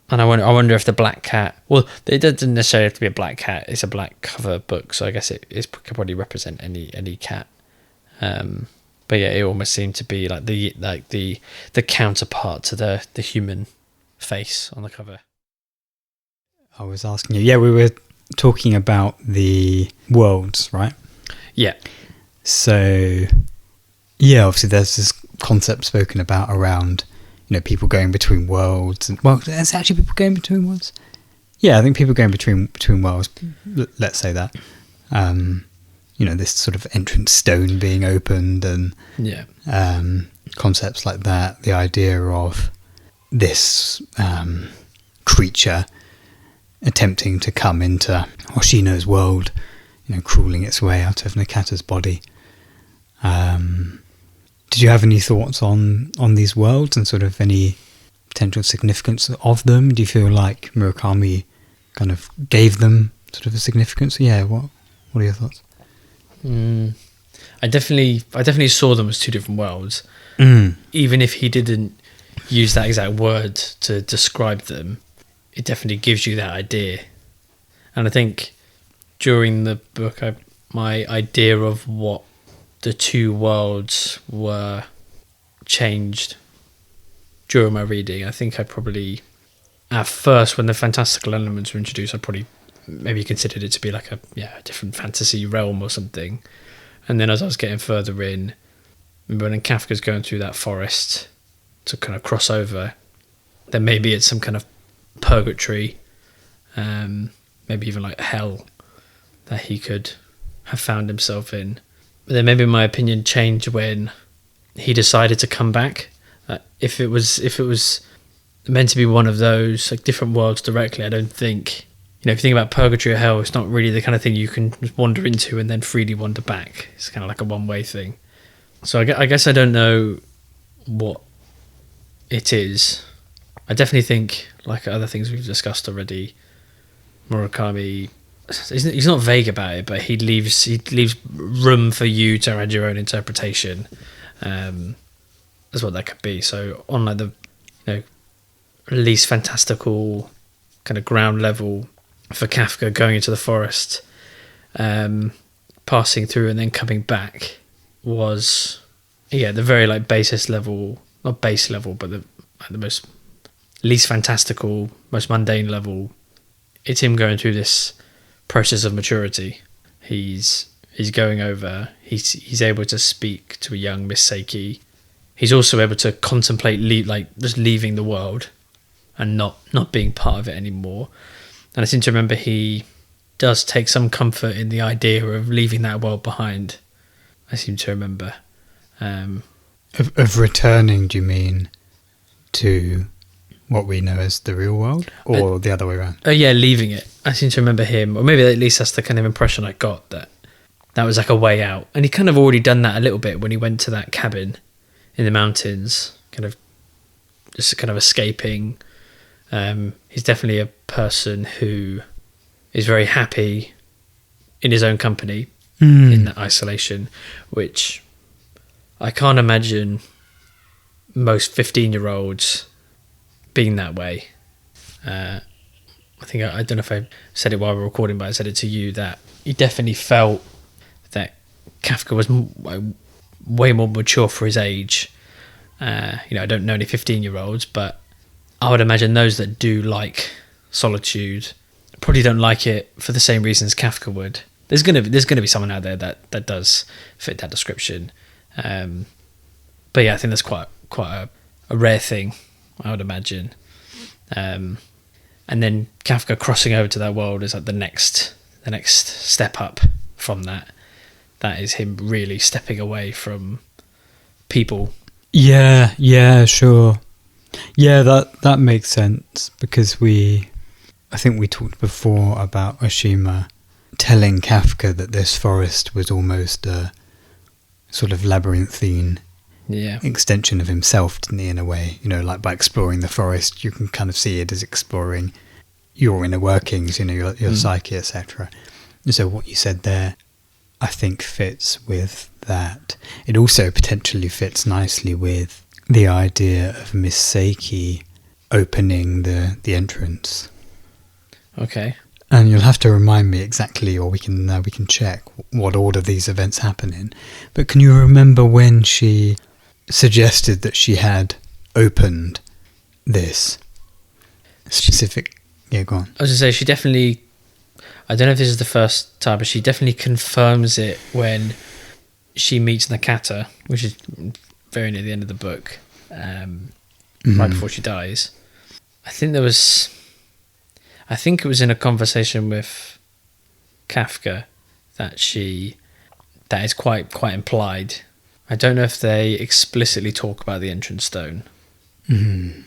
and I wonder if the black cat. Well, it doesn't necessarily have to be a black cat. It's a black cover book, so I guess it could probably represent any cat. But yeah, it almost seemed to be like the counterpart to the human face on the cover. I was asking you. Yeah, we were talking about the worlds, right? Yeah. So, yeah, obviously there's this concept spoken about around, people going between worlds. There's actually people going between worlds. Yeah, I think people going between worlds, let's say that. This sort of entrance stone being opened and concepts like that. The idea of this creature attempting to come into Hoshino's world, crawling its way out of Nakata's body. Did you have any thoughts on these worlds and sort of any potential significance of them? Do you feel like Murakami kind of gave them sort of a significance? Yeah, what are your thoughts? I definitely saw them as two different worlds. Even if he didn't use that exact word to describe them, it definitely gives you that idea. And I think during the book, my idea of what the two worlds were changed during my reading. I think I probably, at first, when the fantastical elements were introduced, I probably maybe considered it to be like a different fantasy realm or something. And then as I was getting further in, remember when Kafka's going through that forest to kind of cross over, then maybe it's some kind of purgatory, maybe even like hell that he could have found himself in. But then maybe my opinion changed when he decided to come back. If it was meant to be one of those like different worlds directly, I don't think, if you think about purgatory or hell, it's not really the kind of thing you can wander into and then freely wander back. It's kind of like a one-way thing. So I guess I don't know what it is. I definitely think, like other things we've discussed already, Murakami, he's not vague about it, but he leaves room for you to add your own interpretation. That's what that could be. So on like the least fantastical kind of ground level for Kafka, going into the forest, passing through and then coming back was the very like basis level, not base level, but the most least fantastical, most mundane level. It's him going through this process of maturity. He's going over. He's able to speak to a young Miss Saeki. He's also able to contemplate just leaving the world and not being part of it anymore. And I seem to remember he does take some comfort in the idea of leaving that world behind. I seem to remember. Of returning, do you mean to what we know as the real world, or the other way around? Leaving it. I seem to remember him, or maybe at least that's the kind of impression I got, that was like a way out. And he kind of already done that a little bit when he went to that cabin in the mountains, kind of just kind of escaping. He's definitely a person who is very happy in his own company, in that isolation, which I can't imagine most 15-year-olds being that way. I think I don't know if I said it while we were recording, but I said it to you that he definitely felt that Kafka was way more mature for his age. I don't know any 15-year-olds, but I would imagine those that do like solitude probably don't like it for the same reasons Kafka would. There's gonna be someone out there that does fit that description, but yeah, I think that's quite a rare thing, I would imagine. And then Kafka crossing over to that world is like the next step up from that. That is him really stepping away from people. Yeah, sure. Yeah, that makes sense, because I think we talked before about Oshima telling Kafka that this forest was almost a sort of labyrinthine extension of himself, didn't he, in a way? Like by exploring the forest, you can kind of see it as exploring your inner workings, your psyche, etc. And so what you said there, I think, fits with that. It also potentially fits nicely with the idea of Miss Saeki opening the entrance. Okay. And you'll have to remind me exactly, or we can check what order these events happen in. But can you remember when she suggested that she had opened this specific... Yeah, go on. I was going to say, she definitely... I don't know if this is the first time, but she definitely confirms it when she meets Nakata, which is very near the end of the book, right before she dies. I think it was in a conversation with Kafka that is quite implied. I don't know if they explicitly talk about the entrance stone. Mm-hmm.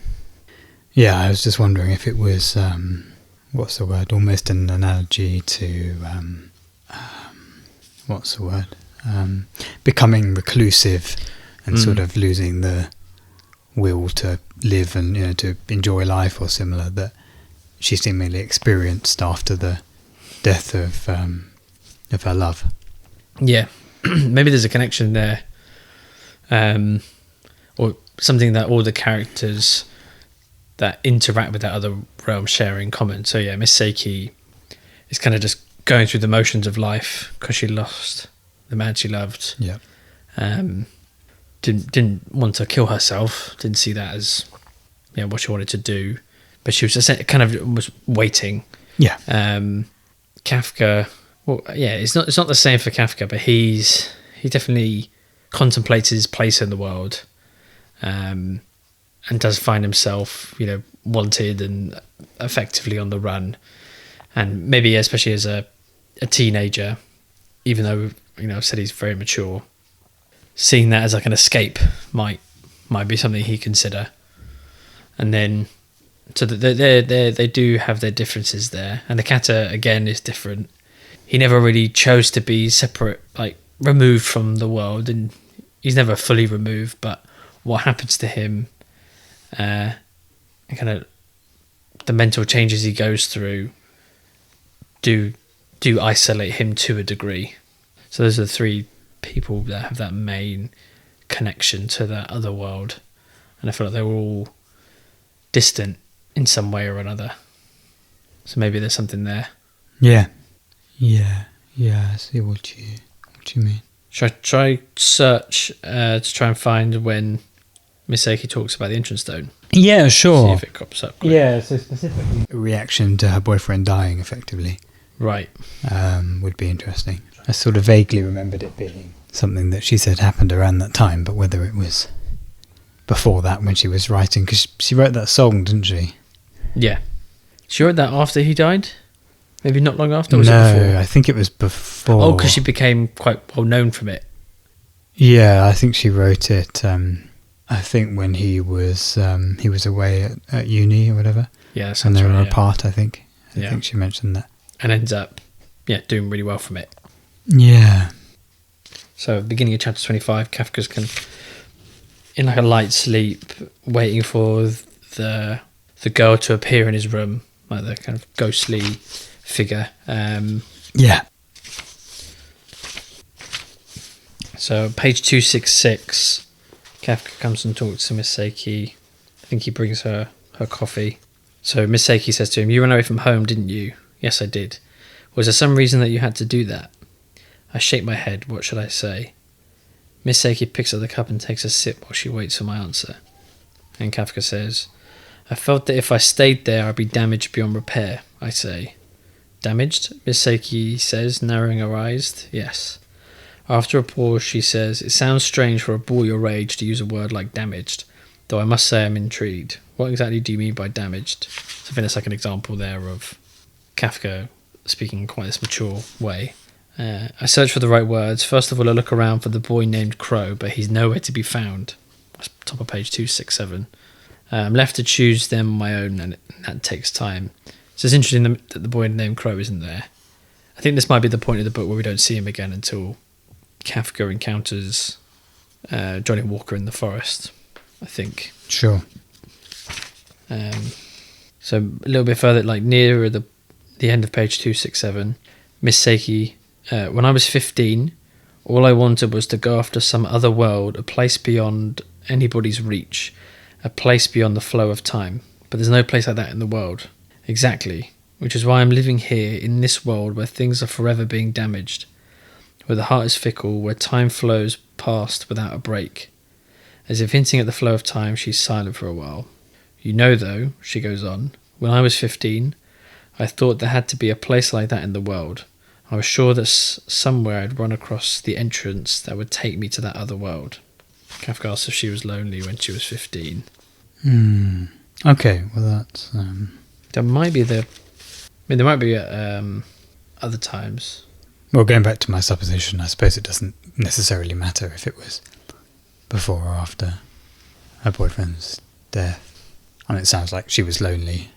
Yeah, I was just wondering if it was, what's the word? Almost an analogy to, what's the word? Becoming reclusive and sort of losing the will to live and to enjoy life or similar, that she seemingly experienced after the death of her love. Yeah, maybe there's a connection there, or something that all the characters that interact with that other realm share in common. So yeah, Miss Saeki is kind of just going through the motions of life because she lost the man she loved. Yeah. Didn't want to kill herself. Didn't see that as what she wanted to do. But she was just kind of was waiting. Yeah. Kafka, well, yeah, it's not the same for Kafka, but he definitely contemplates his place in the world, and does find himself, wanted and effectively on the run. And maybe especially as a teenager, even though I've said he's very mature, seeing that as like an escape might be something he consider. And then so they do have their differences there, and Nakata again is different. He never really chose to be separate, like removed from the world, and he's never fully removed. But what happens to him, and kind of the mental changes he goes through, do isolate him to a degree. So those are the three people that have that main connection to that other world, and I feel like they were all distant in some way or another. So maybe there's something there. Yeah. I see what you mean. Should I try search to try and find when Miss Saeki talks about the entrance stone? Yeah, sure. See if it crops up. Quick. Yeah, so specifically a reaction to her boyfriend dying, effectively. Right. Would be interesting. I sort of vaguely remembered it being something that she said happened around that time, but whether it was before that when she was writing, because she wrote that song, didn't she? Yeah. She wrote that after he died? Maybe not long after? Or was no, it before? I think it was before. Oh, because she became quite well known from it. Yeah, I think she wrote it. I think when he was away at uni or whatever. Yeah, and they were right, apart. I think she mentioned that, and ends up doing really well from it. Yeah. So beginning of chapter 25, Kafka's kind of in like a light sleep, waiting for the girl to appear in his room, like the kind of ghostly figure. Yeah. So page 266, Kafka comes and talks to Miss Saeki. I think he brings her coffee. So Miss Saeki says to him, "You ran away from home, didn't you?" "Yes, I did." "Was there some reason that you had to do that?" I shake my head. What should I say? Miss Saeki picks up the cup and takes a sip while she waits for my answer. And Kafka says, "I felt that if I stayed there, I'd be damaged beyond repair," I say. "Damaged?" Miss Saeki says, narrowing her eyes. "Yes." After a pause, she says, "It sounds strange for a boy your age to use a word like damaged, though I must say I'm intrigued. What exactly do you mean by damaged?" So I think that's like an example there of Kafka speaking in quite this mature way. I search for the right words. First of all, I look around for the boy named Crow, but he's nowhere to be found. That's top of page 267. I'm left to choose them on my own, and that takes time. So it's interesting that the boy named Crow isn't there. I think this might be the point of the book where we don't see him again until Kafka encounters Johnnie Walker in the forest, I think. Sure. So a little bit further, like nearer the end of page 267, Miss Saeki, "When I was 15, all I wanted was to go after some other world, a place beyond anybody's reach, a place beyond the flow of time. But there's no place like that in the world." "Exactly. Which is why I'm living here in this world where things are forever being damaged, where the heart is fickle, where time flows past without a break." As if hinting at the flow of time, she's silent for a while. "You know, though," she goes on, "when I was 15, I thought there had to be a place like that in the world. I was sure that somewhere I'd run across the entrance that would take me to that other world." Kafka asks if she was lonely when she was 15. Okay, well that's... There might be there might be other times. Well, going back to my supposition, I suppose it doesn't necessarily matter if it was before or after her boyfriend's death. I mean, it sounds like she was lonely,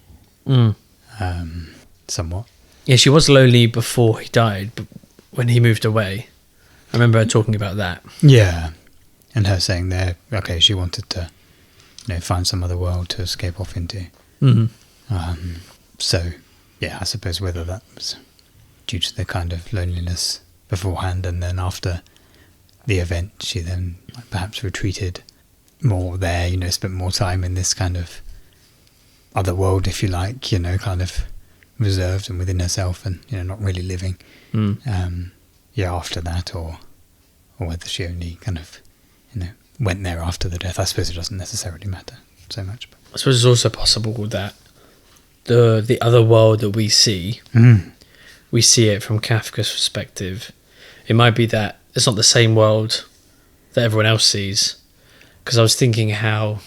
somewhat. Yeah, she was lonely before he died, but when he moved away, I remember her talking about that. Yeah, and her saying there, okay, she wanted to, find some other world to escape off into. So, yeah, I suppose whether that was due to the kind of loneliness beforehand and then after the event, she then perhaps retreated more there, spent more time in this kind of other world, if you like, kind of reserved and within herself and, not really living. After that, or whether she only kind of, went there after the death. I suppose it doesn't necessarily matter so much. But I suppose it's also possible that the other world that we see, we see it from Kafka's perspective. It might be that it's not the same world that everyone else sees. Because I was thinking how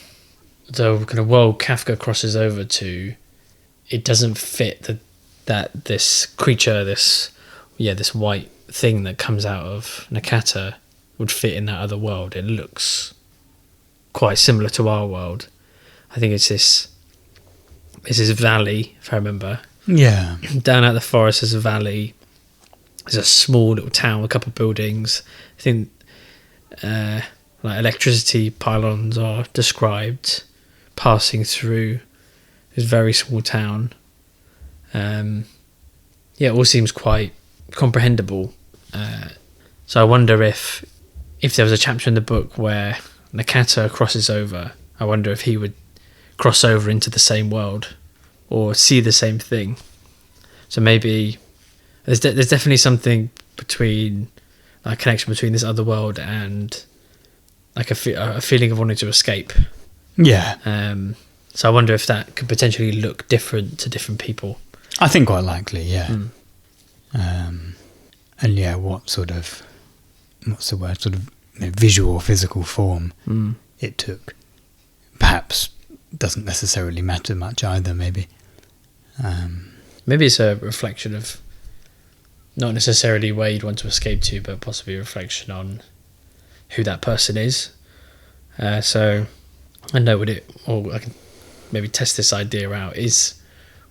the kind of world Kafka crosses over to, it doesn't fit that this creature, this white thing that comes out of Nakata would fit in that other world. It looks quite similar to our world. I think it's this valley, if I remember. Yeah. Down at the forest there's a valley. There's a small little town with a couple of buildings. I think like electricity pylons are described passing through this very small town. It all seems quite comprehensible. So I wonder if there was a chapter in the book where Nakata crosses over, I wonder if he would cross over into the same world or see the same thing. So maybe there's definitely something between, like, connection between this other world and like a feeling of wanting to escape. Yeah. So I wonder if that could potentially look different to different people. I think quite likely, yeah. And yeah, what's the word, visual or physical form it took, perhaps doesn't necessarily matter much either, maybe. Maybe it's a reflection of not necessarily where you'd want to escape to, but possibly a reflection on who that person is. So I know I can maybe test this idea out, is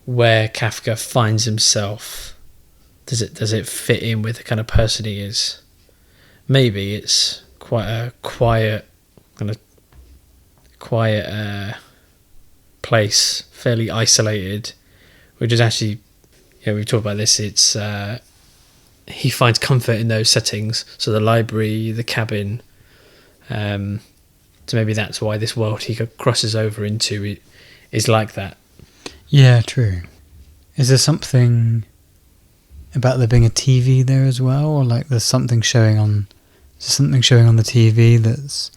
where Kafka finds himself, does it fit in with the kind of person he is? Maybe it's quite a quiet place, fairly isolated, which is actually we've talked about this. It's he finds comfort in those settings. So the library, the cabin. So maybe that's why this world he crosses over into is like that. Yeah, true. Is there something about there being a TV there as well, or like there's something showing on? Is there something showing on the TV that's?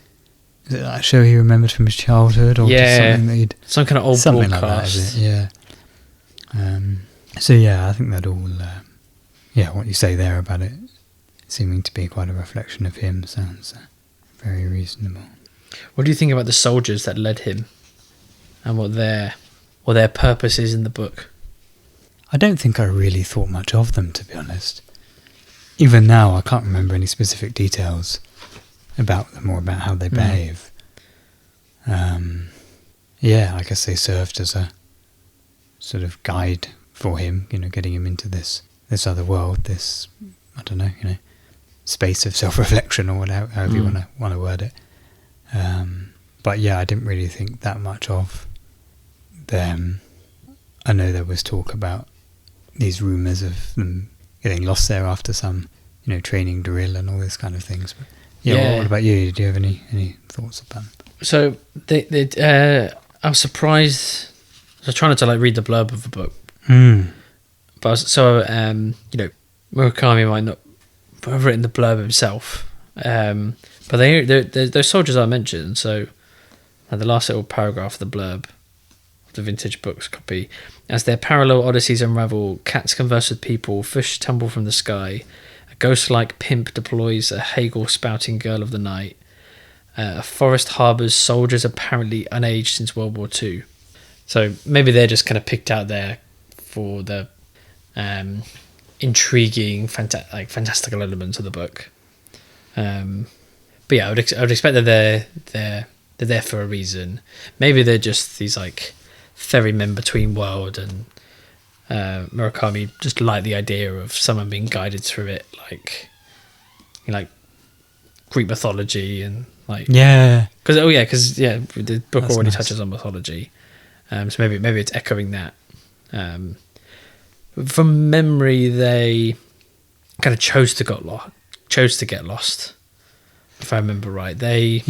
Is it like a show he remembered from his childhood, or just something that he'd some kind of old something broadcast? Like that, is it? Yeah. So yeah, I think that all. What you say there about it seeming to be quite a reflection of him sounds very reasonable. What do you think about the soldiers that led him, and what their purpose is in the book? I don't think I really thought much of them, to be honest. Even now, I can't remember any specific details about them or about how they behave. I guess they served as a sort of guide for him, getting him into this other world, this, I don't know, space of self-reflection or whatever, however you want to word it. But yeah, I didn't really think that much of them. I know there was talk about these rumours of them getting lost there after some, training drill and all this kind of things. But what about you? Do you have any thoughts about them? So I was surprised. I was trying to read the blurb of the book, but Murakami might not have written the blurb himself. But those soldiers I mentioned. So the last little paragraph of the blurb of the vintage books copy: as their parallel odysseys unravel, cats converse with people, fish tumble from the sky, a ghost-like pimp deploys a Hegel-spouting girl of the night, a forest harbours soldiers apparently unaged since World War II. So maybe they're just kind of picked out there for the intriguing, fantastical elements of the book. But yeah, I would expect that they're there for a reason. Maybe they're just these ferrymen between world, and Murakami just liked the idea of someone being guided through it, like Greek mythology and because the book That's already nice. touches on mythology, so maybe it's echoing that. From memory, they kind of chose to get lost. If I remember right, they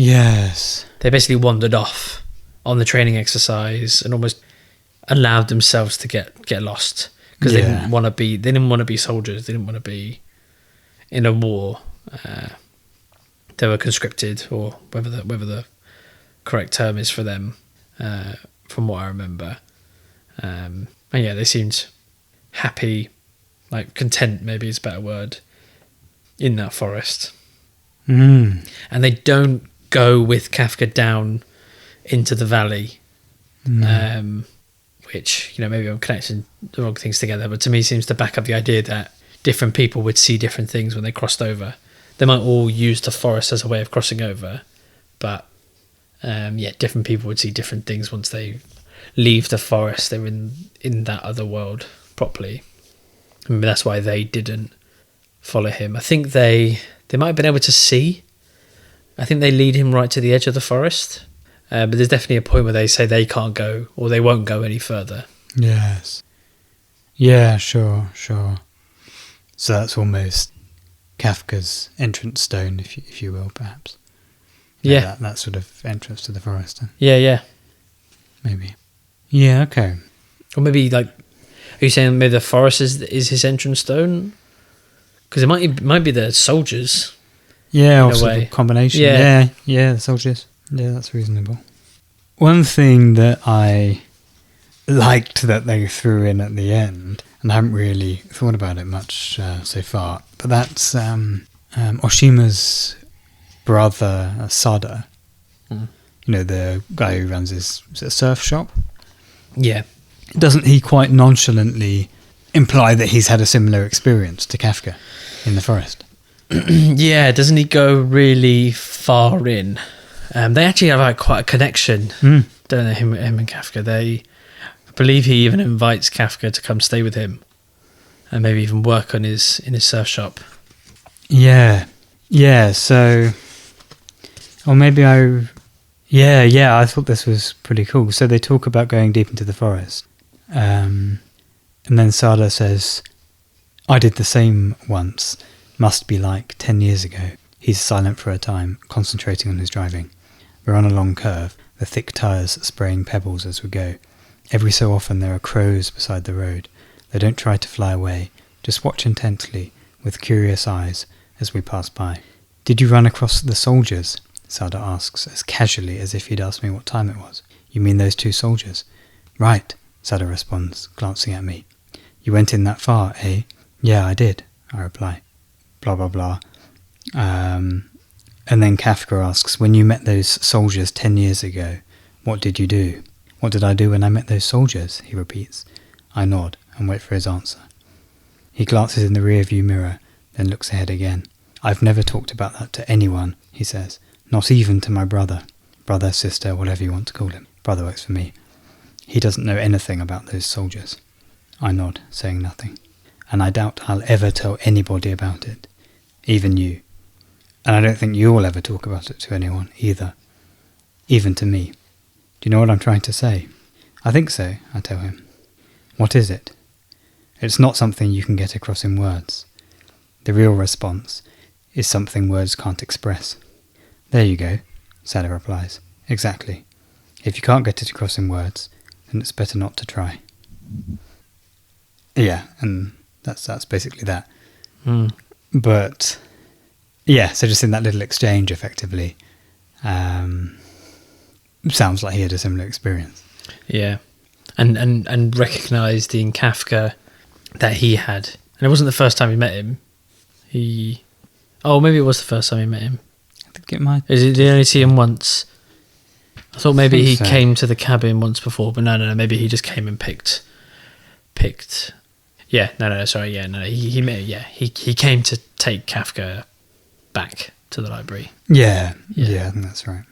basically wandered off on the training exercise and almost allowed themselves to get lost because they didn't want to be soldiers. They didn't want to be in a war. They were conscripted, or whether the correct term is for them, from what I remember. And yeah, they seemed happy, content maybe is a better word, in that forest. And they don't go with Kafka down into the valley, which, maybe I'm connecting the wrong things together, but to me seems to back up the idea that different people would see different things when they crossed over. They might all use the forest as a way of crossing over, but different people would see different things once they leave the forest. They're in that other world properly. I mean, that's why they didn't follow him. I think they might have been able to see. I think they lead him right to the edge of the forest, but there's definitely a point where they say they can't go or they won't go any further. Yes. Yeah, sure. So that's almost Kafka's entrance stone, if you will, perhaps. Yeah. That sort of entrance to the forest. Huh? Yeah. Maybe. Yeah, okay. Or maybe, are you saying maybe the forest is his entrance stone? Because it might be the soldiers. Yeah, in or a sort way. of combination. Yeah. Yeah, the soldiers. Yeah, that's reasonable. One thing that I liked that they threw in at the end, and I haven't really thought about it much so far, but that's Oshima's brother, Sada. The guy who runs his surf shop. Yeah. Doesn't he quite nonchalantly imply that he's had a similar experience to Kafka in the forest? Yeah, doesn't he go really far in? They actually have quite a connection, don't they, him and Kafka? I believe he even invites Kafka to come stay with him and maybe even work in his surf shop. Yeah. So, or maybe I thought this was pretty cool. So they talk about going deep into the forest, and And then Sada says, I did the same once. Must be like 10 years ago. He's silent for a time, concentrating on his driving. We're on a long curve, the thick tyres spraying pebbles as we go. Every so often there are crows beside the road. They don't try to fly away, just watch intently, with curious eyes, as we pass by. Did you run across the soldiers? Sada asks, as casually as if he'd asked me what time it was. You mean those 2 soldiers? Right, Sada responds, glancing at me. You went in that far, eh? Yeah, I did, I reply. Blah, blah, blah. And then Kafka asks, when you met those soldiers 10 years ago, what did you do? What did I do when I met those soldiers? He repeats. I nod and wait for his answer. He glances in the rearview mirror, then looks ahead again. I've never talked about that to anyone, he says. Not even to my brother. Brother, sister, whatever you want to call him. Brother works for me. He doesn't know anything about those soldiers. I nod, saying nothing. And I doubt I'll ever tell anybody about it. Even you. And I don't think you'll ever talk about it to anyone, either. Even to me. Do you know what I'm trying to say? I think so, I tell him. What is it? It's not something you can get across in words. The real response is something words can't express. There you go, Sada replies. Exactly. If you can't get it across in words, then it's better not to try. Yeah, and that's basically that. But yeah, so just in that little exchange, effectively, sounds like he had a similar experience. Yeah, and recognised in Kafka that he had, and it wasn't the first time he met him. Maybe it was the first time he met him. I think it might. Did he only see him once? I thought maybe he so. came to the cabin once before, but no, maybe he just came and picked. Yeah, sorry, yeah, no, he came to take Kafka back to the library. Yeah, I think that's right.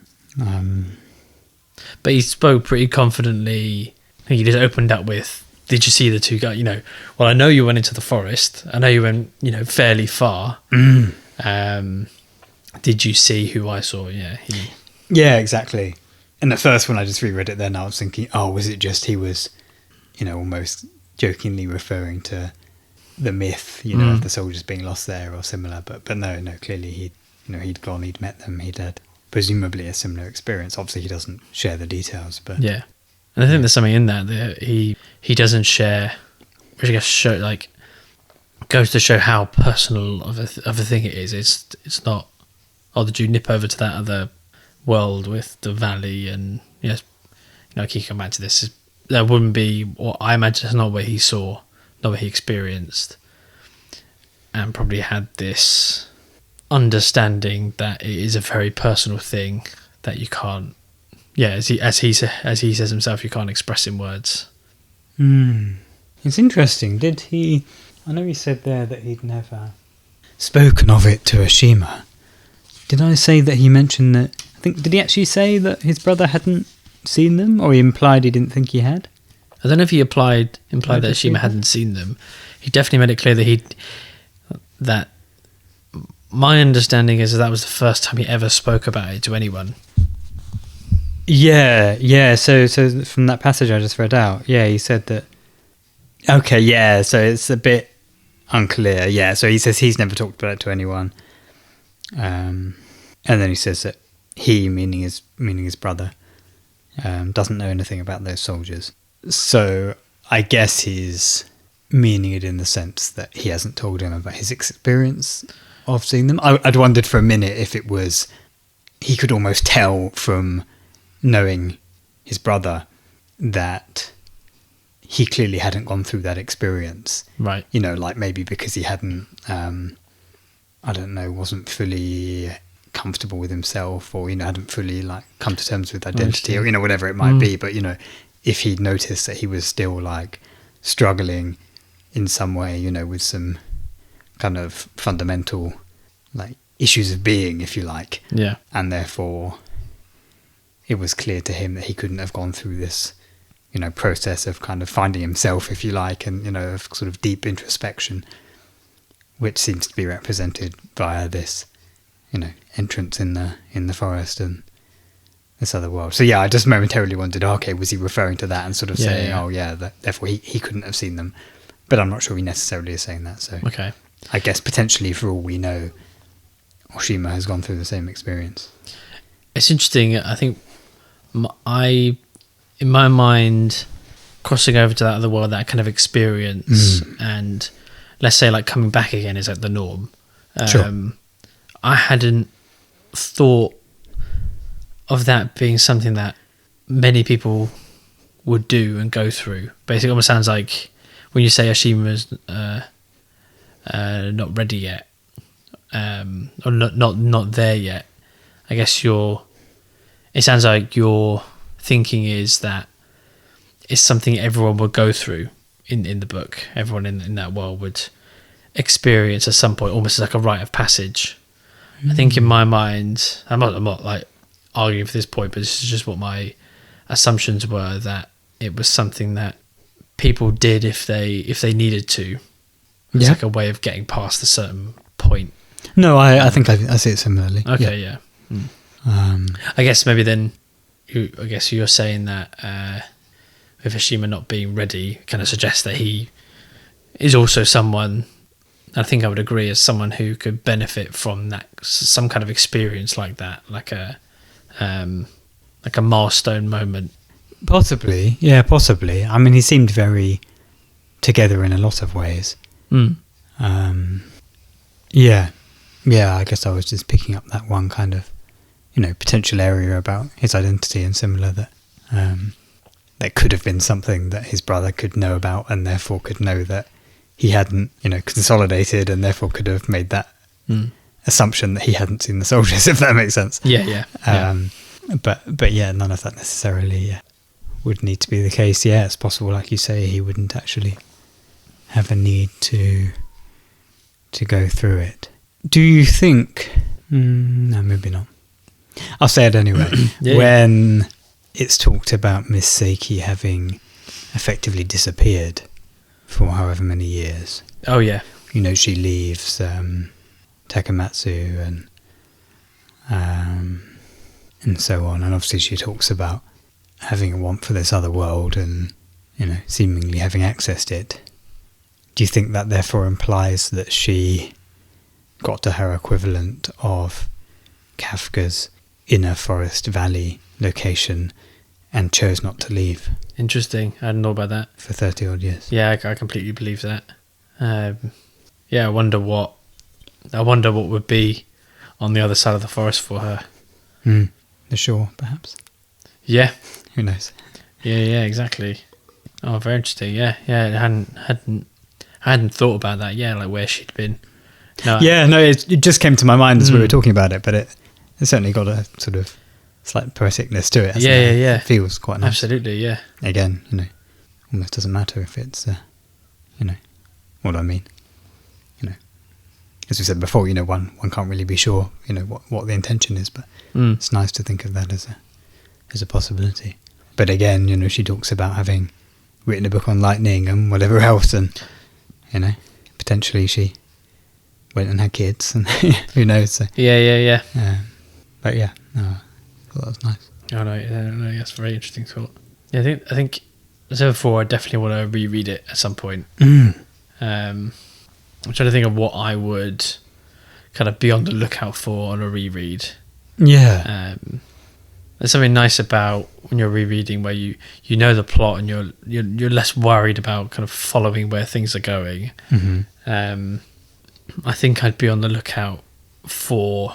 But he spoke pretty confidently. I think he just opened up with, did you see the 2 guys? Well, I know you went into the forest. I know you went, fairly far. Did you see who I saw? Yeah. Yeah, exactly. And at first when I just reread it then, I was thinking, was it just he was, almost jokingly referring to the myth, of the soldiers being lost there or similar. But no, clearly he'd gone, he'd met them, he'd had presumably a similar experience. Obviously he doesn't share the details, but yeah. And I think there's something in that he doesn't share, which I guess goes to show how personal of a thing it is. It's not, did you nip over to that other world with the valley and I keep coming back to this. That wouldn't be what I imagine. That's not what he saw, not what he experienced, and probably had this understanding that it is a very personal thing that you can't. Yeah, as he says himself, you can't express in words. It's interesting. Did he? I know he said there that he'd never spoken of it to Oshima. Did I say that he mentioned that? I think, did he actually say that his brother hadn't seen them, or he implied he didn't think he had? I don't know if he implied that Oshima hadn't seen them. He definitely made it clear that my understanding is that was the first time he ever spoke about it to anyone. Yeah. So from that passage I just read out, he said that. Okay, yeah. So it's a bit unclear. Yeah. So he says he's never talked about it to anyone, and then he says that he, meaning his brother, doesn't know anything about those soldiers. So I guess he's meaning it in the sense that he hasn't told him about his experience of seeing them. I'd wondered for a minute if it was he could almost tell from knowing his brother that he clearly hadn't gone through that experience. Right. Like maybe because he hadn't, I don't know, wasn't fully comfortable with himself, or, hadn't fully like come to terms with identity, or, whatever it might be. But, if he'd noticed that he was still like struggling in some way, with some kind of fundamental like issues of being, if you like. Yeah. And therefore it was clear to him that he couldn't have gone through this, process of kind of finding himself, if you like, and, of sort of deep introspection, which seems to be represented via this, entrance in the forest and this other world. So yeah, I just momentarily wondered, okay, was he referring to that and sort of saying, therefore he couldn't have seen them. But I'm not sure he necessarily is saying that. So Okay. I guess potentially, for all we know, Oshima has gone through the same experience. It's interesting. I think in my mind, crossing over to that other world, that kind of experience, and let's say like coming back again is like the norm. Sure. I hadn't thought of that being something that many people would do and go through. Basically, it almost sounds like when you say Ashima's not ready yet, or not there yet. I guess it sounds like your thinking is that it's something everyone would go through in the book. Everyone in that world would experience at some point, almost like a rite of passage. I think in my mind, I'm not like arguing for this point, but this is just what my assumptions were, that it was something that people did if they needed to. It's like a way of getting past a certain point. No, I think I see it similarly. Okay, yeah. I guess maybe then, you're saying that with Hashima not being ready, kind of suggests that he is also someone, I think I would agree, as someone who could benefit from that, some kind of experience like that, like a milestone moment. Possibly, yeah, possibly. I mean, he seemed very together in a lot of ways. Yeah, I guess I was just picking up that one kind of, potential area about his identity, and similar, that that could have been something that his brother could know about, and therefore could know that he hadn't, consolidated, and therefore could have made that assumption that he hadn't seen the soldiers, if that makes sense. Yeah. But yeah, none of that necessarily would need to be the case. Yeah, it's possible, like you say, he wouldn't actually have a need to go through it. Do you think... no, maybe not. I'll say it anyway. When it's talked about Miss Saeki having effectively disappeared for however many years. Oh, yeah. She leaves Takamatsu and so on. And obviously she talks about having a want for this other world and, seemingly having accessed it. Do you think that therefore implies that she got to her equivalent of Kafka's inner forest valley location and chose not to leave? Interesting. I didn't know about that. For 30 odd years. Yeah, I completely believe that. I wonder what would be on the other side of the forest for her. The shore, perhaps. Yeah. Who knows? Yeah, exactly. Oh, very interesting. Yeah. I hadn't thought about that. Yeah, like where she'd been. No. Yeah, no, it just came to my mind as we were talking about it, but it certainly got a sort of slight poeticness to it. Hasn't it? Yeah. It feels quite nice. Absolutely, yeah. Again, almost doesn't matter if it's, what I mean. As we said before, one can't really be sure, what the intention is, but it's nice to think of that as a possibility. But again, she talks about having written a book on lightning and whatever else, and potentially she went and had kids, and who knows. So, Yeah. but yeah, no, I thought that was nice. Oh no, that's a very interesting thought. Yeah, I think as I said before, I definitely want to reread it at some point. I'm trying to think of what I would kind of be on the lookout for on a reread. Yeah. There's something nice about when you're rereading where you know the plot and you're less worried about kind of following where things are going. I think I'd be on the lookout for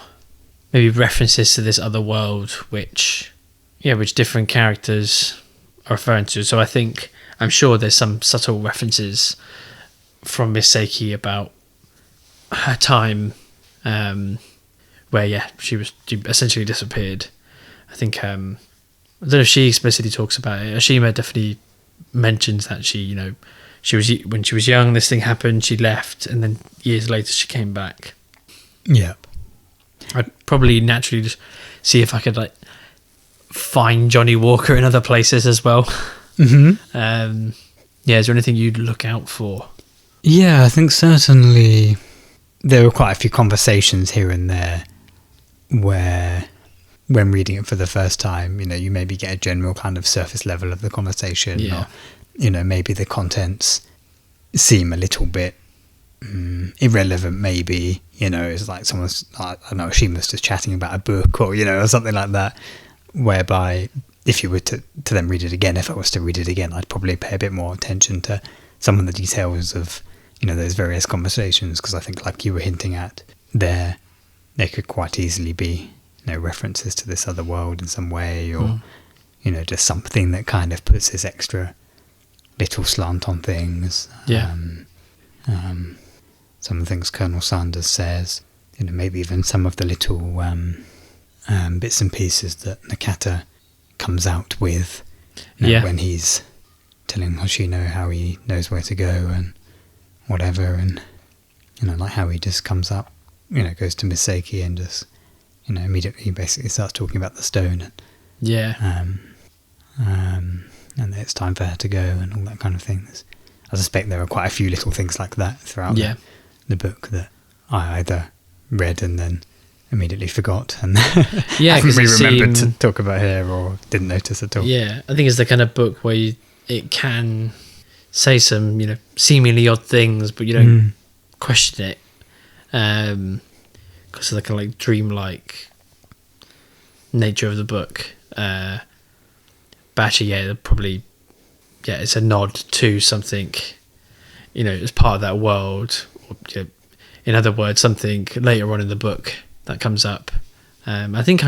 maybe references to this other world which different characters are referring to. So I'm sure there's some subtle references from Miss Saeki about her time where she essentially disappeared. I think I don't know if she explicitly talks about it. Ashima definitely mentions that when she was young, this thing happened, she left, and then years later she came back. Yep. I'd probably naturally just see if I could find Johnnie Walker in other places as well. Is there anything you'd look out for? Yeah, I think certainly there were quite a few conversations here and there where, when reading it for the first time, you maybe get a general kind of surface level of the conversation, or maybe the contents seem a little bit irrelevant, maybe. It's like someone's, I don't know, Oshima's just chatting about a book, or or something like that, whereby if you were to then read it again, if I was to read it again, I'd probably pay a bit more attention to some of the details of those various conversations, because I think, like you were hinting at there could quite easily be references to this other world in some way, or just something that kind of puts this extra little slant on things. Some of the things Colonel Sanders says, maybe even some of the little bits and pieces that Nakata comes out with when he's telling Hoshino how he knows where to go and whatever, and like how he just comes up, goes to Miss Saeki and just immediately basically starts talking about the stone, and then it's time for her to go and all that kind of thing. I suspect there are quite a few little things like that throughout the book that I either read and then immediately forgot and haven't really remembered to talk about here, or didn't notice at all. Yeah, I think it's the kind of book where it can say some, seemingly odd things, but you don't question it, because of the kind of like dreamlike nature of the book. But actually, probably, it's a nod to something, as part of that world. Or, in other words, something later on in the book that comes up. I think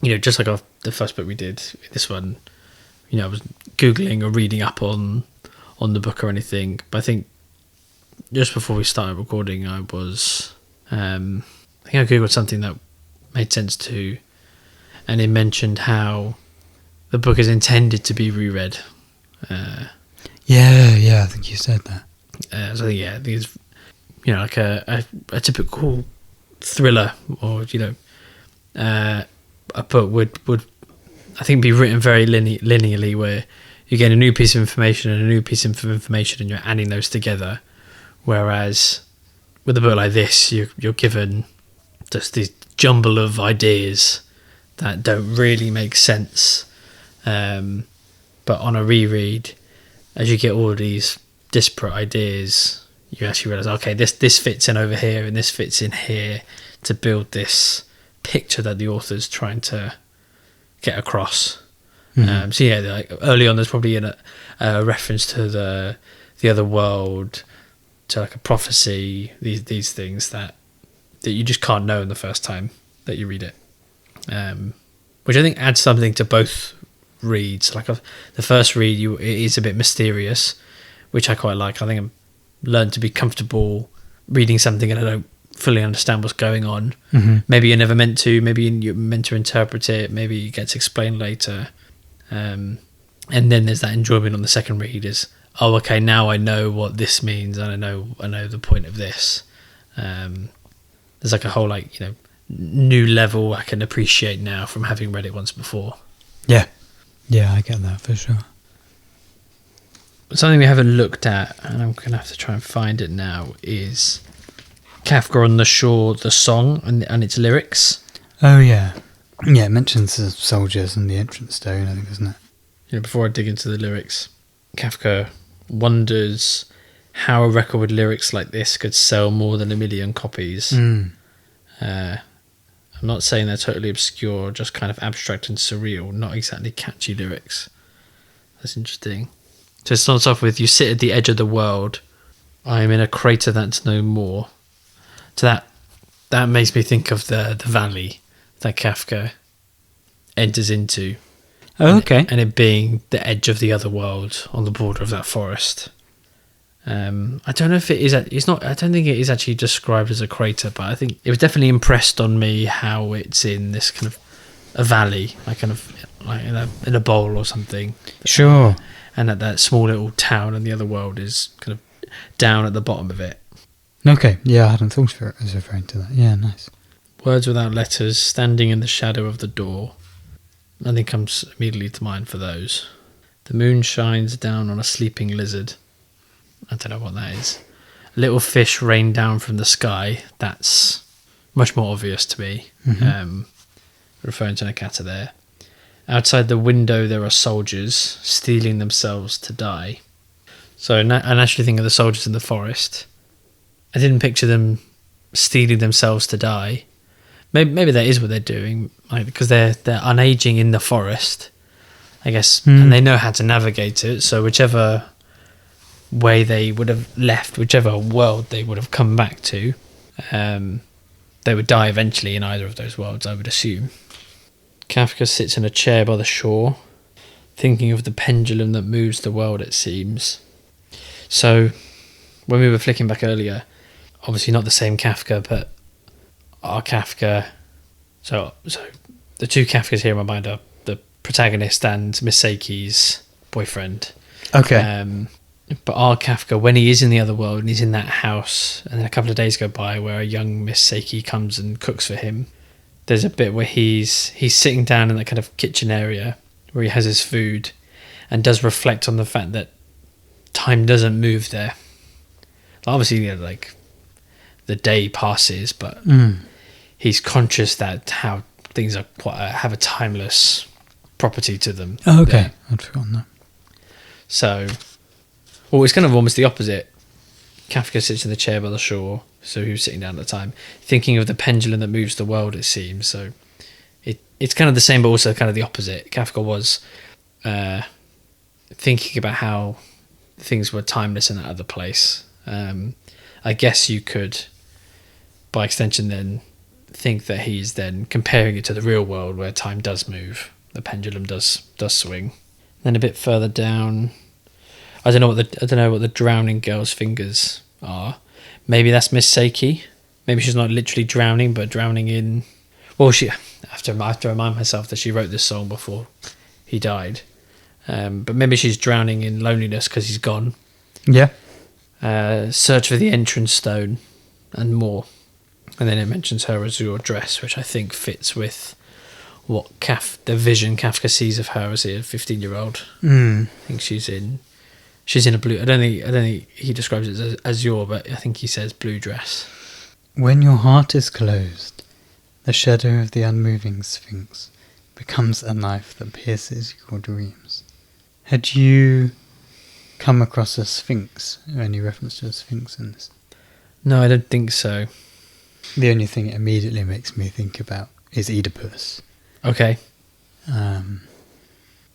just like the first book we did, this one, I was Googling or reading up on the book or anything, but I think just before we started recording, I think I Googled something that made sense too, and it mentioned how the book is intended to be reread. I think you said that. So I think it's like a typical thriller, or a book would I think be written very linearly, where you get a new piece of information and a new piece of information, and you're adding those together. Whereas with a book like this, you're given just this jumble of ideas that don't really make sense. But on a reread, as you get all these disparate ideas, you actually realise, okay, this fits in over here and this fits in here to build this picture that the author's trying to get across. Like early on, there's probably a reference to the other world, to like a prophecy, these things that you just can't know in the first time that you read it, which I think adds something to both reads. Like the first read, it is a bit mysterious, which I quite like. I think I've learned to be comfortable reading something and I don't fully understand what's going on. Maybe you're never meant to, maybe you're meant to interpret it, maybe it gets explained later, and then there's that enjoyment on the second read is, oh, okay, now I know what this means, and I know the point of this. There's like a whole new level I can appreciate now from having read it once before. Yeah, I get that for sure. Something we haven't looked at, and I'm going to have to try and find it now, is Kafka on the Shore, the song and its lyrics. Oh yeah, it mentions the soldiers and the entrance stone, I think, doesn't it? Before I dig into the lyrics, Kafka wonders how a record with lyrics like this could sell more than 1 million copies. I'm not saying they're totally obscure, just kind of abstract and surreal, not exactly catchy lyrics. That's interesting. So it starts off with, you sit at the edge of the world, I am in a crater that's no more. So that makes me think of the valley that Kafka enters into. Oh, okay. And it being the edge of the other world on the border of that forest. I don't know if it is. It's not. I don't think it is actually described as a crater, but I think it was definitely impressed on me how it's in this kind of a valley, like in a bowl or something. Sure. And that small little town and the other world is kind of down at the bottom of it. Okay. Yeah, I hadn't thought of it as referring to that. Yeah, nice. Words without letters, standing in the shadow of the door. Nothing comes immediately to mind for those. The moon shines down on a sleeping lizard. I don't know what that is. Little fish rain down from the sky. That's much more obvious to me. Referring to Nakata there. Outside the window there are soldiers steeling themselves to die. So I naturally think of the soldiers in the forest. I didn't picture them steeling themselves to die. Maybe that is what they're doing, like, because they're unaging in the forest, I guess, and they know how to navigate it. So whichever way they would have left, whichever world they would have come back to, they would die eventually in either of those worlds, I would assume. Kafka sits in a chair by the shore, thinking of the pendulum that moves the world, it seems. So, when we were flicking back earlier, obviously not the same Kafka, but our Kafka. So the two Kafkas here in my mind are the protagonist and Miss Saeki's boyfriend. Okay. But our Kafka, when he is in the other world and he's in that house, and then a couple of days go by where a young Miss Saeki comes and cooks for him, there's a bit where he's sitting down in that kind of kitchen area where he has his food and does reflect on the fact that time doesn't move there. Obviously, you know, like the day passes, but he's conscious that how things are have a timeless property to them. Oh, okay. There. I'd forgotten that. So, well, it's kind of almost the opposite. Kafka sits in the chair by the shore, so he was sitting down at the time, thinking of the pendulum that moves the world, it seems. So it's kind of the same, but also kind of the opposite. Kafka was thinking about how things were timeless in that other place. I guess you could, by extension, then think that he's then comparing it to the real world where time does move, the pendulum does swing. Then a bit further down, I don't know what the drowning girl's fingers are. Maybe that's Miss Saeki. Maybe she's not literally drowning, but drowning in. Well, I have to remind myself that she wrote this song before he died. But maybe she's drowning in loneliness because he's gone. Yeah. Search for the entrance stone and more. And then it mentions her azure dress, which I think fits with what the vision Kafka sees of her as a 15-year-old. I think she's in a blue. I don't think he describes it as azure, but I think he says blue dress. When your heart is closed, the shadow of the unmoving sphinx becomes a knife that pierces your dreams. Had you come across a sphinx, or any reference to a sphinx in this? No, I don't think so. The only thing it immediately makes me think about is Oedipus. Okay.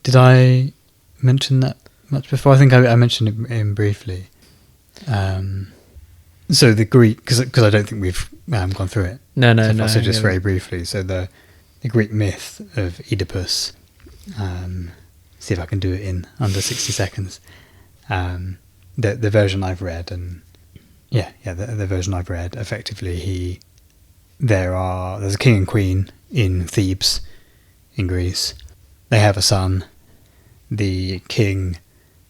Did I mention that much before? I think I mentioned it briefly. So the Greek, because I don't think we've gone through it. No. So just very briefly. So the Greek myth of Oedipus. See if I can do it in under 60 seconds. The version I've read, and the version I've read, effectively there's a king and queen in Thebes, in Greece. They have a son. The king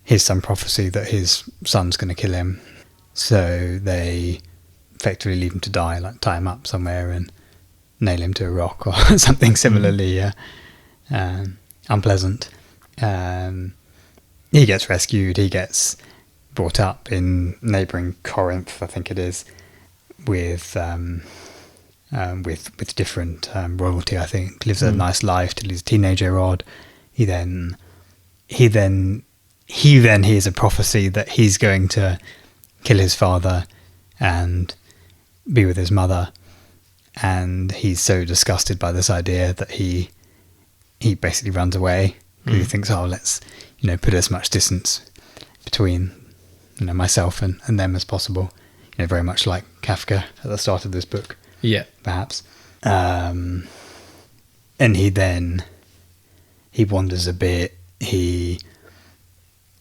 hears some prophecy that his son's going to kill him, so they effectively leave him to die, like tie him up somewhere and nail him to a rock or something similarly unpleasant. He gets rescued. He gets brought up in neighbouring Corinth, I think it is, with different royalty. I think lives a nice life till he's a teenager. He then hears a prophecy that he's going to kill his father and be with his mother, and he's so disgusted by this idea that he basically runs away. He thinks, let's put as much distance between myself and them as possible. Very much like Kafka at the start of this book. Yeah, perhaps. And he wanders a bit. He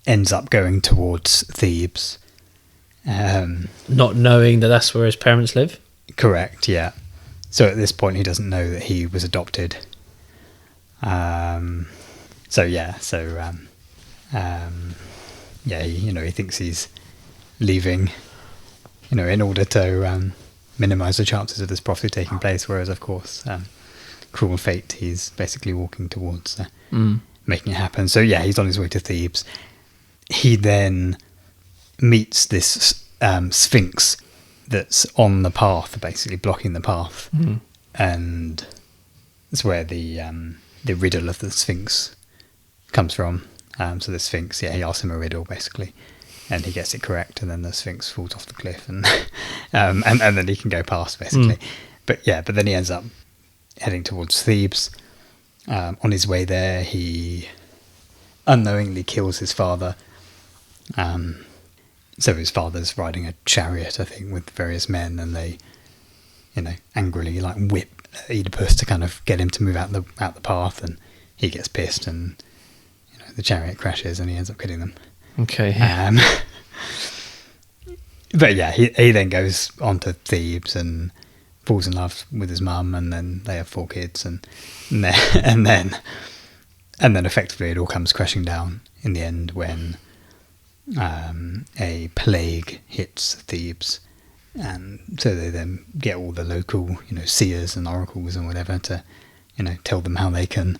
ends up going towards Thebes. Not knowing that that's where his parents live? Correct, yeah. So at this point he doesn't know that he was adopted. He thinks he's leaving, in order to minimise the chances of this prophecy taking place, whereas of course, cruel fate, he's basically walking towards making it happen. So yeah, he's on his way to Thebes. He then meets this sphinx that's on the path, basically blocking the path, and that's where the riddle of the sphinx comes from. So the sphinx, he asks him a riddle basically, and he gets it correct, and then the Sphinx falls off the cliff, and and then he can go past basically. But then he ends up heading towards Thebes. On his way there, he unknowingly kills his father. So his father's riding a chariot, I think, with various men, and they, angrily like whip Oedipus to kind of get him to move out the path, and he gets pissed, and the chariot crashes, and he ends up killing them. Okay. But yeah, he then goes on to Thebes and falls in love with his mum, and then they have 4 kids, and then effectively it all comes crashing down in the end when a plague hits Thebes, and so they then get all the local seers and oracles and whatever to tell them how they can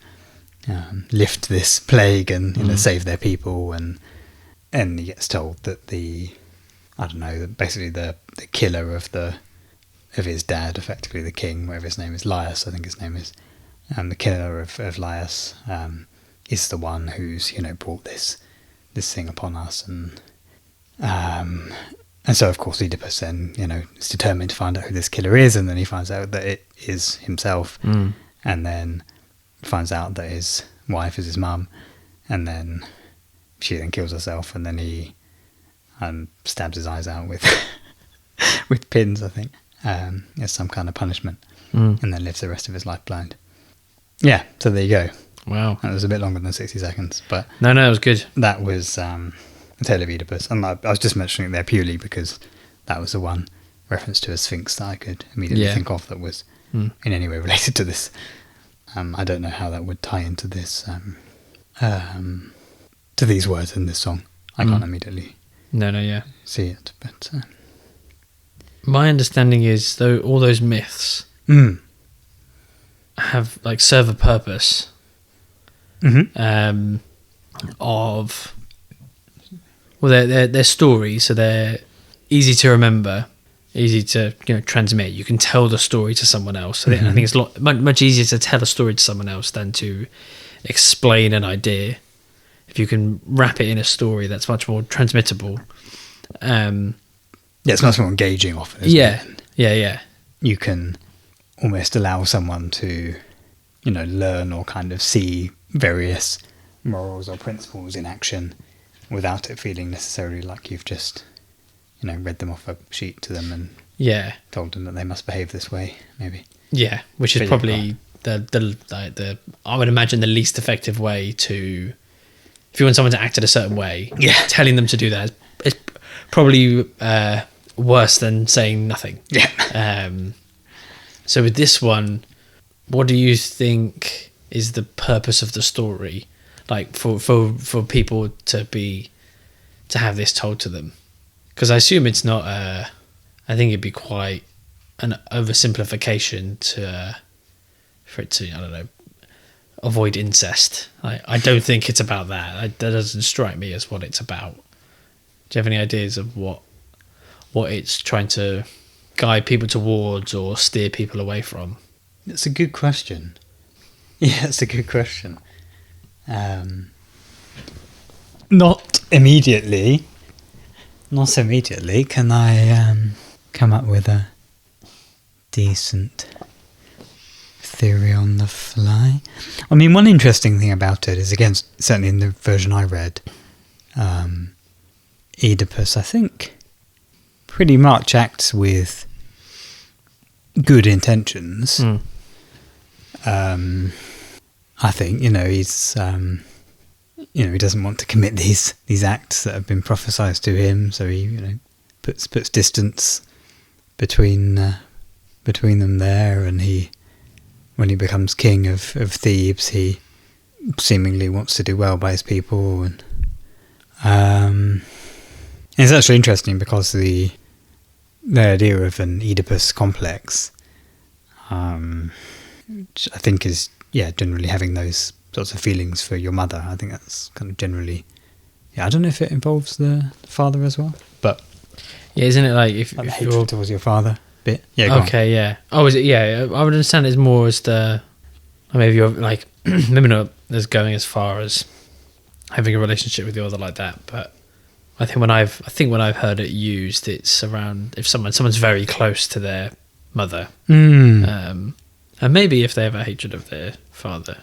lift this plague and save their people, and he gets told that basically the killer of his dad, effectively the king, whatever his name is, Laius, I think his name is, the killer of Laius is the one who's brought this thing upon us, and so of course Oedipus then is determined to find out who this killer is, and then he finds out that it is himself, and then finds out that his wife is his mum, and then she then kills herself, and then he stabs his eyes out with with pins, I think, as some kind of punishment, and then lives the rest of his life blind. Yeah, so there you go. Wow. That was a bit longer than 60 seconds, but No, it was good. that was The Tale of Oedipus, and I was just mentioning it there purely because that was the one reference to a sphinx that I could immediately think of that was in any way related to this. I don't know how that would tie into this, to these words in this song. I can't immediately see it, but my understanding is though all those myths have serve a purpose of they're stories, so they're easy to remember, easy to transmit. You can tell the story to someone else. I think it's much easier to tell a story to someone else than to explain an idea. If you can wrap it in a story, that's much more transmittable. It's much more engaging often, isn't it? Yeah. You can almost allow someone to, learn or kind of see various morals or principles in action without it feeling necessarily like you've just, read them off a sheet to them and told them that they must behave this way, maybe. Yeah, which is probably the I would imagine the least effective way to, if you want someone to act in a certain way, telling them to do that is probably worse than saying nothing. Yeah. So with this one, what do you think is the purpose of the story? For people to have this told to them? Because I assume it's not I think it'd be quite an oversimplification for it to, I don't know, avoid incest. I don't think it's about that. That doesn't strike me as what it's about. Do you have any ideas of what it's trying to guide people towards or steer people away from? It's a good question. Yeah, it's a good question. Not immediately can I come up with a decent theory on the fly. I mean, one interesting thing about it is, again, certainly in the version I read, Oedipus, I think, pretty much acts with good intentions. I think, he's, he doesn't want to commit these acts that have been prophesied to him, so he, puts distance between them there, and when he becomes king of Thebes, he seemingly wants to do well by his people, and it's actually interesting because the idea of an Oedipus complex, which I think is generally having those sorts of feelings for your mother. I think that's kind of generally, I don't know if it involves the father as well, but isn't it like if hatred you're towards your father bit? Yeah. Oh, is it? Yeah, I would understand it's more as maybe you're like maybe not as going as far as having a relationship with your mother like that, but I think when I've heard it used, it's around if someone's very close to their mother, and maybe if they have a hatred of their father.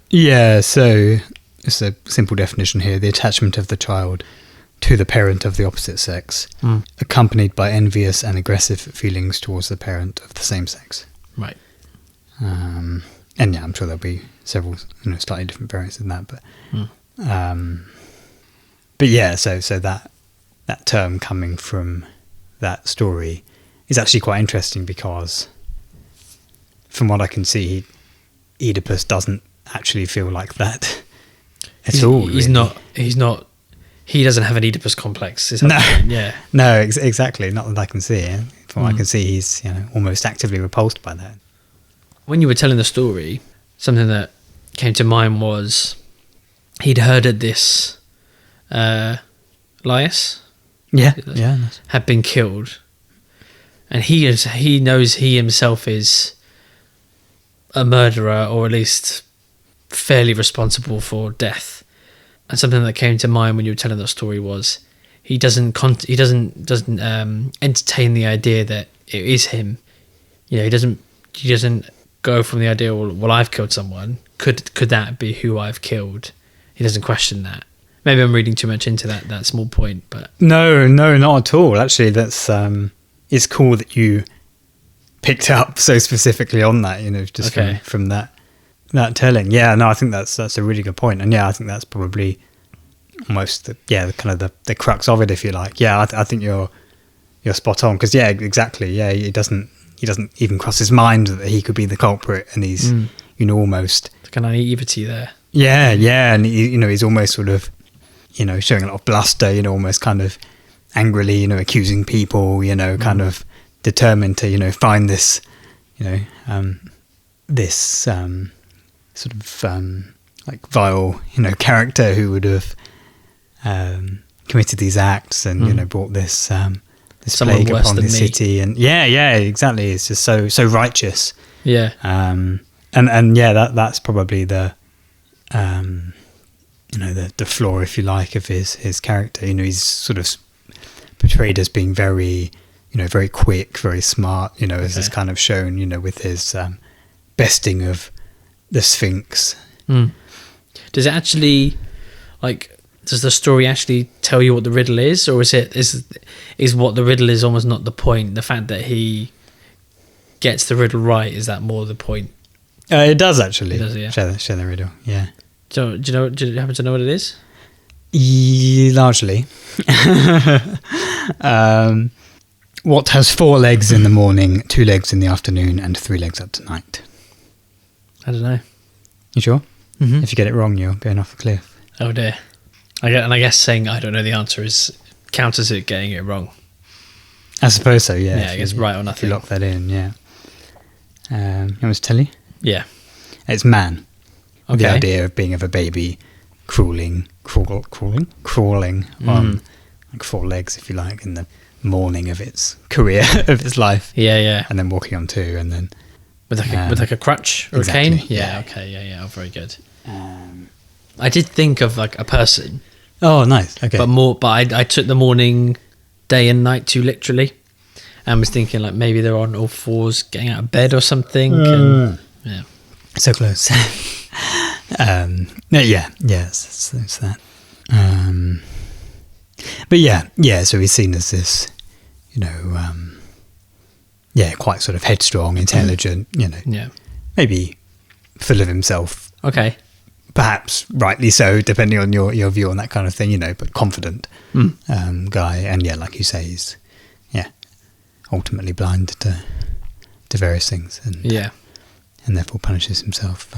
Yeah, so it's a simple definition here: the attachment of the child to the parent of the opposite sex, accompanied by envious and aggressive feelings towards the parent of the same sex. Right. And yeah, I'm sure there'll be several, slightly different variants in that, but yeah, so that term coming from that story is actually quite interesting, because from what I can see, Oedipus doesn't actually feel like that at all. He's not. He doesn't have an Oedipus complex. No, exactly. Not that I can see. From what I can see, he's almost actively repulsed by that. When you were telling the story, something that came to mind was he'd heard of this Laius. Yeah. Had been killed, and he knows he himself is a murderer, or at least fairly responsible for death. And something that came to mind when you were telling that story was he doesn't entertain the idea that it is him. He doesn't go from the idea, well, I've killed someone. Could that be who I've killed? He doesn't question that. Maybe I'm reading too much into that small point, but no, not at all. Actually, that's it's cool that you picked up so specifically on that. Just from that telling. Yeah, no, I think that's a really good point, and yeah, I think that's probably almost the crux of it, if you like. Yeah, I think you're spot on, because yeah, exactly. Yeah, he doesn't even cross his mind that he could be the culprit, and he's almost like an naivety there. Yeah, and he's almost sort of showing a lot of bluster, almost kind of angrily, accusing people, kind of determined to find this, this sort of like vile, character who would have committed these acts and brought this this plague upon the city. And yeah, exactly. It's just so righteous. Yeah. And yeah, that's probably the the flaw, if you like, of his character. He's sort of portrayed as being very, very quick, very smart, as is kind of shown, with his besting of the Sphinx. Does it actually, does the story actually tell you what the riddle is, or is what the riddle is almost not the point? The fact that he gets the riddle right, is that more the point? It does actually. It does, yeah. Share the riddle. Yeah. So do you happen to know what it is? Largely. What has 4 legs in the morning, 2 legs in the afternoon, and 3 legs at night? I don't know. You sure? Mm-hmm. If you get it wrong, you're going off a cliff. Oh dear. I guess saying I don't know the answer counts as it getting it wrong. I suppose so, yeah. Yeah, I guess right or nothing. If you lock that in, yeah. You want me to tell you? Yeah. It's man. Okay. The idea of being of a baby crawling on 4 legs, if you like, in the morning of its career, of its life. Yeah. And then walking on 2, and then with a crutch or exactly, a cane. Yeah. Okay. Yeah. Oh, very good. I did think of a person. Oh, nice. Okay. But I took the morning, day and night too literally, and was thinking maybe they're on all 4s getting out of bed or something. And, yeah. So close. It's that. But yeah. So he's seen as this, quite sort of headstrong, intelligent. Yeah. Maybe full of himself. Okay. Perhaps rightly so, depending on your view on that kind of thing. But confident guy, and yeah, like you say, he's ultimately blind to various things, and therefore punishes himself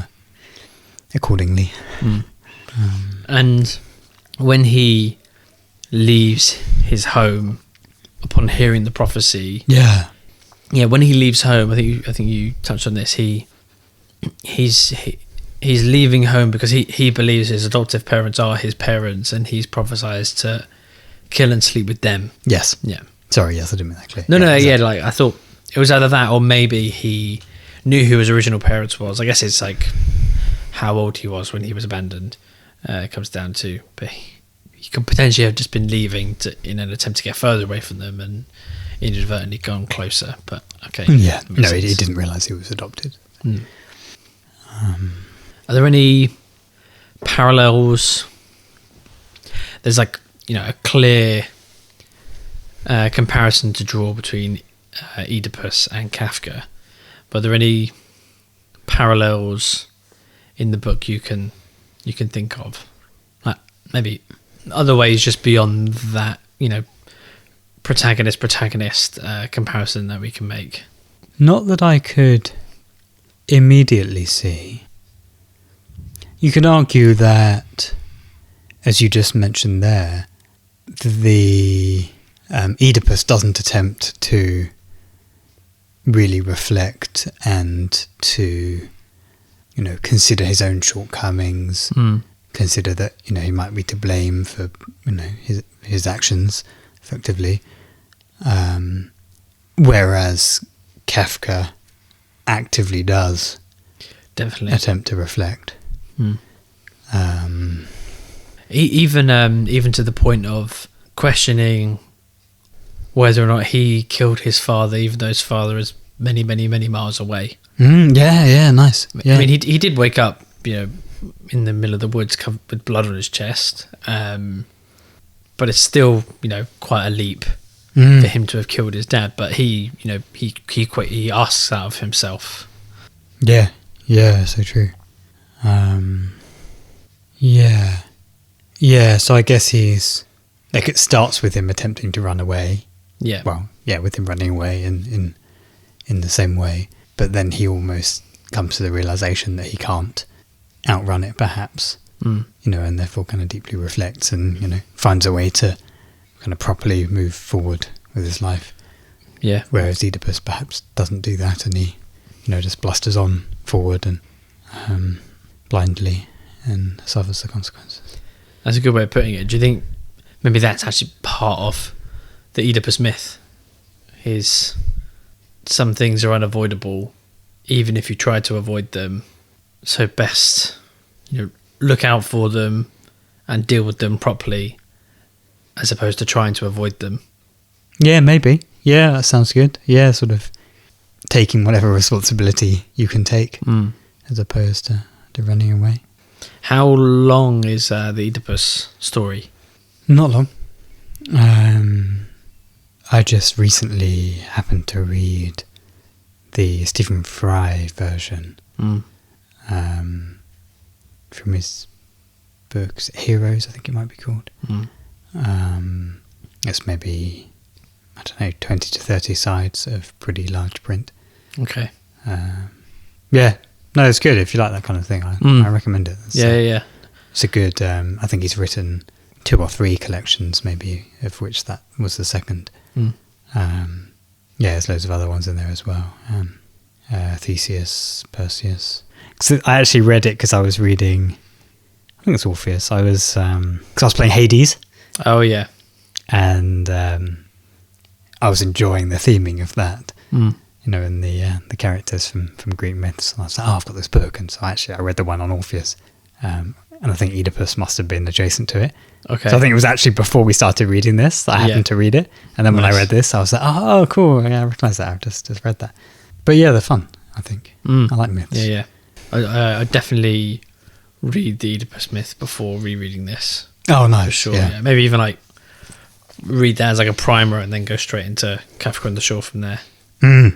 accordingly. And when he leaves his home upon hearing the prophecy, when he leaves home, I think you touched on this. He's leaving home because he believes his adoptive parents are his parents, and he's prophesied to kill and sleep with them. Yes. Yeah. Sorry. Yes, I didn't make that clear. No. Exactly. I thought it was either that, or maybe he knew who his original parents was. I guess it's how old he was when he was abandoned. It comes down to, but he could potentially have just been leaving in an attempt to get further away from them and inadvertently gone closer. But okay, Yeah, no, sense. he didn't realise he was adopted. Are there any parallels? There's like, a clear comparison to draw between Oedipus and Kafka, but are there any parallels in the book you can think of, like maybe other ways just beyond that, protagonist comparison that we can make? Not that I could immediately see. You could argue that, as you just mentioned there, the Oedipus doesn't attempt to really reflect and to, consider his own shortcomings, consider that, he might be to blame for, his actions, effectively. Whereas Kafka actively does Definitely attempt to reflect. Even to the point of questioning whether or not he killed his father, even though his father is many, many, many miles away. Yeah, nice. Yeah. I mean, he did wake up, in the middle of the woods covered with blood on his chest. But it's still, quite a leap for him to have killed his dad. But he asks out of himself. Yeah, so true. Yeah, so I guess he's, like, it starts with him attempting to run away. Yeah. Well, yeah, with him running away in the same way. But then he almost comes to the realisation that he can't outrun it, perhaps. And therefore kind of deeply reflects and, finds a way to kind of properly move forward with his life. Yeah. Whereas Oedipus perhaps doesn't do that, and he, just blusters on forward and blindly and suffers the consequences. That's a good way of putting it. Do you think maybe that's actually part of the Oedipus myth? Some things are unavoidable, even if you try to avoid them. So best, look out for them and deal with them properly, as opposed to trying to avoid them. Yeah, maybe. Yeah, that sounds good. Yeah, sort of taking whatever responsibility you can take, as opposed to running away. How long is the Oedipus story? Not long. I just recently happened to read the Stephen Fry version from his books, Heroes, I think it might be called. It's maybe, 20 to 30 sides of pretty large print. Okay. Yeah, no, it's good if you like that kind of thing. I recommend it. Yeah. It's a good, I think he's written 2 or 3 collections, maybe, of which that was the second. There's loads of other ones in there as well. Theseus, Perseus. So I actually read it because I was reading, I think it's Orpheus. Because I was playing Hades. Oh, yeah. And I was enjoying the theming of that. And the characters from Greek myths. And I was like, I've got this book. And so I read the one on Orpheus. And I think Oedipus must have been adjacent to it. Okay. So I think it was actually before we started reading this that I happened to read it. And then when I read this, I was like, oh, cool. Yeah, I recognise that. I've just read that. But yeah, they're fun, I think. I like myths. Yeah. I definitely read the Oedipus myth before rereading this. Oh, nice. For sure. Yeah. Yeah. Maybe even read that as a primer and then go straight into Kafka on the Shore from there. Yeah.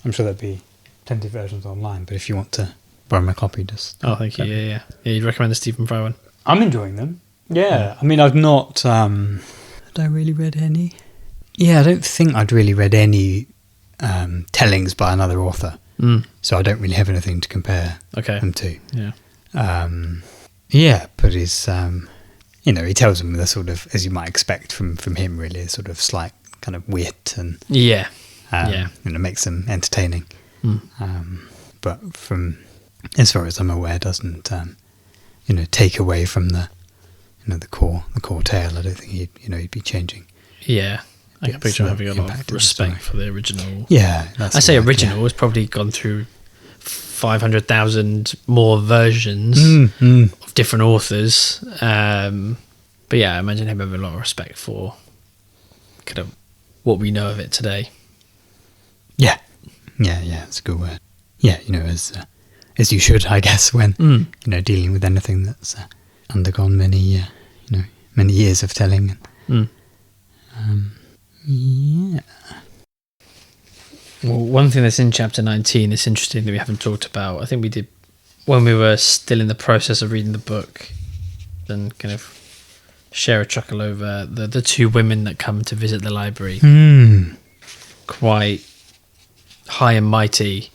I'm sure there'd be plenty of versions online, but if you want to borrow my copy, just... Oh, thank you. Yeah. You'd recommend the Stephen Fry one? I'm enjoying them. Yeah. I mean, I've not... had I really read any? Yeah, I don't think I'd really read any tellings by another author. So I don't really have anything to compare them to. Yeah. But he's... he tells them with a sort of, as you might expect from him, really, a sort of slight kind of wit and... makes them entertaining. But from, as far as I'm aware, doesn't take away from the the core tale. I don't think he'd be changing. Yeah, I can picture him having a lot of respect for the original. Yeah, I say original has probably gone through 500,000 more versions of different authors. But yeah, I imagine him having a lot of respect for kind of what we know of it today. Yeah, it's a good word. Yeah, as you should, I guess, when dealing with anything that's undergone many years of telling. Yeah. Well, one thing that's in chapter 19 that's interesting that we haven't talked about, I think we did when we were still in the process of reading the book, and kind of share a chuckle over the two women that come to visit the library. Quite high and mighty.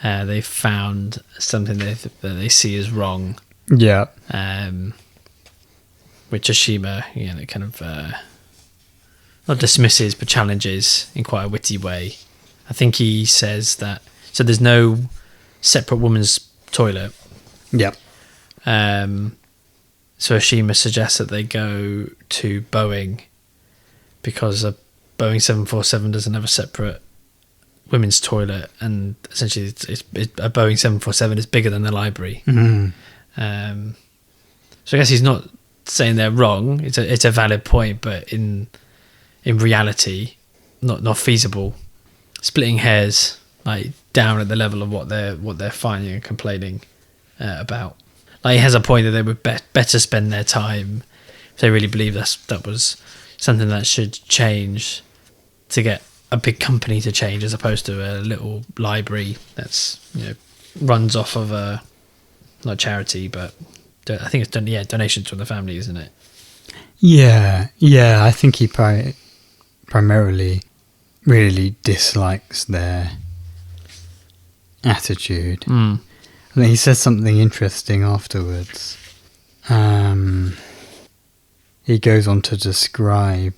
They found something that they see as wrong. Yeah. Which Oshima, kind of not dismisses but challenges in quite a witty way. I think he says that so there's no separate woman's toilet. Yep. So Oshima suggests that they go to Boeing because a Boeing 747 doesn't have a separate women's toilet, and essentially a Boeing 747 is bigger than the library. So I guess he's not saying they're wrong. It's a valid point, but in reality, not feasible. Splitting hairs, like down at the level of what they're finding and complaining about. Like he has a point that they would better spend their time if they really believe that was something that should change, to get a big company to change as opposed to a little library that's runs off of a not charity, but I think it's donations from the family, isn't it? Yeah. I think he primarily really dislikes their attitude. And then he says something interesting afterwards. He goes on to describe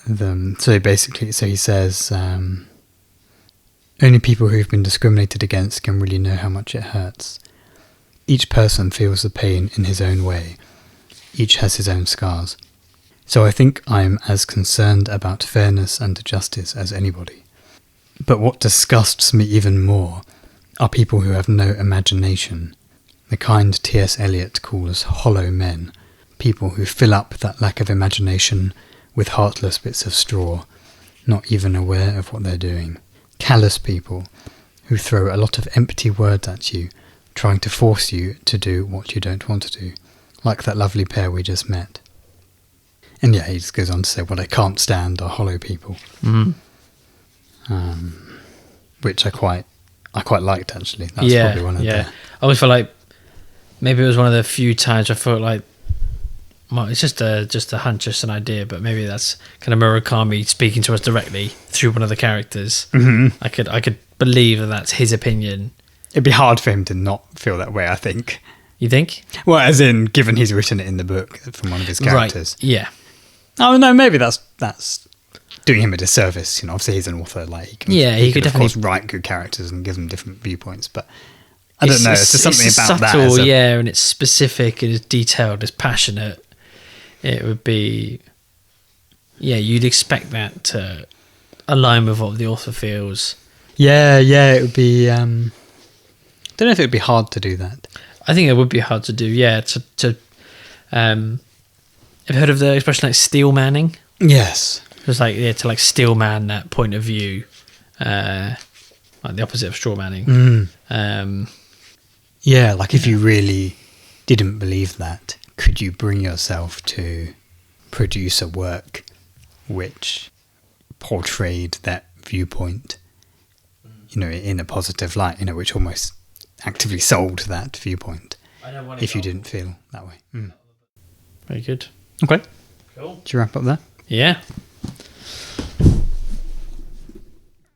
them. So he says, only people who've been discriminated against can really know how much it hurts. Each person feels the pain in his own way. Each has his own scars. So I think I'm as concerned about fairness and justice as anybody. But what disgusts me even more are people who have no imagination, the kind T.S. Eliot calls hollow men, people who fill up that lack of imagination with heartless bits of straw, not even aware of what they're doing. Callous people who throw a lot of empty words at you, trying to force you to do what you don't want to do, like that lovely pair we just met. And yeah, he just goes on to say, what I can't stand are hollow people. Which I quite liked, actually. That's probably one of the... I always felt like maybe it was one of the few times I felt like, well, it's just a hunch, just an idea, but maybe that's kind of Murakami speaking to us directly through one of the characters. I could believe that that's his opinion. It'd be hard for him to not feel that way, I think. You think? Well, as in, given he's written it in the book from one of his characters. Right, yeah. Oh, no, maybe that's doing him a disservice. Obviously he's an author, like he could of course write good characters and give them different viewpoints, but I don't know, it's just something about subtle, that. And it's specific, and it's detailed, it's passionate. It would be, you'd expect that to align with what the author feels. Yeah, it would be, I don't know if it would be hard to do that. I think it would be hard to do, have you heard of the expression like steel manning? Yes. It's like, to like steel man that point of view, like the opposite of straw manning. Like if you really didn't believe that, could you bring yourself to produce a work which portrayed that viewpoint, in a positive light, which almost actively sold that viewpoint, if you didn't feel that way? Very good. Okay. Cool. Should we wrap up there? Yeah.